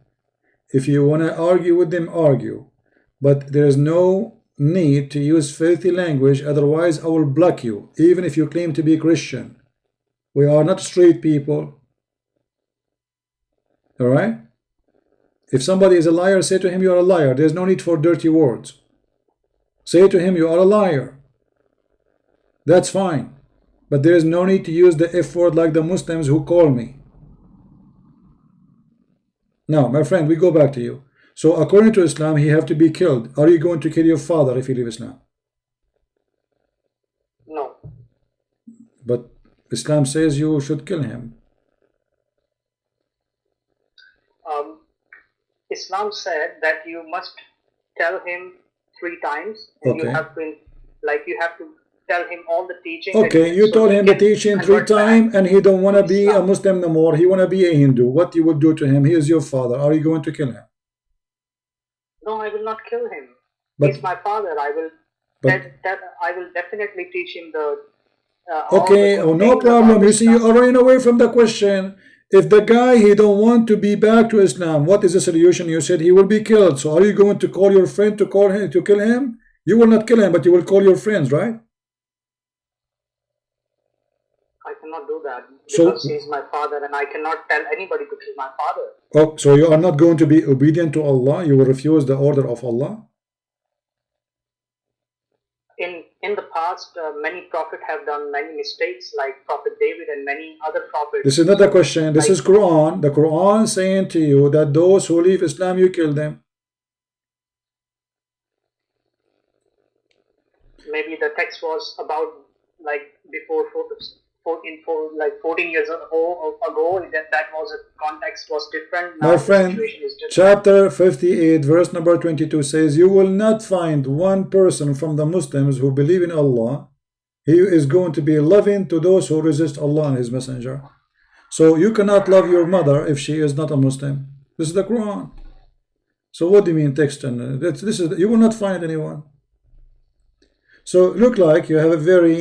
If you want to argue with them, argue. But there is no need to use filthy language, otherwise I will block you, even if you claim to be Christian. We are not street people. Alright? If somebody is a liar, say to him you are a liar. There is no need for dirty words. Say to him you are a liar. That's fine. But there is no need to use the F word like the Muslims who call me. Now, my friend, we go back to you. So, according to Islam, he have to be killed. Are you going to kill your father if you leave Islam? No. But Islam says you should kill him. Islam said that you must tell him 3 times, and you have to tell him all the teaching. Okay, you told him the teaching 3 times, and he don't want to be a Muslim no more. He want to be a Hindu. What you will do to him? He is your father. Are you going to kill him? No, I will not kill him. He's my father. I will definitely teach him the. Okay, no problem. You see, you are running away from the question. If the guy he don't want to be back to Islam, what is the solution? You said he will be killed. So are you going to call your friend to kill him? You will not kill him, but you will call your friends, right? I cannot do that because he's my father, and I cannot tell anybody to kill my father. Oh, so you are not going to be obedient to Allah? You will refuse the order of Allah? In the past, many prophets have done many mistakes, like Prophet David and many other prophets. This is not the question. This is Quran. The Quran saying to you that those who leave Islam, you kill them. Maybe the text was about before 14 years ago. That was a context was different. Now my friend, chapter 58 verse number 22 says, you will not find one person from the Muslims who believe in Allah. He is going to be loving to those who resist Allah and His Messenger. So you cannot love your mother if she is not a Muslim. This is the Quran. So what do you mean text? And this is, you will not find anyone. So look like you have a very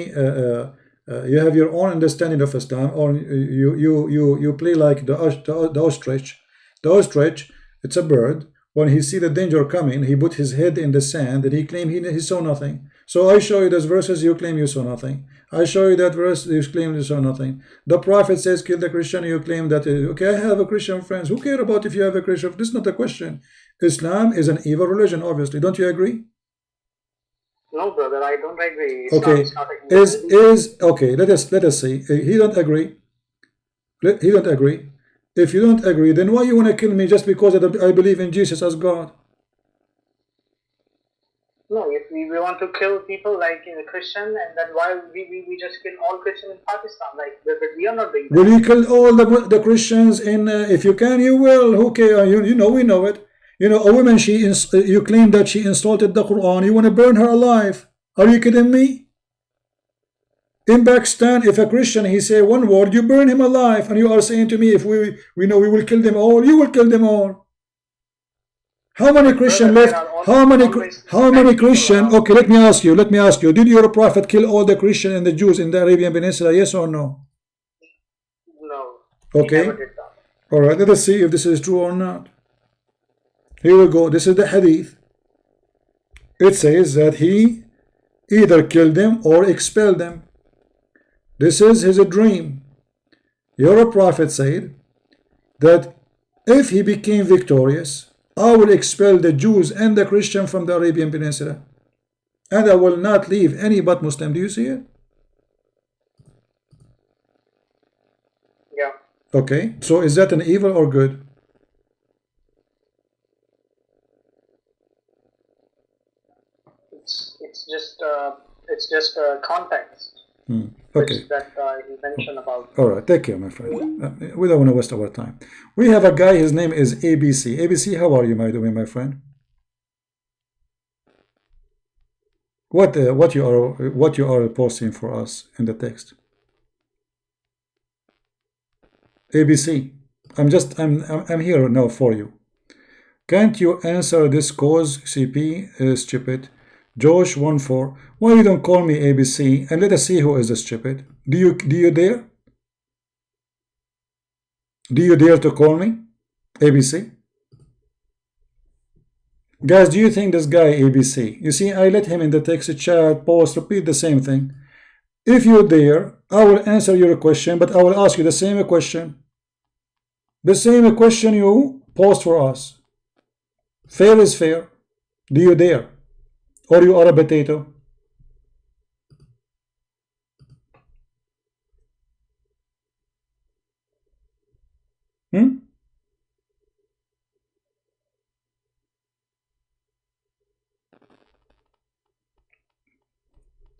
you have your own understanding of Islam, or you play like the ostrich. The ostrich, it's a bird. When he see the danger coming, he put his head in the sand and he claim he saw nothing. So I show you those verses, you claim you saw nothing. I show you that verse, you claim you saw nothing. The Prophet says kill the Christian, you claim that okay, I have a Christian friends. Who care about if you have a Christian? This is not a question. Islam is an evil religion, obviously. Don't you agree? No, brother, I don't agree. Okay, okay. Let us see. He don't agree. He don't agree. If you don't agree, then why you want to kill me just because I believe in Jesus as God? No, if we want to kill people like in a Christian, and then why we just kill all Christians in Pakistan? Like, but we are not doing that. Will you kill all the Christians in? If you can, you will. Who care? You know, we know it. You know, a woman, you claim that she insulted the Quran. You want to burn her alive? Are you kidding me? In Pakistan, if a Christian, he say one word, you burn him alive, and you are saying to me, if we know we will kill them all, you will kill them all. How many Christian left? How many Christian? Okay, let me ask you. Did your Prophet kill all the Christian and the Jews in the Arabian Peninsula? Yes or no? No. Okay. All right. Let us see if this is true or not. Here we go. This is the hadith. It says that he either killed them or expelled them. This is his dream. Your Prophet said that if he became victorious, I will expel the Jews and the Christian from the Arabian Peninsula, and I will not leave any but Muslim. Do you see it? Yeah. Okay. So is that an evil or good? It's just context. Okay. That he mentioned about. All right. Take care, my friend. We don't want to waste our time. We have a guy. His name is ABC. ABC, how are you, my friend? What you are posting for us in the text? ABC. I'm here now for you. Can't you answer this cause? CP is stupid. Josh 14. Why you don't call me ABC and let us see who is the stupid? Do you dare? Do you dare to call me ABC? Guys, do you think this guy ABC? You see, I let him in the text chat, post, repeat the same thing. If you dare, I will answer your question, but I will ask you the same question. The same question you post for us. Fair is fair. Do you dare? Or you are a potato?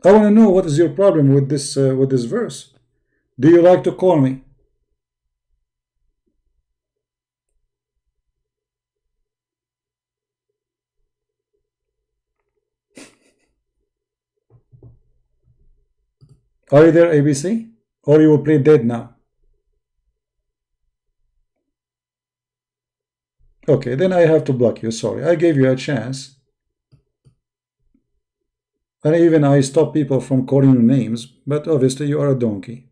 I want to know what is your problem with this verse. Do you like to call me? Are you there, ABC? Or you will play dead now? Okay, then I have to block you. Sorry, I gave you a chance. And even I stop people from calling you names, but obviously you are a donkey.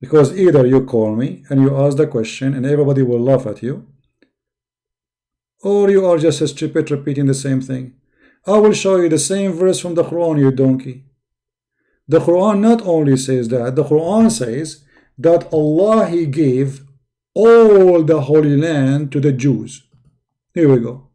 Because either you call me and you ask the question and everybody will laugh at you, or you are just a stupid repeating the same thing. I will show you the same verse from the Quran, you donkey. The Quran not only says that, the Quran says that Allah, He gave all the Holy Land to the Jews. Here we go.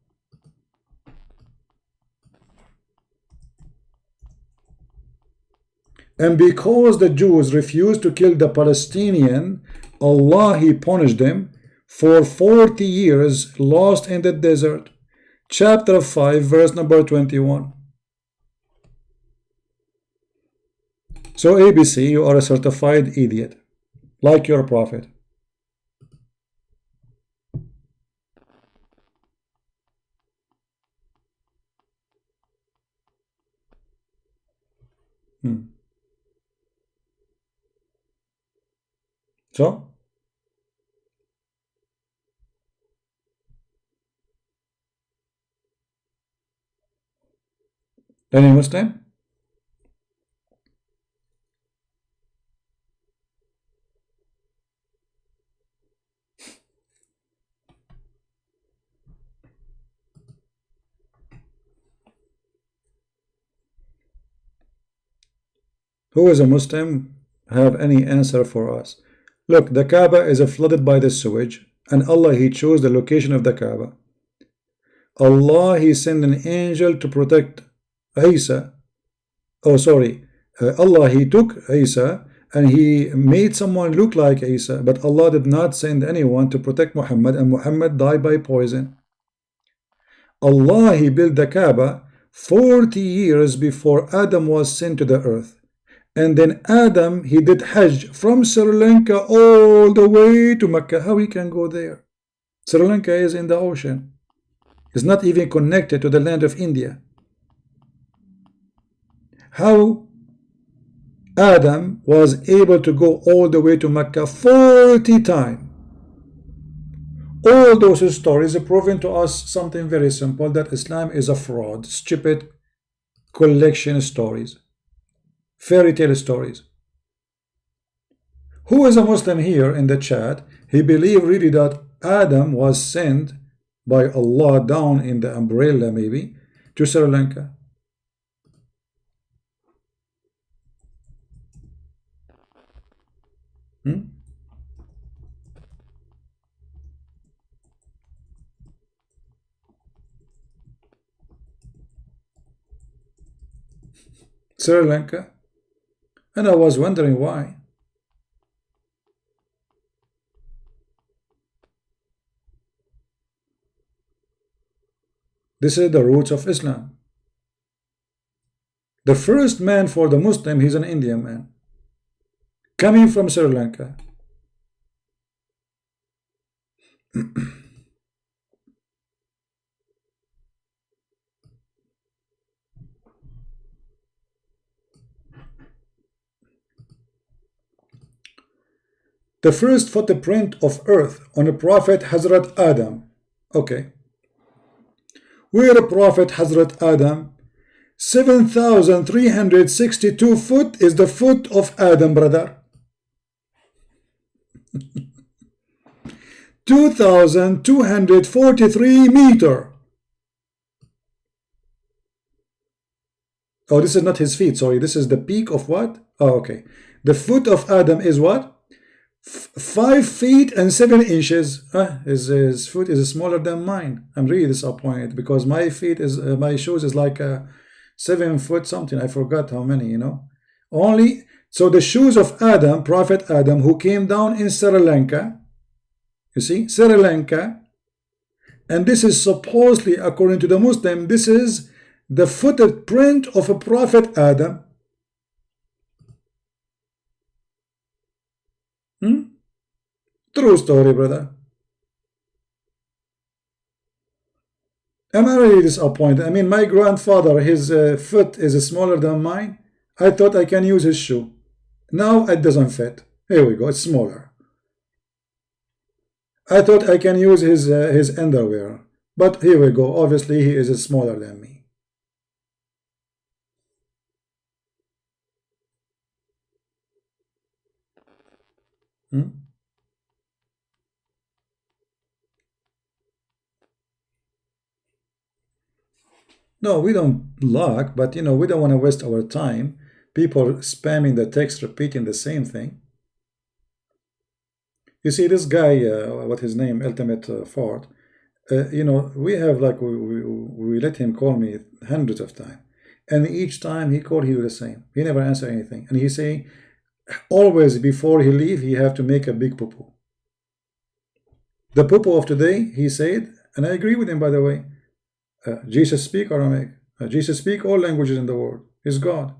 And because the Jews refused to kill the Palestinian, Allah, He punished them for 40 years lost in the desert. Chapter 5, verse number 21. So ABC, you are a certified idiot, like your prophet. So Any Muslim? Who is a Muslim? Have any answer for us? Look, the Kaaba is flooded by the sewage, and Allah, He chose the location of the Kaaba. Allah, He sent an angel to protect Isa. Oh, sorry. Allah, He took Isa and He made someone look like Isa, but Allah did not send anyone to protect Muhammad, and Muhammad died by poison. Allah, He built the Kaaba 40 years before Adam was sent to the earth. And then Adam, he did Hajj from Sri Lanka all the way to Mecca. How he can go there? Sri Lanka is in the ocean. It's not even connected to the land of India. How Adam was able to go all the way to Mecca 40 times? All those stories are proving to us something very simple, that Islam is a fraud, stupid collection of stories. Fairy tale stories. Who is a Muslim here in the chat? He believed really that Adam was sent by Allah down in the umbrella maybe to Sri Lanka. Sri Lanka? And I was wondering why. This is the roots of Islam. The first man for the Muslim, he's an Indian man, coming from Sri Lanka. The first footprint of earth on the Prophet Hazrat Adam. Okay. Where the Prophet Hazrat Adam, 7,362 foot is the foot of Adam, brother. 2,243 meter. Oh, this is not his feet, sorry. This is the peak of what? Oh, okay. The foot of Adam is what? 5 feet and 7 inches. His foot is smaller than mine. I'm really disappointed because my feet is my shoes is like 7 foot something. I forgot how many, you know. Only so the shoes of Adam, Prophet Adam, who came down in Sri Lanka. You see, Sri Lanka, and this is supposedly, according to the Muslim, this is the footprint of a Prophet Adam. True story, brother. Am I really disappointed? I mean, my grandfather, his foot is smaller than mine. I thought I can use his shoe. Now it doesn't fit. Here we go, it's smaller. I thought I can use his underwear. But here we go, obviously he is smaller than me. No, we don't lack, but you know, we don't want to waste our time. People spamming the text, repeating the same thing. You see, this guy, what his name, Ultimate Ford, you know, we have like, we let him call me hundreds of times. And each time he called, he do the same. He never answer anything. And he say, always before he leave, he have to make a big poo-poo. The poo-poo of today, he said, and I agree with him, by the way, Jesus speak Aramaic. Jesus speak all languages in the world. He's God.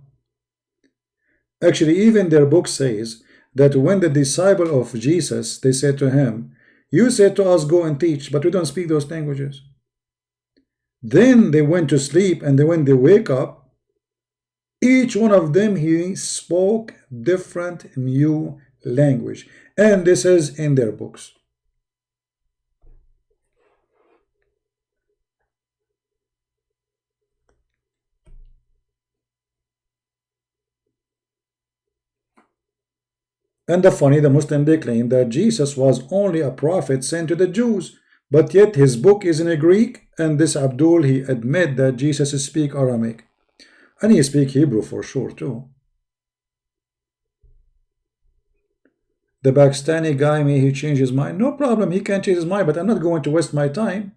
Actually, even their book says that when the disciple of Jesus, they said to him, you said to us, go and teach, but we don't speak those languages. Then they went to sleep, and then when they wake up, each one of them, he spoke different new language. And this is in their books. And the funny, the Muslim, they claim that Jesus was only a prophet sent to the Jews, but yet his book is in a Greek, and this Abdul, he admit that Jesus speak Aramaic. And he speak Hebrew for sure too. The Pakistani guy, may he change his mind? No problem, he can change his mind, but I'm not going to waste my time.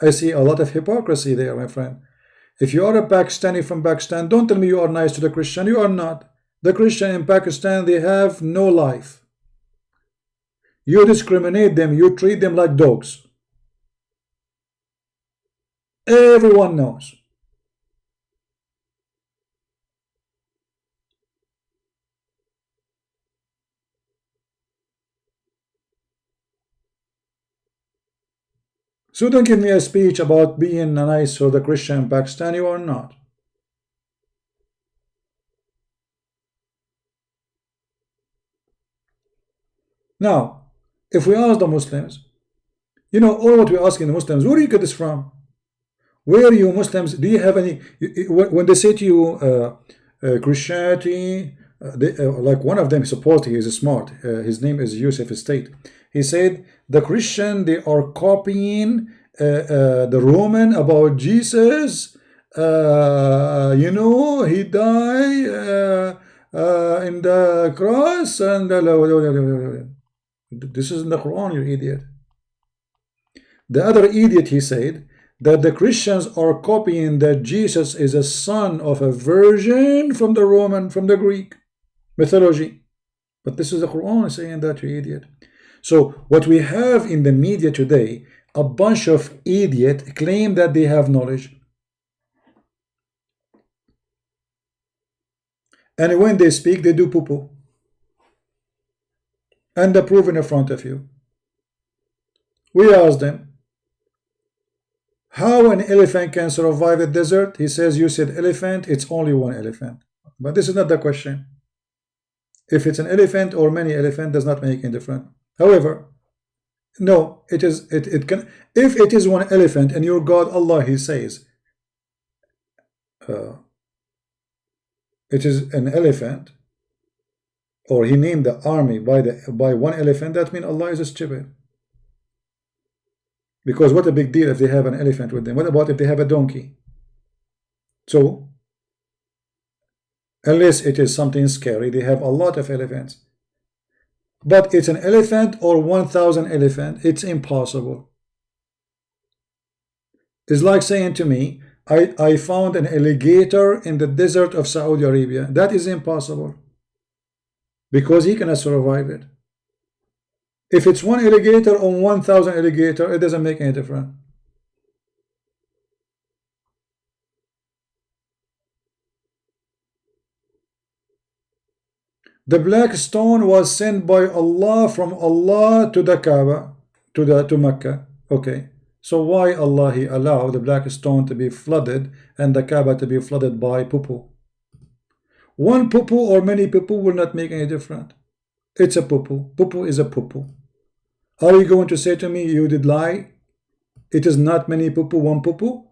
I see a lot of hypocrisy there, my friend. If you are a Pakistani from Pakistan, don't tell me you are nice to the Christian. You are not. The Christian in Pakistan, they have no life. You discriminate them, you treat them like dogs. Everyone knows. So don't give me a speech about being nice for the Christian in Pakistan. You are not. Now, if we ask the Muslims, you know, all what we're asking the Muslims, where do you get this from? Where are you Muslims? Do you have any, when they say to you Christianity, like one of them, supposedly is smart, his name is Yusuf Estate. He said the Christian, they are copying the Roman about Jesus. You know, he died in the cross, and this is in the Quran, you idiot. The other idiot, he said that the Christians are copying that Jesus is a son of a virgin from the Roman, from the Greek mythology. But this is the Quran saying that, you idiot. So what we have in the media today, a bunch of idiots claim that they have knowledge. And when they speak, they do poo-poo. And they prove in front of you. We asked them, how an elephant can survive the desert? He says, you said elephant, it's only one elephant. But this is not the question. If it's an elephant or many elephants, does not make any difference. However, no, it can, if it is one elephant and your God Allah, he says, it is an elephant, or he named the army by one elephant, that means Allah is stupid. Because what a big deal if they have an elephant with them. What about if they have a donkey? So, unless it is something scary, they have a lot of elephants. But it's an elephant or 1,000 elephant, it's impossible. It's like saying to me, I found an alligator in the desert of Saudi Arabia. That is impossible. Because he cannot survive it. If it's one alligator or 1,000 alligator, it doesn't make any difference. The black stone was sent by Allah from Allah to the Kaaba, to Mecca. Okay, so why Allah he allowed the black stone to be flooded and the Kaaba to be flooded by poo-poo? One poo-poo or many poo-poo will not make any difference. It's a poo-poo. Poo-poo is a poo-poo. Are you going to say to me you did lie? It is not many poo-poo, one poo-poo?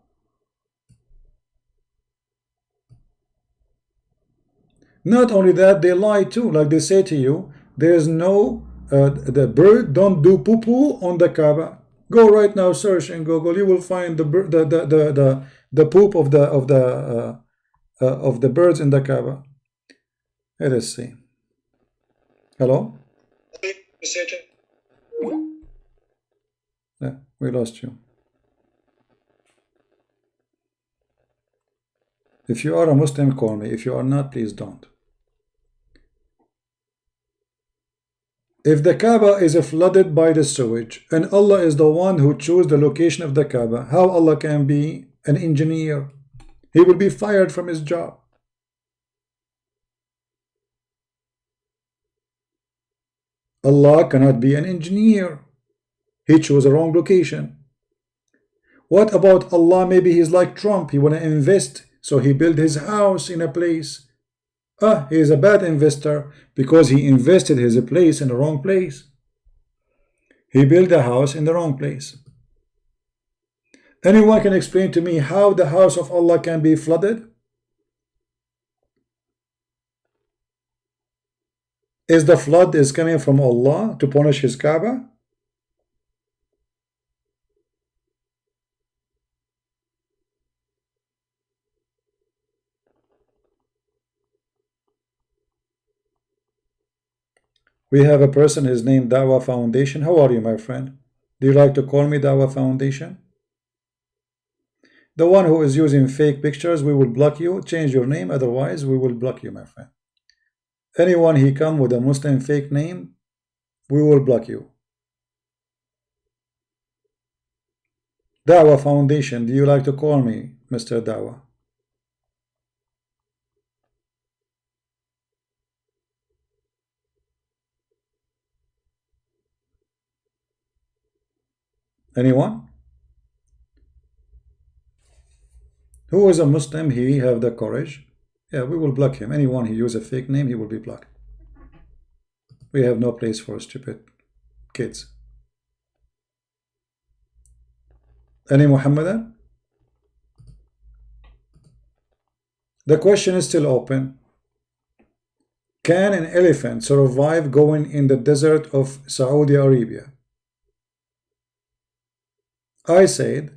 Not only that, they lie too. Like they say to you, there's no, the bird don't do poo-poo on the Kaaba. Go right now, search in Google. You will find the poop of the birds in the Kaaba. Let us see. Hello? Yeah, we lost you. If you are a Muslim, call me. If you are not, please don't. If the Kaaba is flooded by the sewage and Allah is the one who chose the location of the Kaaba, how Allah can be an engineer? He will be fired from his job. Allah cannot be an engineer. He chose a wrong location. What about Allah? Maybe he's like Trump. He want to invest, so he built his house in a place. He is a bad investor because he invested his place in the wrong place. He built a house in the wrong place. Anyone can explain to me how the house of Allah can be flooded? Is the flood is coming from Allah to punish his Kaaba? We have a person, his name Dawah Foundation. How are you, my friend? Do you like to call me Dawah Foundation? The one who is using fake pictures, we will block you. Change your name, otherwise we will block you, my friend. Anyone he come with a Muslim fake name, we will block you. Dawah Foundation, do you like to call me Mr. Dawah? Anyone? Who is a Muslim? He have the courage. Yeah, we will block him. Anyone who use a fake name, he will be blocked. We have no place for stupid kids. Any Muhammadan? The question is still open. Can an elephant survive going in the desert of Saudi Arabia? I said,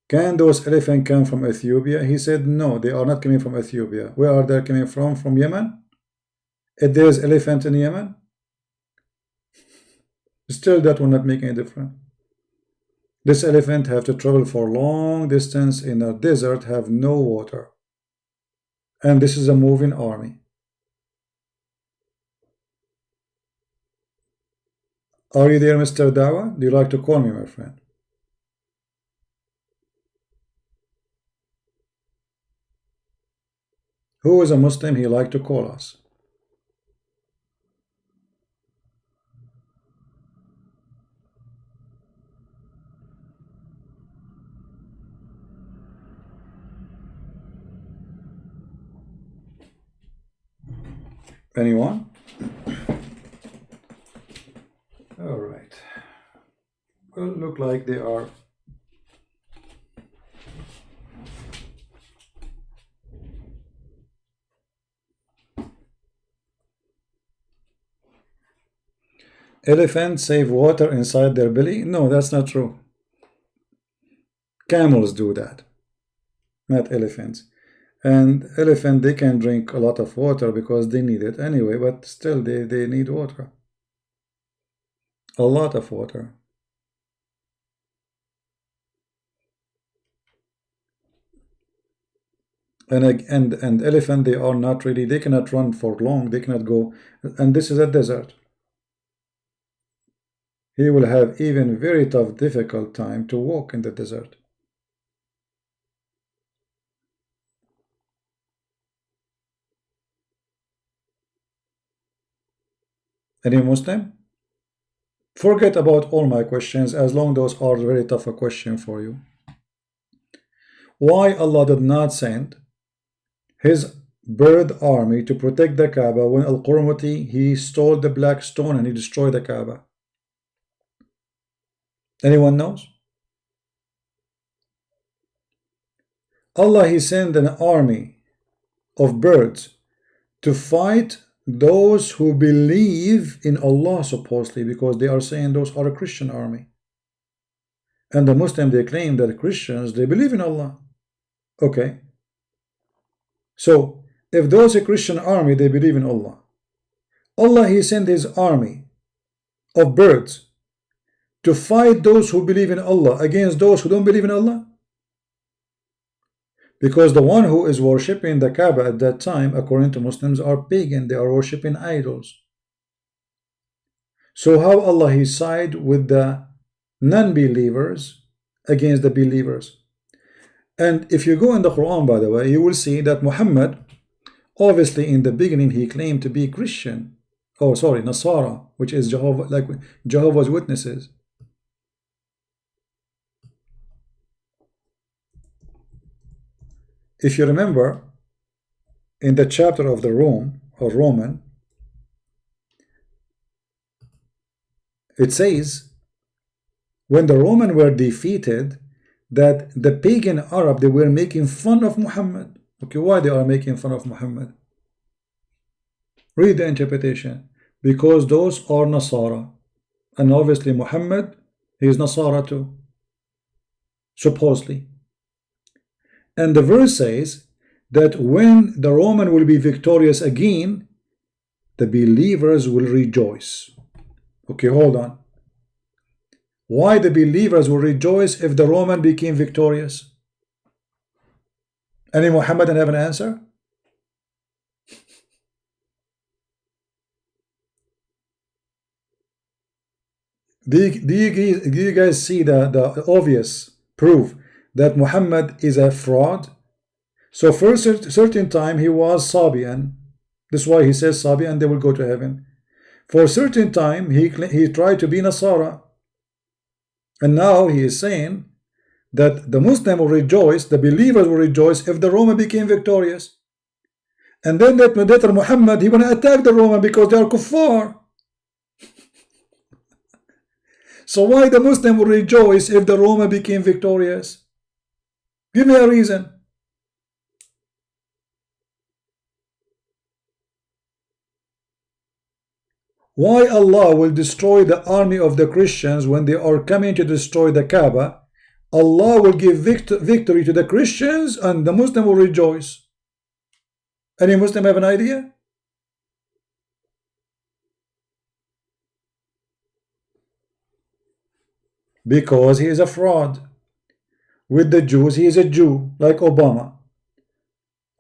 can those elephants come from Ethiopia? He said, no, they are not coming from Ethiopia. Where are they coming from? From Yemen? If there is elephant in Yemen? Still, that will not make any difference. This elephant have to travel for long distance in a desert, have no water. And this is a moving army. Are you there, Mr. Dawah? Do you like to call me, my friend? Who is a Muslim he like to call us? Anyone? All right. Well, look like they are. Elephants save water inside their belly? No, that's not true. Camels do that, not elephants. And elephant, they can drink a lot of water because they need it anyway, but still they need water. A lot of water. And elephant, they are not really, they cannot run for long, they cannot go, and this is a desert. He will have even very tough, difficult time to walk in the desert. Any Muslim? Forget about all my questions, as long those are very tough a question for you. Why Allah did not send his bird army to protect the Kaaba when Al-Qurmuti, he stole the black stone and he destroyed the Kaaba? Anyone knows? Allah, he sent an army of birds to fight those who believe in Allah, supposedly, because they are saying those are a Christian army. And the Muslims, they claim that Christians, they believe in Allah. Okay. So, if those a Christian army, they believe in Allah. Allah, he sent his army of birds to fight those who believe in Allah against those who don't believe in Allah. Because the one who is worshipping the Kaaba at that time, according to Muslims, are pagan. They are worshipping idols. So how Allah, he side with the non-believers against the believers? And if you go in the Quran, by the way, you will see that Muhammad, obviously in the beginning, he claimed to be Christian. Oh, sorry, Nasara, which is Jehovah's Witnesses. If you remember, in the chapter of the Roman, it says, when the Romans were defeated, that the pagan Arab, they were making fun of Muhammad. Okay, why they are making fun of Muhammad? Read the interpretation. because those are Nasara. And obviously Muhammad, he is Nasara too, supposedly. And the verse says that when the Roman will be victorious again, the believers will rejoice. Okay, hold on. Why the believers will rejoice if the Roman became victorious? Any Muhammadan have an answer? Do you guys see the obvious proof that Muhammad is a fraud? So for a certain time he was Sabian. That's why he says Sabian, they will go to heaven. For a certain time he tried to be Nasara. And now he is saying that the Muslim will rejoice, the believers will rejoice if the Roman became victorious. And then that Muhammad, he will attack the Roman because they are kuffar. So why the Muslim will rejoice if the Roman became victorious? Give me a reason. Why Allah will destroy the army of the Christians when they are coming to destroy the Kaaba? Allah will give victory to the Christians and the Muslim will rejoice. Any Muslim have an idea? Because he is a fraud. With the Jews, he is a Jew, like Obama.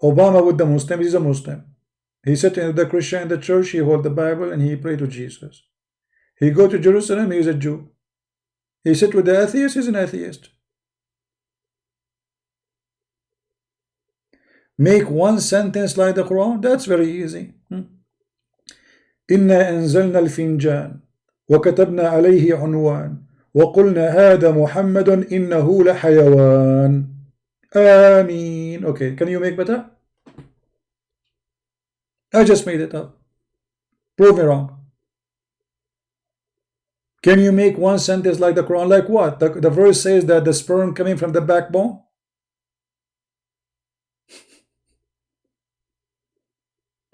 Obama with the Muslims, he is a Muslim. He sat in the Christian in the church, he hold the Bible and he pray to Jesus. He go to Jerusalem, he is a Jew. He sit with the atheist, he is an atheist. Make one sentence like the Quran, that's very easy. إنا أنزلنا الفنجان وكتبنا عليه عنوان وقلنا هذا محمد إنه لحيوان آمين. Okay, can you make better? I just made it up. Prove me wrong. Can you make one sentence like the Quran? Like what? The verse says that the sperm coming from the backbone.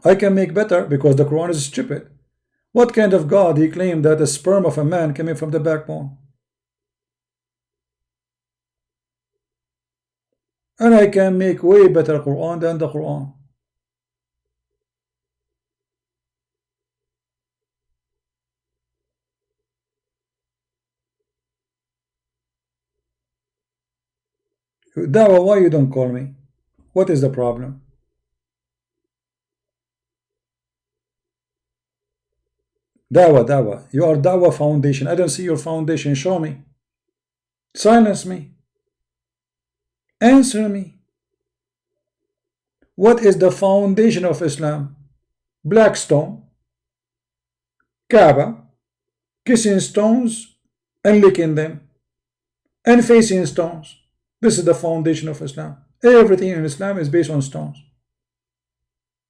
I can make better because the Quran is stupid. What kind of God he claimed that the sperm of a man coming from the backbone? And I can make way better Quran than the Quran. Dawah, why you don't call me? What is the problem? Dawah, you are Dawah Foundation. I don't see your foundation. Show me. Silence me. Answer me. What is the foundation of Islam? Black stone, Kaaba, kissing stones and licking them, and facing stones. This is the foundation of Islam. Everything in Islam is based on stones.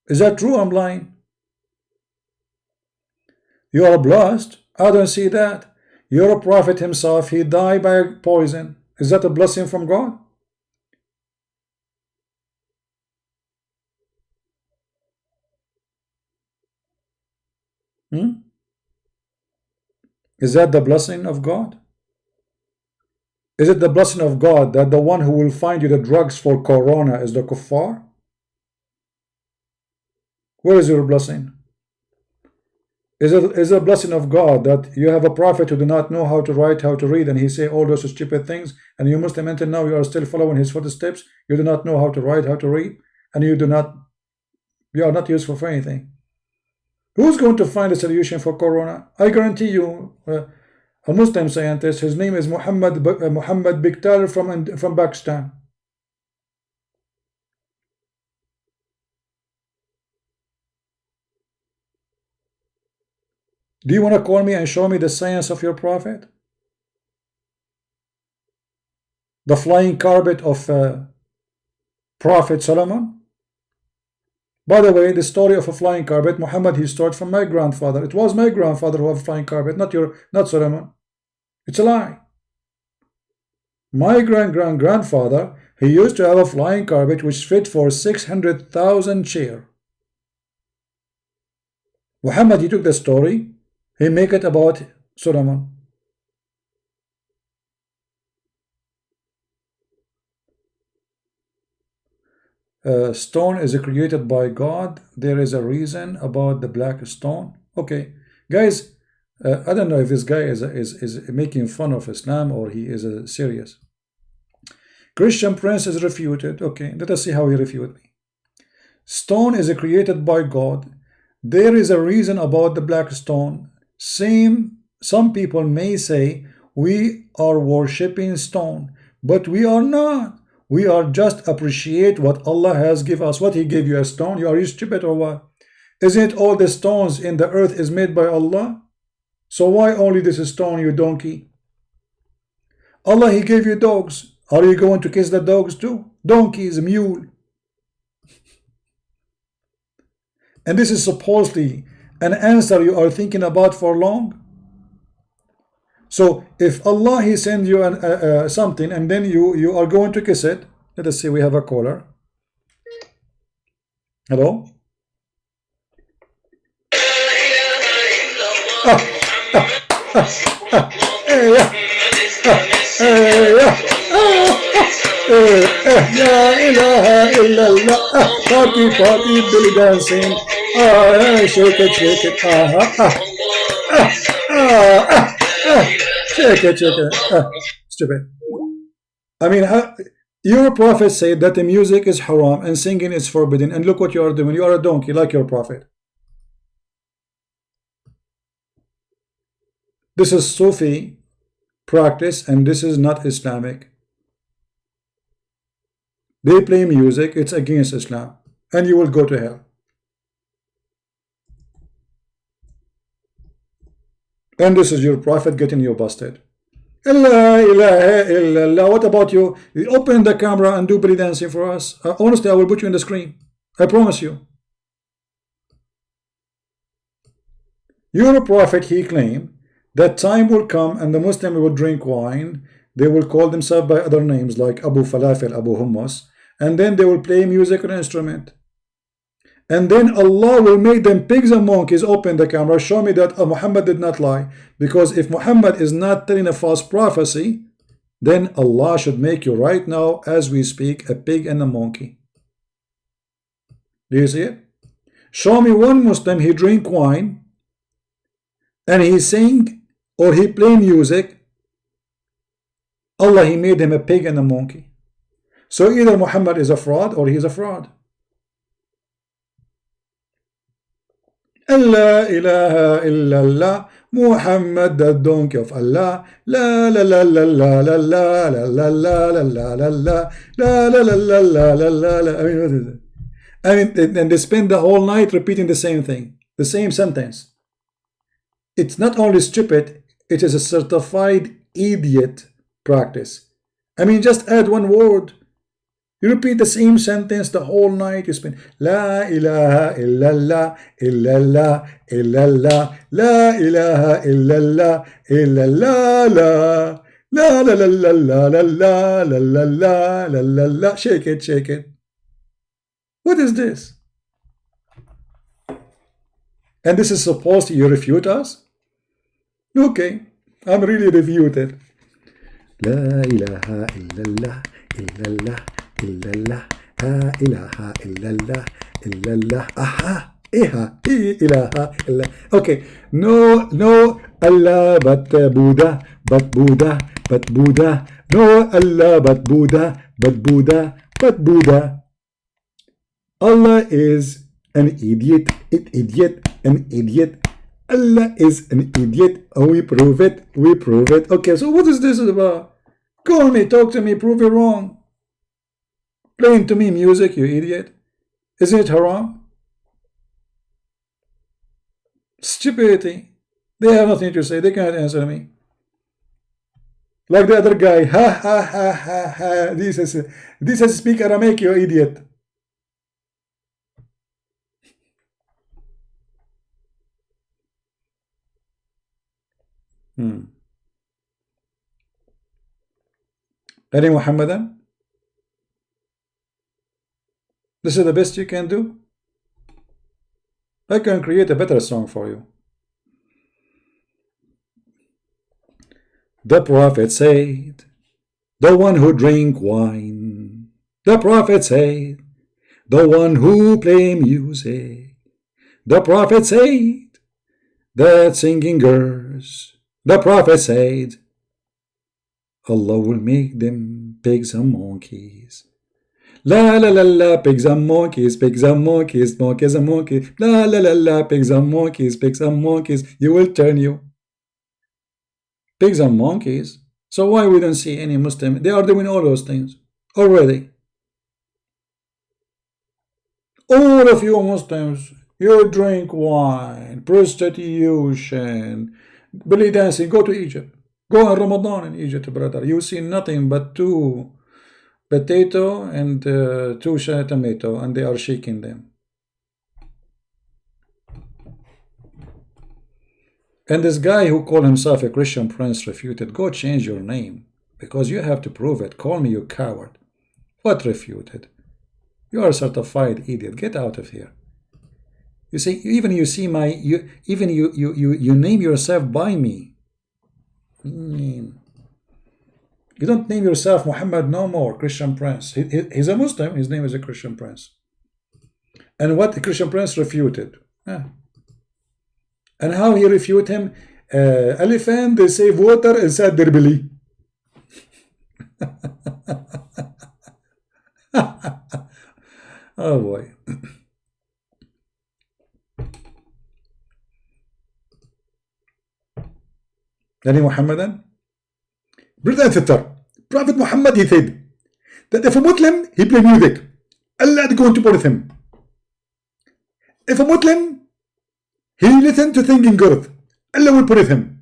Is that true? I'm lying. You are blessed. I don't see that. Your prophet himself, he died by poison. Is that a blessing from God? Is that the blessing of God? Is it the blessing of God that the one who will find you the drugs for corona is the kuffar? Where is your blessing? Is it a blessing of God that you have a prophet who do not know how to write, how to read, and he say all those stupid things, and you Muslim until now you are still following his footsteps? You do not know how to write, how to read, and you are not useful for anything. Who's going to find a solution for corona? I guarantee you, a Muslim scientist, his name is Muhammad Biktar from Pakistan. Do you want to call me and show me the science of your prophet? The flying carpet of Prophet Solomon? By the way, the story of a flying carpet, Muhammad, he started from my grandfather. It was my grandfather who had a flying carpet, not Solomon. It's a lie. My grandfather, he used to have a flying carpet which fit for 600,000 chairs. Muhammad, he took the story, he make it about Solomon. Stone is created by God. There is a reason about the black stone. Okay, guys, I don't know if this guy is making fun of Islam or he is serious. Christian Prince is refuted. Okay, let us see how he refuted me. Stone is created by God. There is a reason about the black stone. Some people may say we are worshipping stone, but we are not. We are just appreciate what Allah has given us. What He gave you, a stone? Are you stupid or what? Isn't all the stones in the earth is made by Allah? So why only this stone, you donkey? Allah, He gave you dogs. Are you going to kiss the dogs too? Donkeys, mule. And this is supposedly an answer you are thinking about for long. So if Allah, He sends you something and then you are going to kiss it. Let us see, we have a caller. Hello? La ilaha illallah. Party, belly dancing. Shake it. Shake it. Stupid. I mean, your prophet said that the music is haram and singing is forbidden, and look what you are doing. You are a donkey like your prophet. This is Sufi practice and this is not Islamic. They play music, it's against Islam, and you will go to hell. And this is your prophet getting you busted. La ilaha illallah. What about you? You open the camera and do belly dancing for us. Honestly, I will put you in the screen. I promise you. Your prophet, he claimed that time will come and the Muslim will drink wine. They will call themselves by other names like Abu Falafel, Abu Hummus, and then they will play music or instrument. And then Allah will make them pigs and monkeys. Open the camera, show me that Muhammad did not lie. Because if Muhammad is not telling a false prophecy, then Allah should make you right now, as we speak, a pig and a monkey. Do you see it? Show me one Muslim, he drink wine, and he sing, or he play music. Allah, he made him a pig and a monkey. So either Muhammad is a fraud, or he is a fraud. La ilaha illallah, Muhammad the donkey of Allah. La la la la la la la la la la la la la la la la la la. I mean, what is it? I mean, and they spend the whole night repeating the same thing, the same sentence. It's not only stupid, it is a certified idiot practice. I mean, just add one word. You repeat the same sentence the whole night. You spend La ilaha illallah, illallah, illallah, La ilaha illallah, illallah, la la la la la la la la la la la la la. Shake it. What is this? And this is supposed to, you refute us? Okay, I'm really refuted. La ilaha illallah, illallah, illallah, la ilaha illallah, illallah, aha, iha, ilaha illallah. Okay, no Allah but Buddha, but Buddha. No Allah but Buddha, but Buddha. Allah is an idiot, an idiot. Allah is an idiot. Oh, we prove it. Okay, so what is this about? Call me, talk to me, prove it wrong. Playing to me music, you idiot. Isn't it haram? Stupidity. They have nothing to say. They cannot answer me. Like the other guy. Ha. This is speak Aramaic, you idiot. Any Muhammadan? This is the best you can do? I can create a better song for you. The Prophet said, the one who drink wine. The Prophet said, the one who play music. The Prophet said, that singing girls. The Prophet said, Allah will make them pigs and monkeys. La la la la, pigs and monkeys, monkeys and monkeys. La la la la, pigs and monkeys, you will turn you. Pigs and monkeys. So why we don't see any Muslim? They are doing all those things already. All of you Muslims, you drink wine, prostitution, belly dancing. Go to Egypt. Go on Ramadan in Egypt, brother. You see nothing but 2 potato and 2 tomato, and they are shaking them. And this guy who called himself a Christian prince refuted. Go change your name, because you have to prove it. Call me, you coward. What refuted? You are a certified idiot. Get out of here. You see, even you see my, you name yourself by me. You don't name yourself Muhammad no more, Christian prince. He's a Muslim. His name is a Christian prince. And what the Christian prince refuted? And how he refute him? Elephant, they save water inside their belly. Oh boy. Any Muhammadan? Brother and sister, Prophet Muhammad, he said that if a Muslim, he play music, Allah is going to punish him. If a Muslim, he listen to singing girls, Allah will punish him.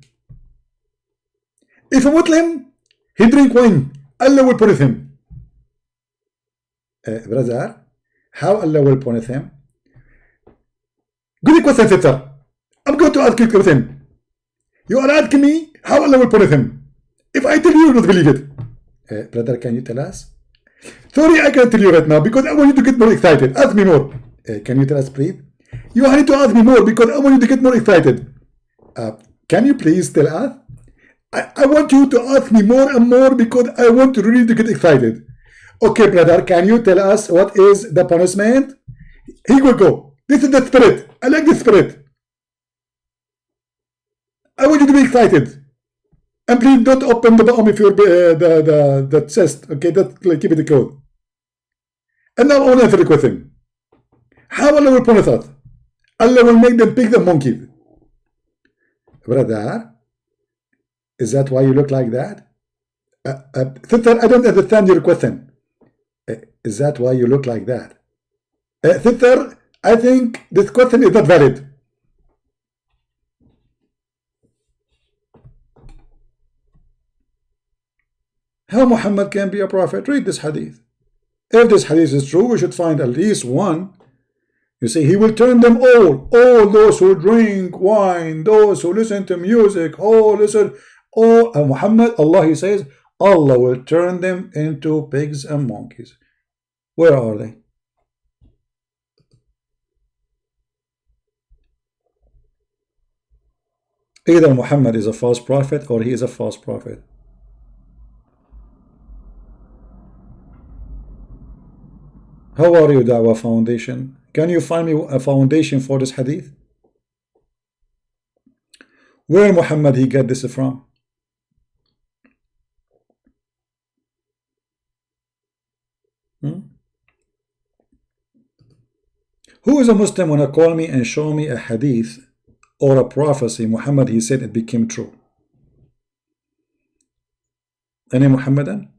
If a Muslim, he drink wine, Allah will punish him. Brother, how Allah will punish him? Good question, sister. I'm going to ask you a question. You are asking me how Allah will punish him. If I tell you, you will not believe it. Brother, can you tell us? Sorry, I can't tell you right now because I want you to get more excited. Ask me more. Can you tell us, please? You need to ask me more because I want you to get more excited. Can you please tell us? I want you to ask me more and more because I want you really to get excited. Okay, brother, can you tell us what is the punishment? Here we go. This is the spirit. I like the spirit. I want you to be excited. And please don't open the bottom of your the chest. Okay, keep it closed. And now I want to answer the question. How Allah will punish us? Allah will make them pigs and monkeys. Brother, is that why you look like that? Sister, I don't understand your question. Is that why you look like that? Sister, I think this question is not valid. How Muhammad can be a prophet? Read this hadith. If this hadith is true, we should find at least one. You see, he will turn them all those who drink wine, those who listen to music, Muhammad, Allah, he says, Allah will turn them into pigs and monkeys. Where are they? Either Muhammad is a false prophet or he is a false prophet. How are you, Dawah Foundation? Can you find me a foundation for this hadith? Where Muhammad he get this from? Who is a Muslim when I call me and show me a hadith or a prophecy Muhammad he said it became true? Any Muhammadan?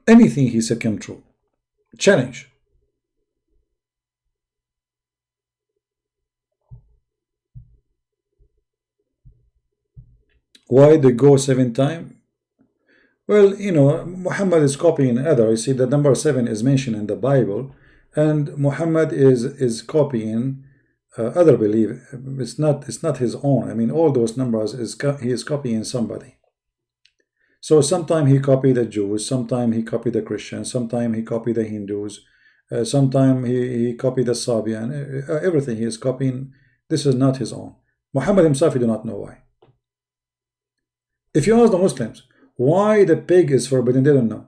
Anything he said came true. Challenge. Why they go 7 times? Well, you know, Muhammad is copying other. You see, the number 7 is mentioned in the Bible, and Muhammad is copying other belief. It's not his own. I mean, all those numbers he is copying somebody. So sometime he copied the Jews, sometime he copied the Christians, sometime he copied the Hindus, sometime he copied the Sabian, everything he is copying. This is not his own. Muhammad himself, he do not know why. If you ask the Muslims why the pig is forbidden, they don't know.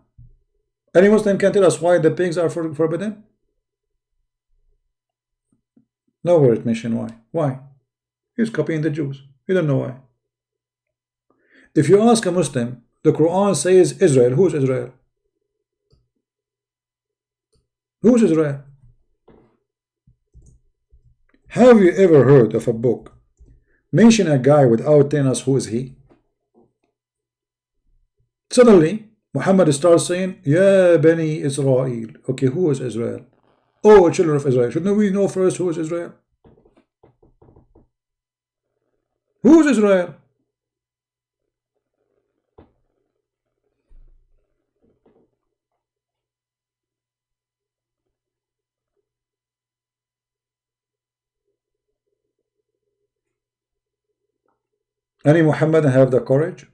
Any Muslim can tell us why the pigs are forbidden? Nowhere it mentioned why. Why? He's copying the Jews. You don't know why. If you ask a Muslim, the Quran says Israel. Who is Israel? Who is Israel? Have you ever heard of a book mention a guy without telling us who is he? Suddenly, Muhammad starts saying, Ya Bani Israel. Okay, who is Israel? Oh, children of Israel. Shouldn't we know first who is Israel? Who is Israel? Any Muhammadan have the courage?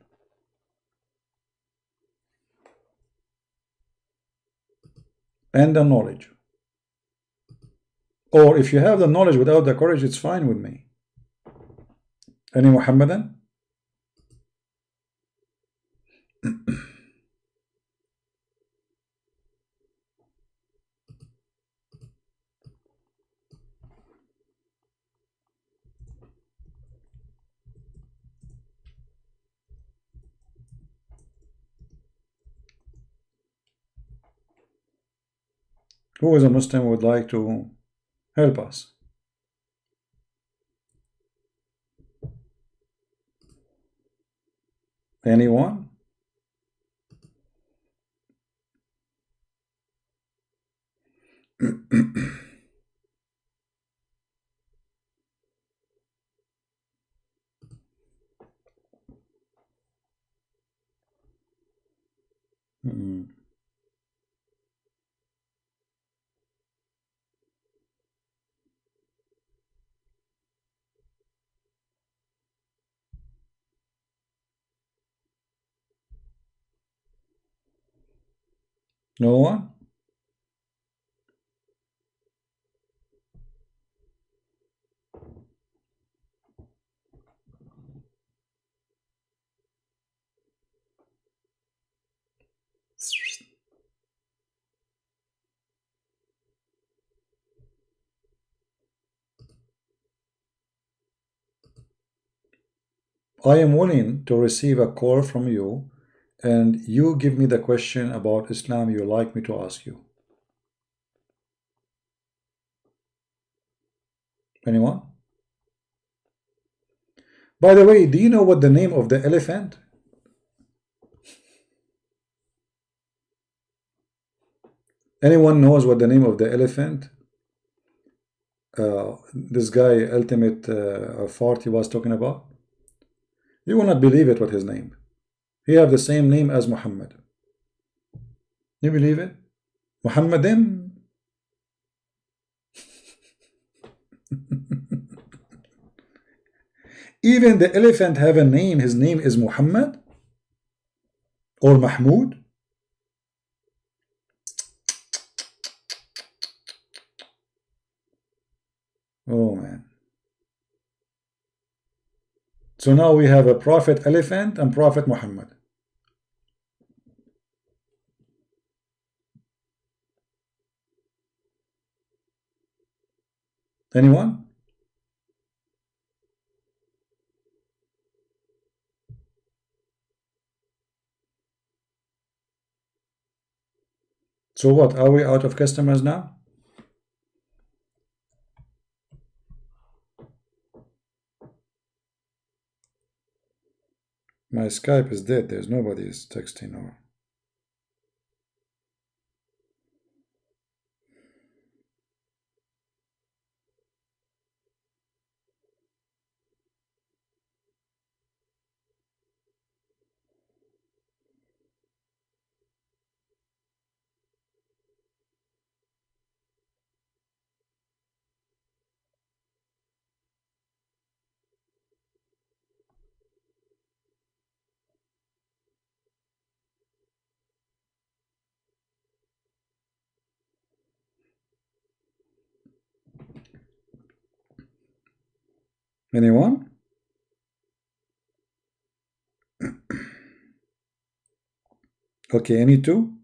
And the knowledge. Or if you have the knowledge without the courage, it's fine with me. Any Muhammadan? Who is a Muslim would like to help us? Anyone? No one? I am willing to receive a call from you and you give me the question about Islam you like me to ask you. Anyone? By the way, do you know what the name of the elephant? Anyone knows what the name of the elephant? This guy, Ultimate 40, was talking about? You will not believe it, what his name. He have the same name as Muhammad. You believe it? Muhammadin? Even the elephant have a name. His name is Muhammad or Mahmud. Oh man. So now we have a Prophet Elephant and Prophet Muhammad. Anyone? So what? Are we out of customers now? My Skype is dead. There's nobody is texting or. Anyone? Okay, any two?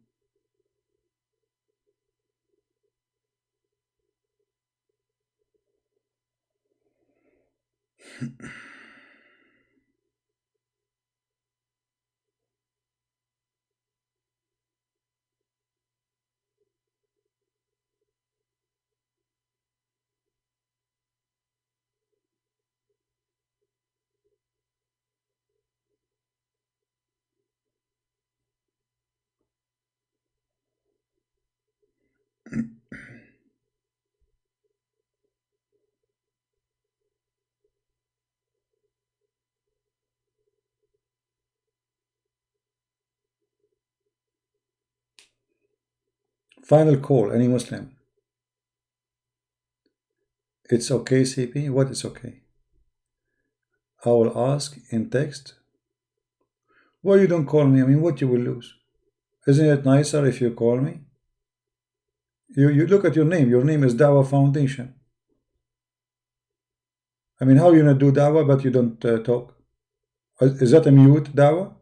Final call, any Muslim? It's okay, CP? What is okay? I will ask in text. Why you don't call me? I mean, what you will lose? Isn't it nicer if you call me? You look at your name. Your name is Dawah Foundation. I mean, how you not do Dawah but you don't talk? Is that a mute Dawah?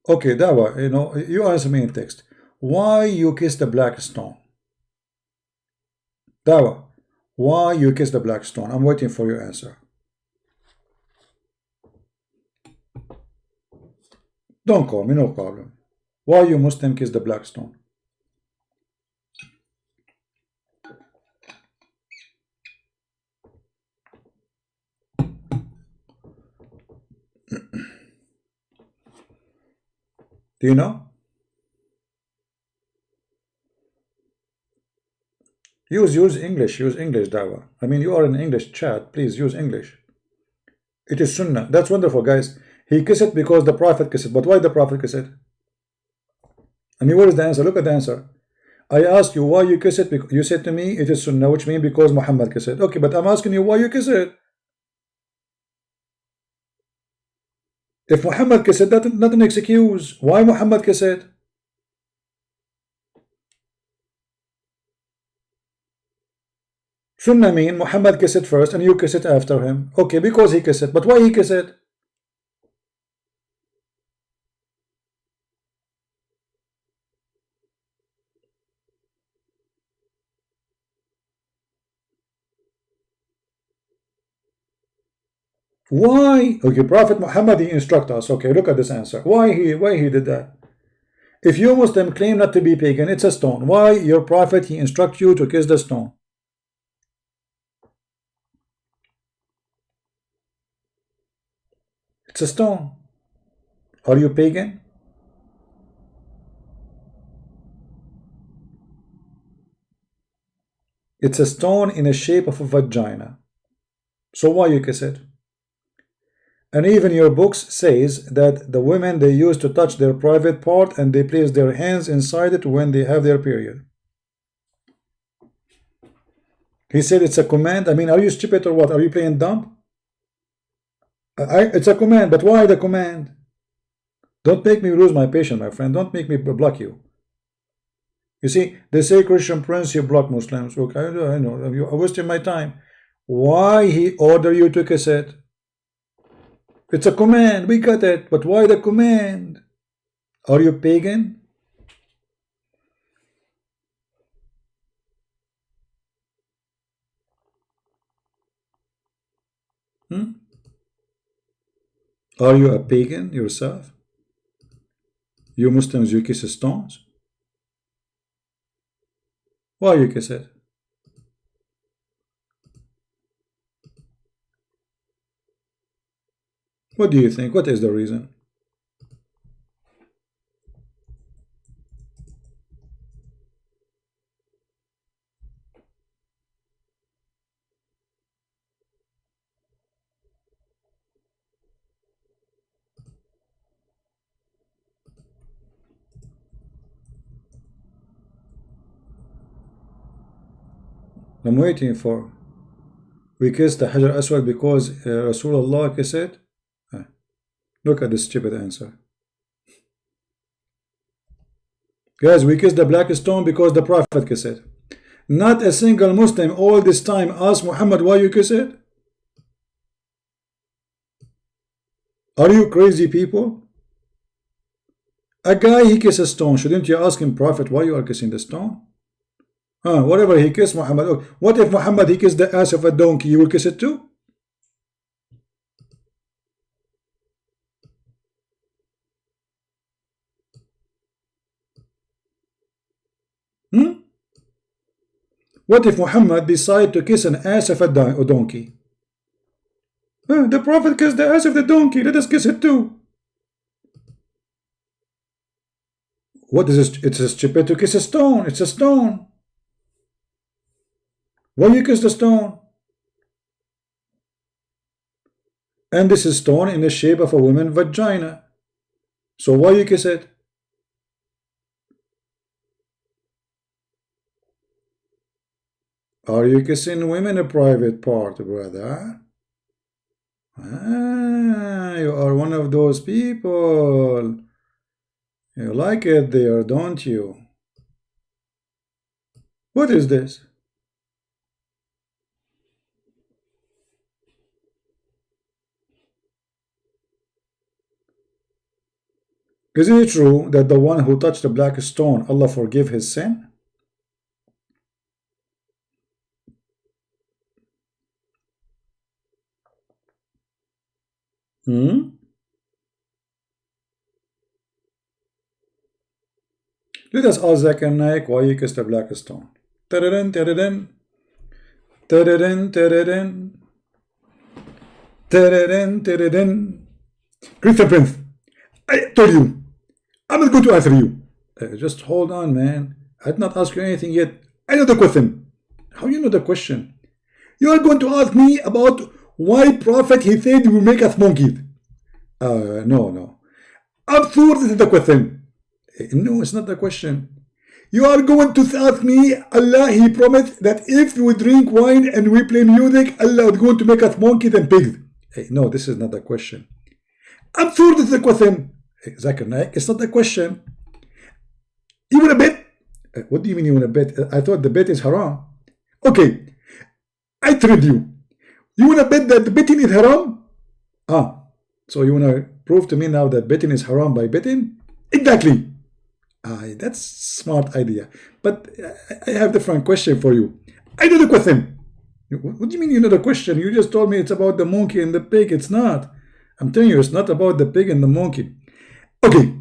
Okay, Dawah, you know, you answer me in text. Why you kiss the black stone? Dawah, why you kiss the black stone? I'm waiting for your answer. Don't call me, no problem. Why you Muslim kiss the black stone? Do you know? Use English, Dawah. I mean, you are in English chat, please use English. It is Sunnah. That's wonderful, guys. He kissed it because the Prophet kissed it. But why the Prophet kissed it? I mean, what is the answer? Look at the answer. I asked you why you kiss it. You said to me, it is Sunnah, which means because Muhammad kissed it. Okay, but I'm asking you why you kiss it. If Muhammad kissed it, that's not an excuse. Why Muhammad kissed it? Sunnah mean Muhammad kissed it first and you kiss it after him. Okay, because he kissed it. But why he kissed it? Why? Okay, Prophet Muhammad, he instruct us. Okay, look at this answer. Why he did that? If you Muslim claim not to be pagan, it's a stone. Why your Prophet, he instruct you to kiss the stone? It's a stone. Are you pagan? It's a stone in the shape of a vagina. So why you kiss it? And even your books says that the women, they used to touch their private part and they place their hands inside it when they have their period. He said it's a command. I mean, are you stupid or what? Are you playing dumb? It's a command, but why the command? Don't make me lose my patience, my friend. Don't make me block you. You see, they say Christian Prince, you block Muslims. Okay, I know. You're wasting my time. Why he order you to kiss it? It's a command. We got it. But why the command? Are you pagan? Are you a pagan yourself? You Muslims, you kiss stones? Why you kiss it? What do you think? What is the reason? I'm waiting for. We kissed the Hajar Aswad because Rasulullah kissed it. Look at this stupid answer. Guys, we kissed the black stone because the Prophet kissed it. Not a single Muslim all this time asked Muhammad why you kiss it? Are you crazy people? A guy, he kisses a stone. Shouldn't you ask him, Prophet, why you are kissing the stone? Whatever he kissed Muhammad. Oh, what if Muhammad, he kissed the ass of a donkey? You will kiss it too? What if Muhammad decide to kiss an ass of a donkey? The Prophet kissed the ass of the donkey. Let us kiss it too. What is this? It's stupid to kiss a stone. It's a stone. Why you kiss the stone? And this is stone in the shape of a woman's vagina. So why you kiss it? Are you kissing women a private part, brother? You are one of those people. You like it there, don't you? What is this? Is it true that the one who touched the black stone, Allah forgive his sin? Let us ask Zakir Naik why he kissed the black stone. Tadadin, tadadin. Tadadin, tadadin. Tadadin, tadadin. Christian Prince, I told you, I'm not going to answer you. Just hold on, man. I did not ask you anything yet. I know the question. How you know the question? You are going to ask me about why Prophet, he said he will make us monkeys. No. I'm sure this is the question. No, it's not the question. You are going to ask me, Allah, he promised that if we drink wine and we play music, Allah is going to make us monkeys and pigs. No, this is not the question. I'm sure this is the question. Zakir Naik, it's not the question. You want to bet? What do you mean you want to bet? I thought the bet is haram. Okay, I tricked you. You want to bet that the betting is haram? So you want to prove to me now that betting is haram by betting? Exactly. That's smart idea. But I have a different question for you. I know the question. What do you mean you know the question? You just told me it's about the monkey and the pig. It's not. I'm telling you, it's not about the pig and the monkey. Okay.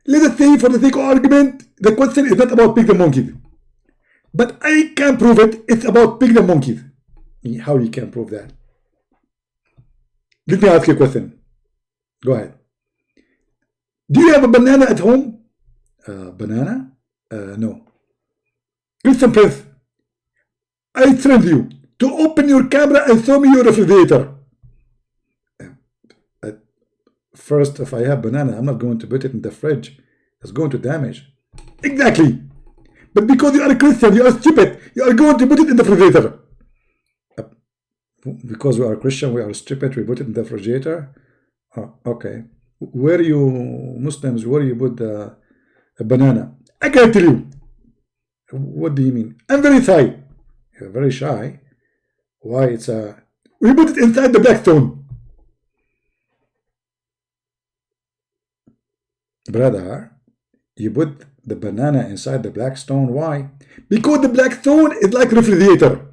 Let us say for the sake of argument, the question is not about pig and monkey. But I can prove it. It's about pig and monkeys. How you can prove that? Let me ask you a question. Go ahead. Do you have a banana at home? Banana? No. Christian Prince, I threaten you to open your camera and show me your refrigerator. First, if I have banana, I'm not going to put it in the fridge. It's going to damage. Exactly. But because you are a Christian, you are stupid. You are going to put it in the refrigerator. Because we are Christian, we are stupid, we put it in the refrigerator. Okay. Where you Muslims, where you put a banana? I can't tell you. What do you mean? I'm very shy. You're very shy. Why? We put it inside the black stone. Brother, you put the banana inside the black stone. Why? Because the black stone is like refrigerator.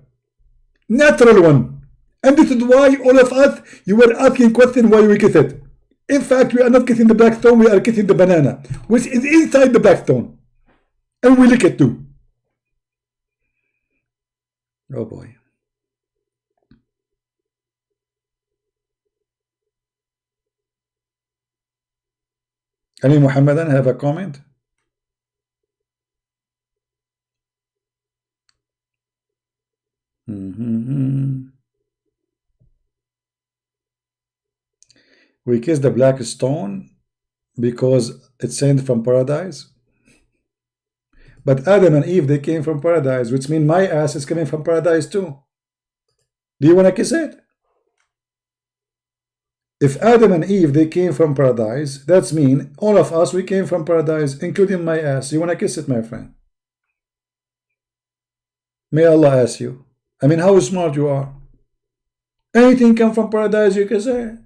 Natural one. And this is why all of us, you were asking question why we kiss it. In fact, we are not kissing the black stone, we are kissing the banana, which is inside the black stone. And we lick it too. Oh boy. Any Muhammadan have a comment? We kiss the black stone because it's sent from paradise. But Adam and Eve, they came from paradise, which means my ass is coming from paradise too. Do you want to kiss it? If Adam and Eve, they came from paradise, that's mean all of us, we came from paradise, including my ass. You want to kiss it, my friend? May Allah ask you. I mean, how smart you are. Anything come from paradise, you can say.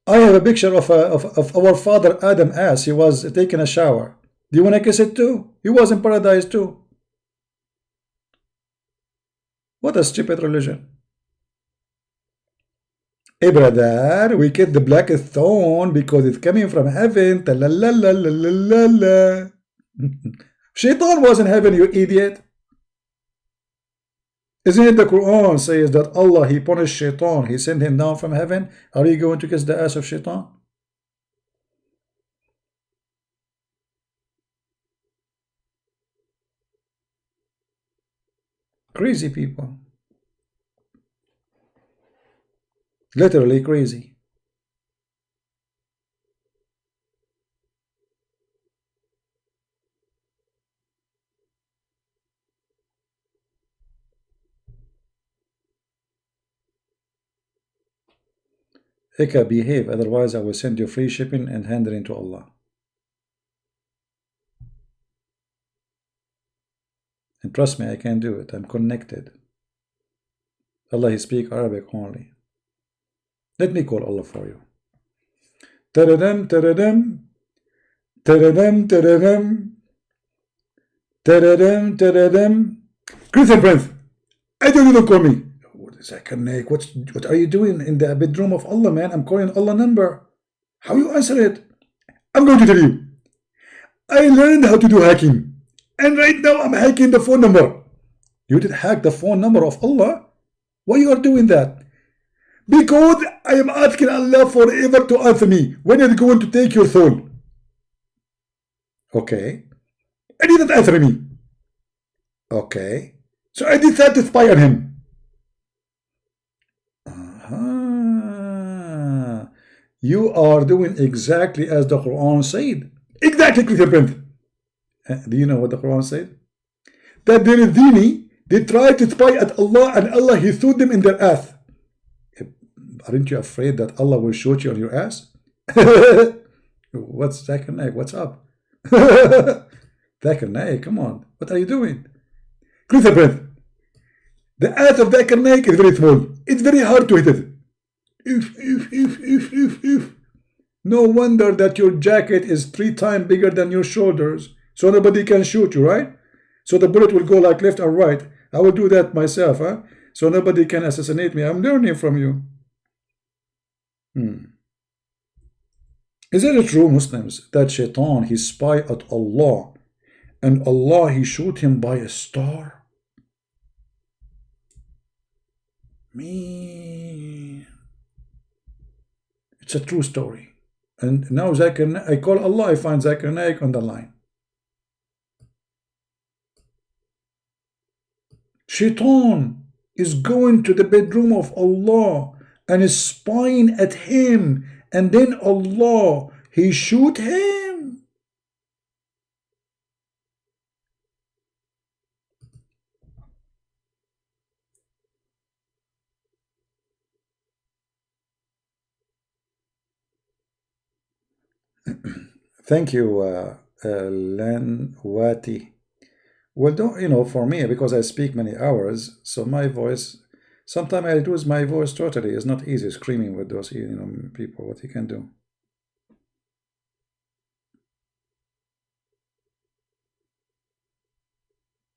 I have a picture of our father Adam as he was taking a shower. Do you want to kiss it too? He was in paradise too. What a stupid religion. Hey brother, we get the black stone because it's coming from heaven. Shaitan was in heaven, you idiot. Isn't it the Quran says that Allah, he punished Shaitan, he sent him down from heaven? Are you going to kiss the ass of Shaitan? Crazy people. Literally crazy. Eka, behave, otherwise I will send you free shipping and hand it into Allah. And trust me, I can do it. I'm connected. Allah, he speak Arabic only. Let me call Allah for you. Taradam, taradam, taradam, taradam, taradam, taradam. Christian Prince, I don't even call me. Zakir Naik, what are you doing in the bedroom of Allah, man? I'm calling Allah number. How you answer it? I'm going to tell you. I learned how to do hacking. And right now I'm hacking the phone number. You did hack the phone number of Allah? Why you are doing that? Because I am asking Allah forever to answer me. When are you going to take your soul? Okay. And he didn't answer me. Okay. So I decided to spy on him. You are doing exactly as the Quran said. Exactly, Christian Prince. Do you know what the Quran said? That the Dini, they tried to spy at Allah and Allah, he threw them in their ass. Aren't you afraid that Allah will shoot you on your ass? What's Zakir Naik? What's up? Zakir Naik, come on. What are you doing? Christian Prince. The ass of Zakir Naik is very small. It's very hard to hit it. No wonder that your jacket is 3 times bigger than your shoulders. So nobody can shoot you, right? So the bullet will go like left or right. I will do that myself, huh? So nobody can assassinate me. I'm learning from you. Is it true, Muslims, that Shaitan, he spy at Allah and Allah, he shoot him by a star? Me. It's a true story. And now I call Allah, I find Zakir Naik on the line. Shaitan is going to the bedroom of Allah and is spying at him, and then Allah, he shoot him. Thank you, Lanwati. Well, don't, for me, because I speak many hours, so my voice, sometimes I lose my voice totally. It's not easy screaming with those, people, what you can do.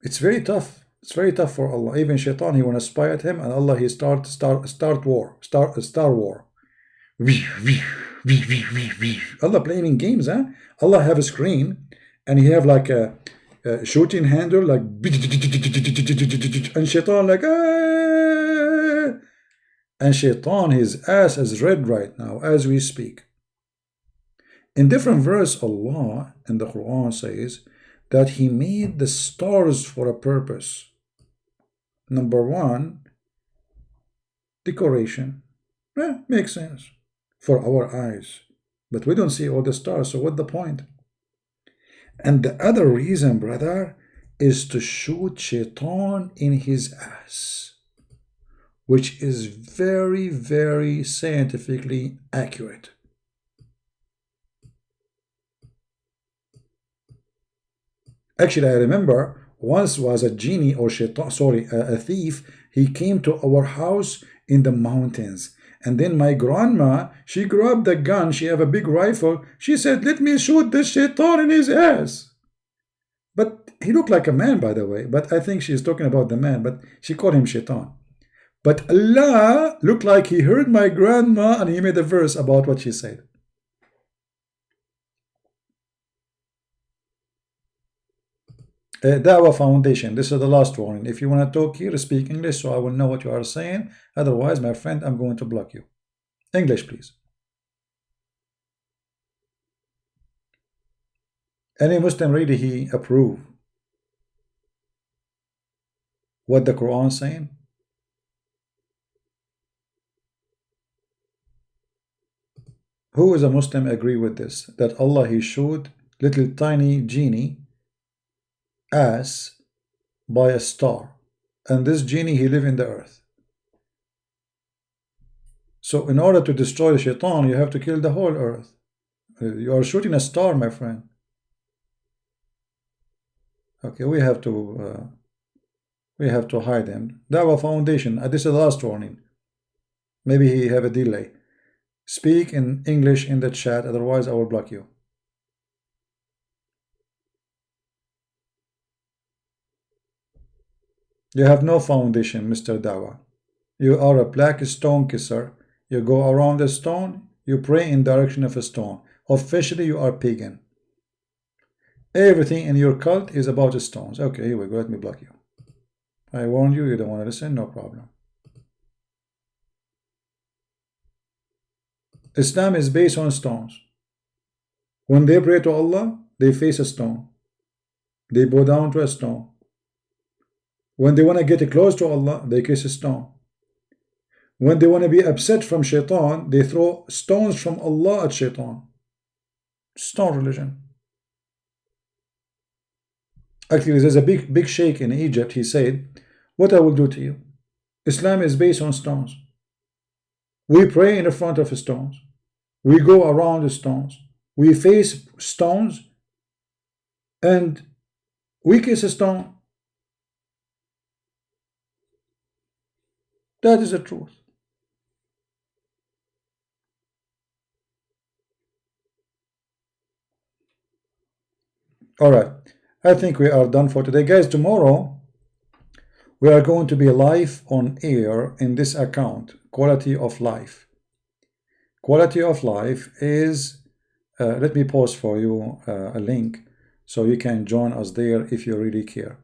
It's very tough. It's very tough for Allah. Even Shaitan, he want to spy at him, and Allah, he start war. Allah playing games, huh? Allah have a screen, and he have like a shooting handle, like, and Shaitan like, ah! And Shaitan, his ass is red right now as we speak. In different verse, Allah in the Quran says that he made the stars for a purpose. Number 1, decoration. Makes sense for our eyes, but we don't see all the stars, so what's the point? And the other reason, brother, is to shoot Shaitan in his ass, which is very, very scientifically accurate. Actually, I remember once was a genie or shaitan, sorry, a thief. He came to our house in the mountains. And then my grandma, she grabbed the gun. She have a big rifle. She said, let me shoot this shaitan in his ass. But he looked like a man, by the way. But I think she's talking about the man. But she called him shaitan. But Allah looked like he heard my grandma and he made a verse about what she said. Dawah Foundation, this is the last warning. If you want to talk here, speak English so I will know what you are saying. Otherwise, my friend, I'm going to block you. English, please. Any Muslim really he approve what the Quran is saying? Who is a Muslim agree with this? That Allah he showed little tiny genie ass by a star, and this genie he live in the earth. So in order to destroy the shaitan, you have to kill the whole earth. You are shooting a star, my friend. Okay, we have to hide him. Dawah Foundation, this is the last warning. Maybe he have a delay. Speak in English in the chat, otherwise I will block you. You have no foundation, Mr. Dawah. You are a black stone kisser. You go around the stone, you pray in direction of a stone. Officially, you are pagan. Everything in your cult is about stones. Okay, here we go. Let me block you. I warned you. You don't want to listen. No problem. Islam is based on stones. When they pray to Allah, they face a stone. They bow down to a stone. When they want to get close to Allah, they kiss a stone. When they want to be upset from shaitan, they throw stones from Allah at shaitan. Stone religion. Actually, there's a big sheikh in Egypt. He said, what I will do to you? Islam is based on stones. We pray in front of stones. We go around the stones. We face stones. And we kiss a stone. That is the truth. All right. I think we are done for today. Guys, tomorrow we are going to be live on air in this account, Quality of Life. Quality of Life is, let me post for you a link so you can join us there if you really care.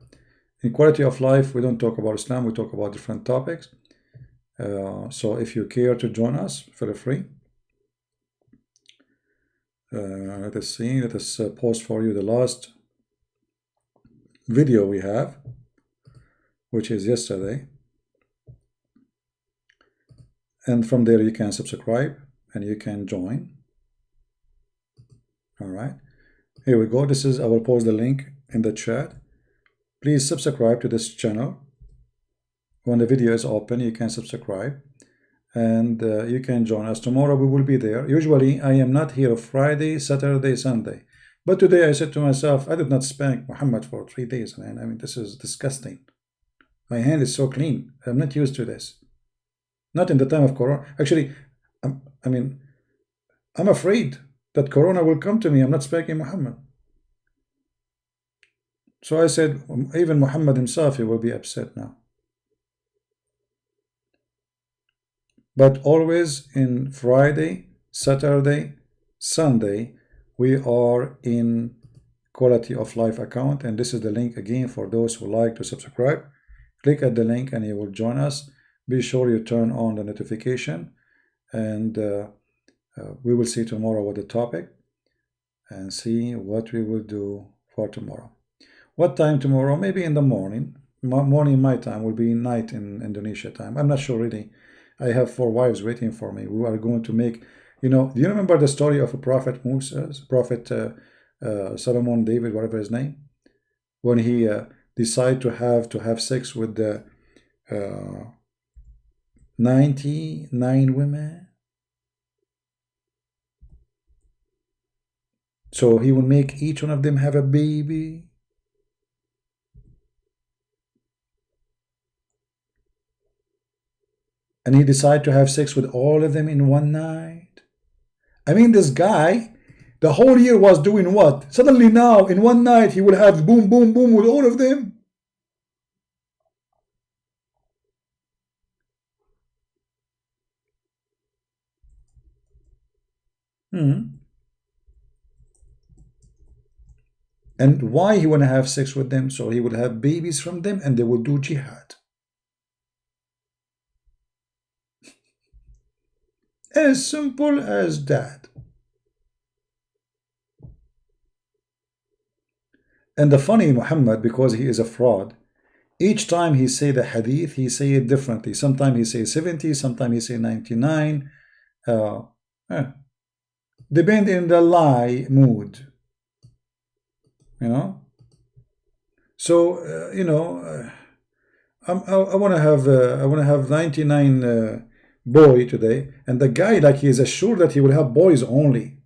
In Quality of Life, we don't talk about Islam, we talk about different topics. So if you care to join us, feel free. Let us see, let us post for you the last video we have, which is yesterday. And from there you can subscribe and you can join. All right, here we go. This is, I will post the link in the chat. Please subscribe to this channel. When the video is open, you can subscribe and you can join us. Tomorrow we will be there. Usually I am not here Friday, Saturday, Sunday. But today I said to myself, I did not spank Muhammad for 3 days. Man. I mean, this is disgusting. My hand is so clean. I'm not used to this. Not in the time of Corona. Actually, I mean, I'm afraid that Corona will come to me. I'm not spanking Muhammad. So I said, even Muhammad himself, he will be upset now. But always in Friday, Saturday, Sunday, we are in Quality of Life account. And this is the link again for those who like to subscribe. Click at the link and you will join us. Be sure you turn on the notification. And we will see tomorrow what the topic. And see what we will do for tomorrow. What time tomorrow? Maybe in the morning. Morning my time will be night in Indonesia time. I'm not sure really. I have 4 wives waiting for me. We are going to make, you know, do you remember the story of a Prophet Musa, Prophet Solomon, David, whatever his name? When he decided to have sex with the 99 women. So he will make each one of them have a baby. and he decided to have sex with all of them in one night. I mean, this guy, the whole year was doing what? Suddenly now, in one night, he will have boom, boom, boom with all of them. And why he want to have sex with them? So he would have babies from them and they would do jihad. As simple as that. And the funny Muhammad, because he is a fraud, each time he say the hadith, he say it differently. Sometimes he say 70, sometimes he say 99. Depend in the lie mood. You know? So, you know, I want to have 99 boy today, and the guy, like, he is assured that he will have boys only.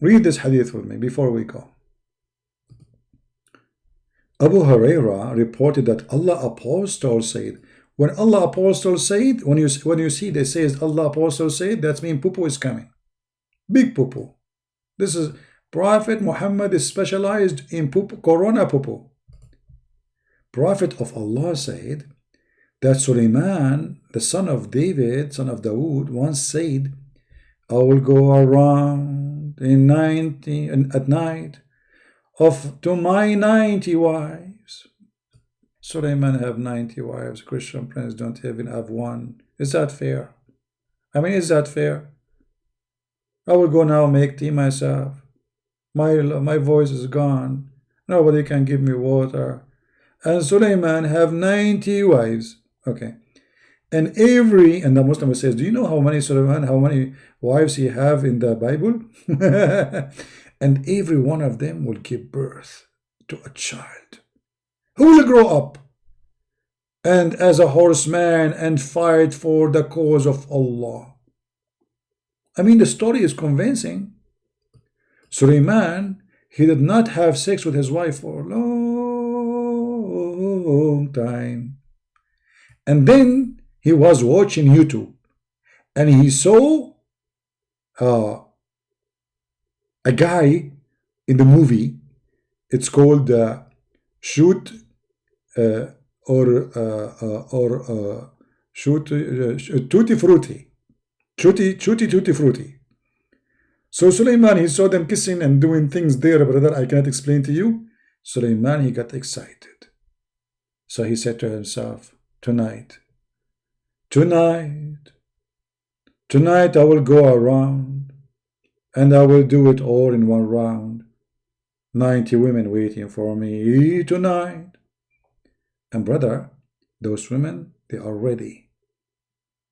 Read this hadith with me before we go. Abu Huraira reported that Allah Apostle said, when Allah Apostle said, when you see they says Allah Apostle said, that means poo-poo is coming. Big poo-poo. This is Prophet Muhammad is specialized in poo-poo, corona poo-poo. Prophet of Allah said that Sulaiman, the son of David, son of Dawood, once said, I will go around in 90 at night to my 90 wives. Sulaiman have 90 wives. Christian prince don't even have one. Is that fair? I mean, is that fair? I will go now make tea myself. My voice is gone. Nobody can give me water. And Sulaiman have 90 wives. Okay. And the Muslim says, do you know how many wives he have in the Bible? And every one of them will give birth to a child who will grow up and as a horseman and fight for the cause of Allah. I mean, the story is convincing. Sulaiman, he did not have sex with his wife for a long time. And then he was watching YouTube and he saw a guy in the movie. It's called Shoot Tutti Frutti. Tutti Frutti. So Sulaiman, he saw them kissing and doing things there, brother, I cannot explain to you. Sulaiman, he got excited. So he said to himself, tonight I will go around and I will do it all in one round. 90 women waiting for me tonight. And brother, those women, they are ready.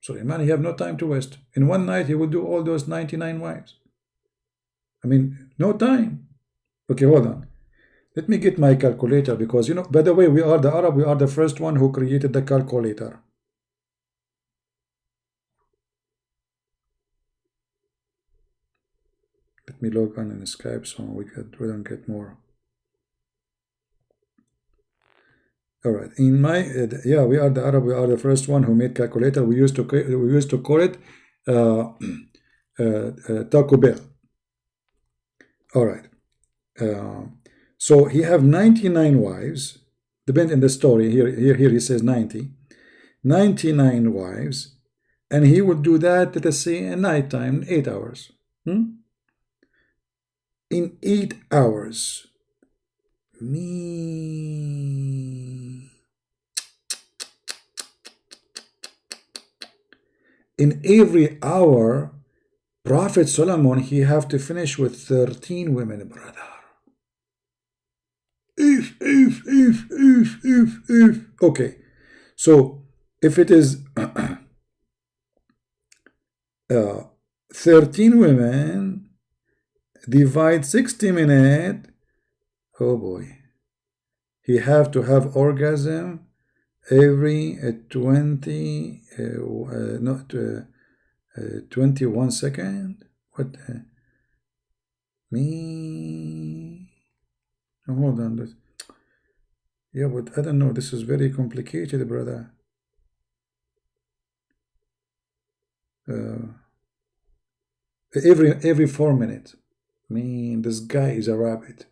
Sulaiman, he have no time to waste. In one night, he will do all those 99 wives. I mean, no time. Okay, hold on. Let me get my calculator because, you know, by the way, we are the Arab. We are the first one who created the calculator. Let me log on in Skype so we don't get more. All right. In my yeah, we are the Arab. We are the first one who made calculator. We used to call it Taco Bell. All right. So he have 99 wives. Depend in the story here he says 99 wives, and he would do that, let us say, at night time, 8 hours. In 8 hours. In every hour, Prophet Solomon, he have to finish with 13 women, brother. If. Okay, so if it is 13 women, divide 60 minutes, oh boy, he have to have orgasm every 21 second. What? Hold on. Yeah, but I don't know. This is very complicated, brother. Every 4 minutes. I mean, this guy is a rabbit.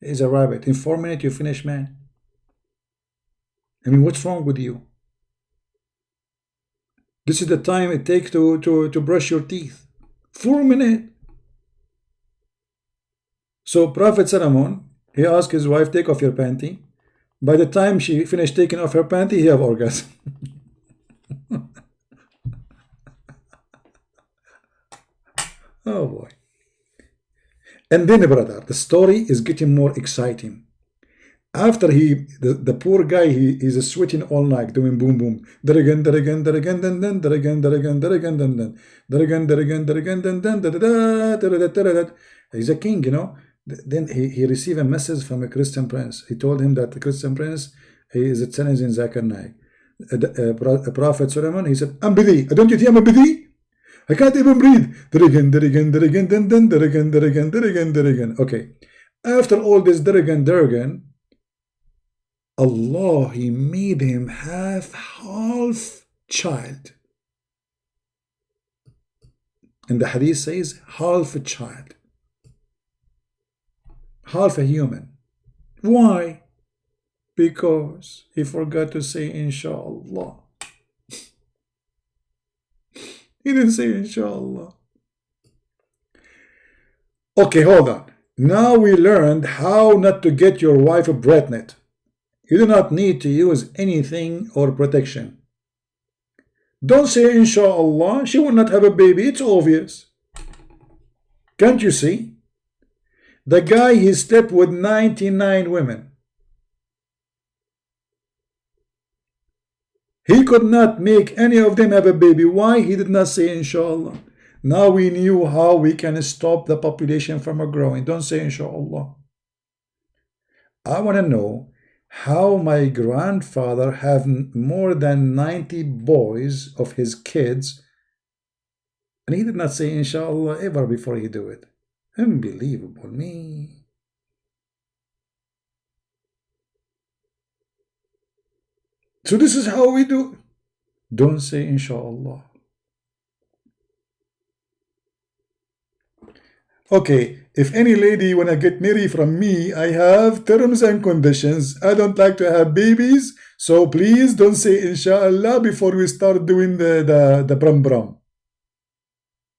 He's a rabbit. In 4 minutes, you finish, man. I mean, what's wrong with you? This is the time it takes to brush your teeth. 4 minutes. So Prophet Solomon, he asked his wife, take off your panty. By the time she finished taking off her panty, he have orgasm. Oh boy. And then, brother, the story is getting more exciting. After the poor guy, he's sweating all night, doing boom boom, there again, there again, there again, then there again, there again, there again, then there again, there again, there again, then he's a king, you know. Then he received a message from a Christian prince. He told him that the Christian prince, he is a challenge in Zakir Naik. Prophet Solomon, he said, I'm busy. Don't you think I'm busy? I can't even breathe. There again, there again, there again, then there again, there again, there again, there again. Okay. After all this there again, Allah, he made him half child. And the hadith says half a child. Half a human. Why? Because he forgot to say inshallah. He didn't say inshallah. Okay, hold on. Now we learned how not to get your wife pregnant. You do not need to use anything or protection. Don't say inshallah, she will not have a baby. It's obvious. Can't you see? The guy, he slept with 99 women. He could not make any of them have a baby. Why? He did not say inshallah. Now we knew how we can stop the population from growing. Don't say inshallah. I want to know how my grandfather have more than 90 boys of his kids, and he did not say inshallah ever before he do it. Unbelievable me. So this is how we do. Don't say inshallah. Okay, if any lady wanna get married from me, I have terms and conditions. I don't like to have babies, so please don't say inshallah before we start doing the brum brum.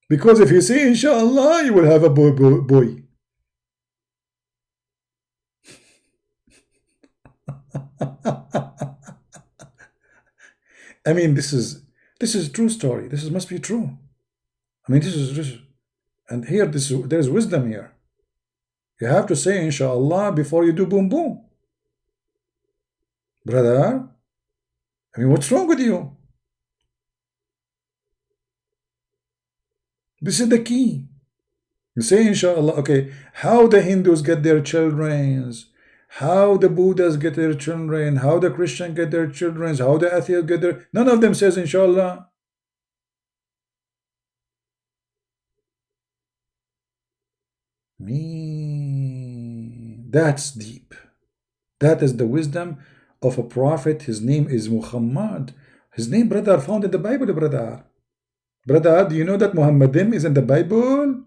Because if you say inshallah, you will have a boy. I mean, this is true story. This must be true. I mean, this is and here there's wisdom here. You have to say inshallah before you do boom boom. Brother, I mean, what's wrong with you? This is the key. You say inshallah. Okay, how the Hindus get their children, how the Buddhas get their children, how the Christians get their children, how the atheists get their... None of them says inshallah. That's deep. That is the wisdom of a prophet. His name is Muhammad. His name, brother, found in the Bible, brother. Brother, do you know that Muhammadim is in the Bible?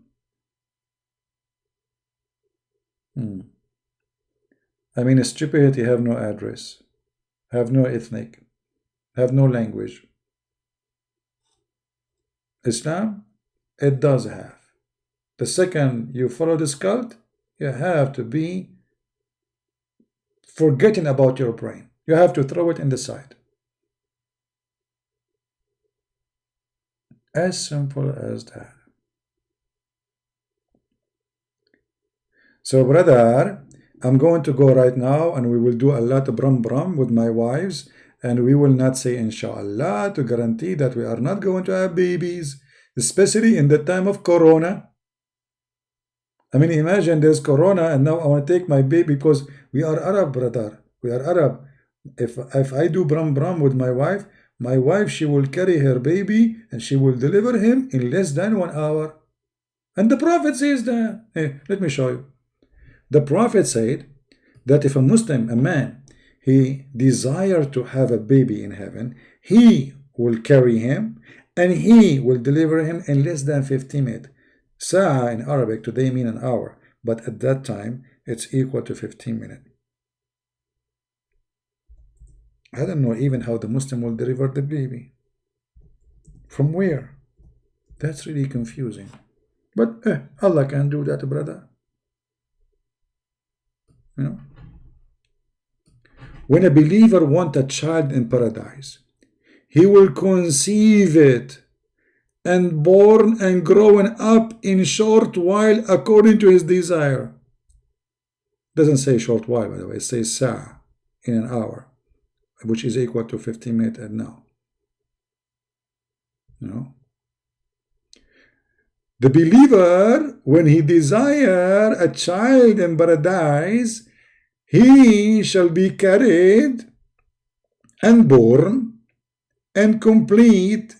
I mean, stupidity have no address, have no ethnic, have no language. Islam, it does have. The second you follow this cult, you have to be forgetting about your brain. You have to throw it in the side. As simple as that. So, brother, I'm going to go right now and we will do a lot of brum brum with my wives, and we will not say inshallah to guarantee that we are not going to have babies, especially in the time of Corona. I mean, imagine there's Corona and now I want to take my baby because we are Arab, brother. We are Arab. If I do brum brum with my wife, she will carry her baby and she will deliver him in less than 1 hour. And the Prophet says that. Hey, let me show you. The Prophet said that if a Muslim, a man, he desired to have a baby in heaven, he will carry him and he will deliver him in less than 15 minutes. Sa'a in Arabic today mean an hour, but at that time it's equal to 15 minutes. I don't know even how the Muslim will deliver the baby. From where? That's really confusing. But Allah can do that, brother. You know? When a believer wants a child in paradise, he will conceive it and born and growing up in short while according to his desire. Doesn't say short while, by the way. It says sa'a, in an hour, which is equal to 15 minutes and now. You know? The believer, when he desire a child in paradise, he shall be carried and born and complete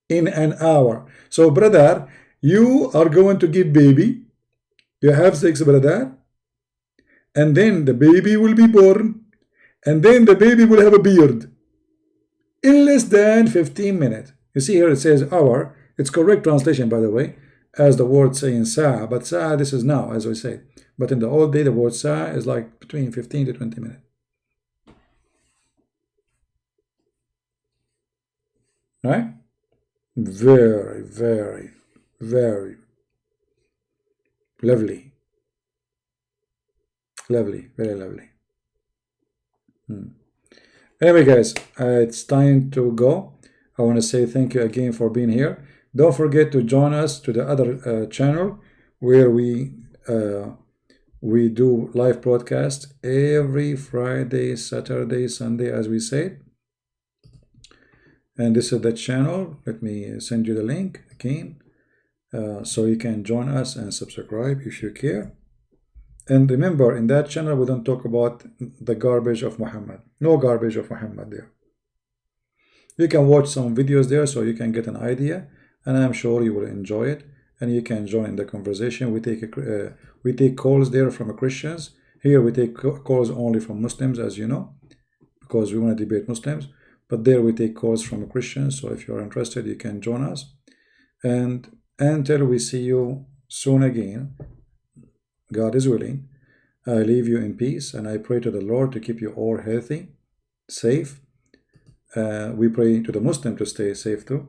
in an hour. So, brother, you are going to give baby. You have sex, brother. And then the baby will be born. And then the baby will have a beard. In less than 15 minutes. You see here it says hour. It's correct translation, by the way, as the word saying sa'a. But sa'a, this is now, as we say. But in the old day, the word sa'a is like between 15 to 20 minutes. Right? Very, very, very lovely. Lovely, very lovely. Anyway, guys, it's time to go. I want to say thank you again for being here. Don't forget to join us to the other channel where we do live broadcast every Friday, Saturday, Sunday, as we said. And this is the channel. Let me send you the link again, so you can join us and subscribe if you care. And remember, in that channel, we don't talk about the garbage of Muhammad. No garbage of Muhammad there. You can watch some videos there so you can get an idea, and I'm sure you will enjoy it, and you can join the conversation. We take calls there from Christians. Here we take calls only from Muslims, as you know, because we want to debate Muslims. But there we take calls from Christians, so if you're interested, you can join us. And until we see you soon again, God is willing, I leave you in peace, and I pray to the Lord to keep you all healthy, safe. We pray to the Muslim to stay safe too,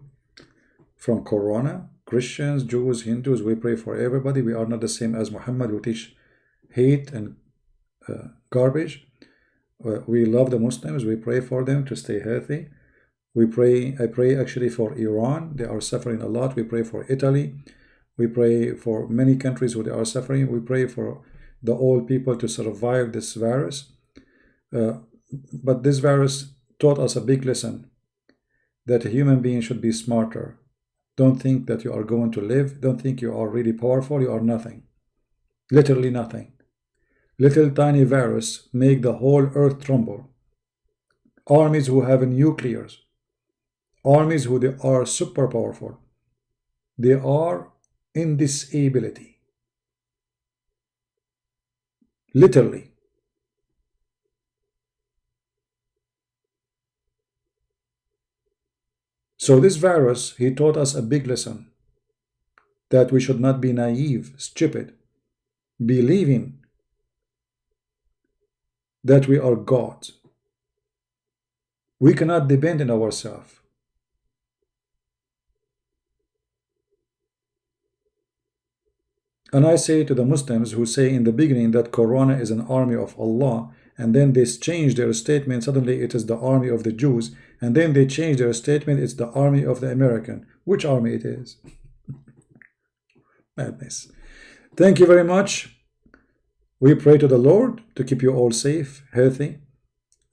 from Corona. Christians, Jews, Hindus, we pray for everybody. We are not the same as Muhammad, who teach hate and garbage. We love the Muslims. We pray for them to stay healthy. I pray actually for Iran. They are suffering a lot. We pray for Italy. We pray for many countries who they are suffering. We pray for the old people to survive this virus. But this virus taught us a big lesson, that a human being should be smarter. Don't think that you are going to live. Don't think you are really powerful. You are nothing. Literally nothing. Little tiny virus make the whole earth tremble. Armies who have nuclears. Armies who they are super powerful. They are in disability. Literally. So this virus, he taught us a big lesson, that we should not be naive, stupid, believing that we are God. We cannot depend on ourselves. And I say to the Muslims who say in the beginning that Corona is an army of Allah, and then they change their statement, suddenly it is the army of the Jews, and then they change their statement, it's the army of the American. Which army it is? Madness. Thank you very much. We pray to the Lord to keep you all safe, healthy,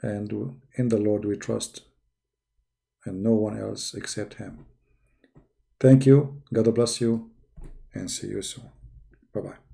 and in the Lord we trust, and no one else except Him. Thank you. God bless you, and see you soon. Bye-bye.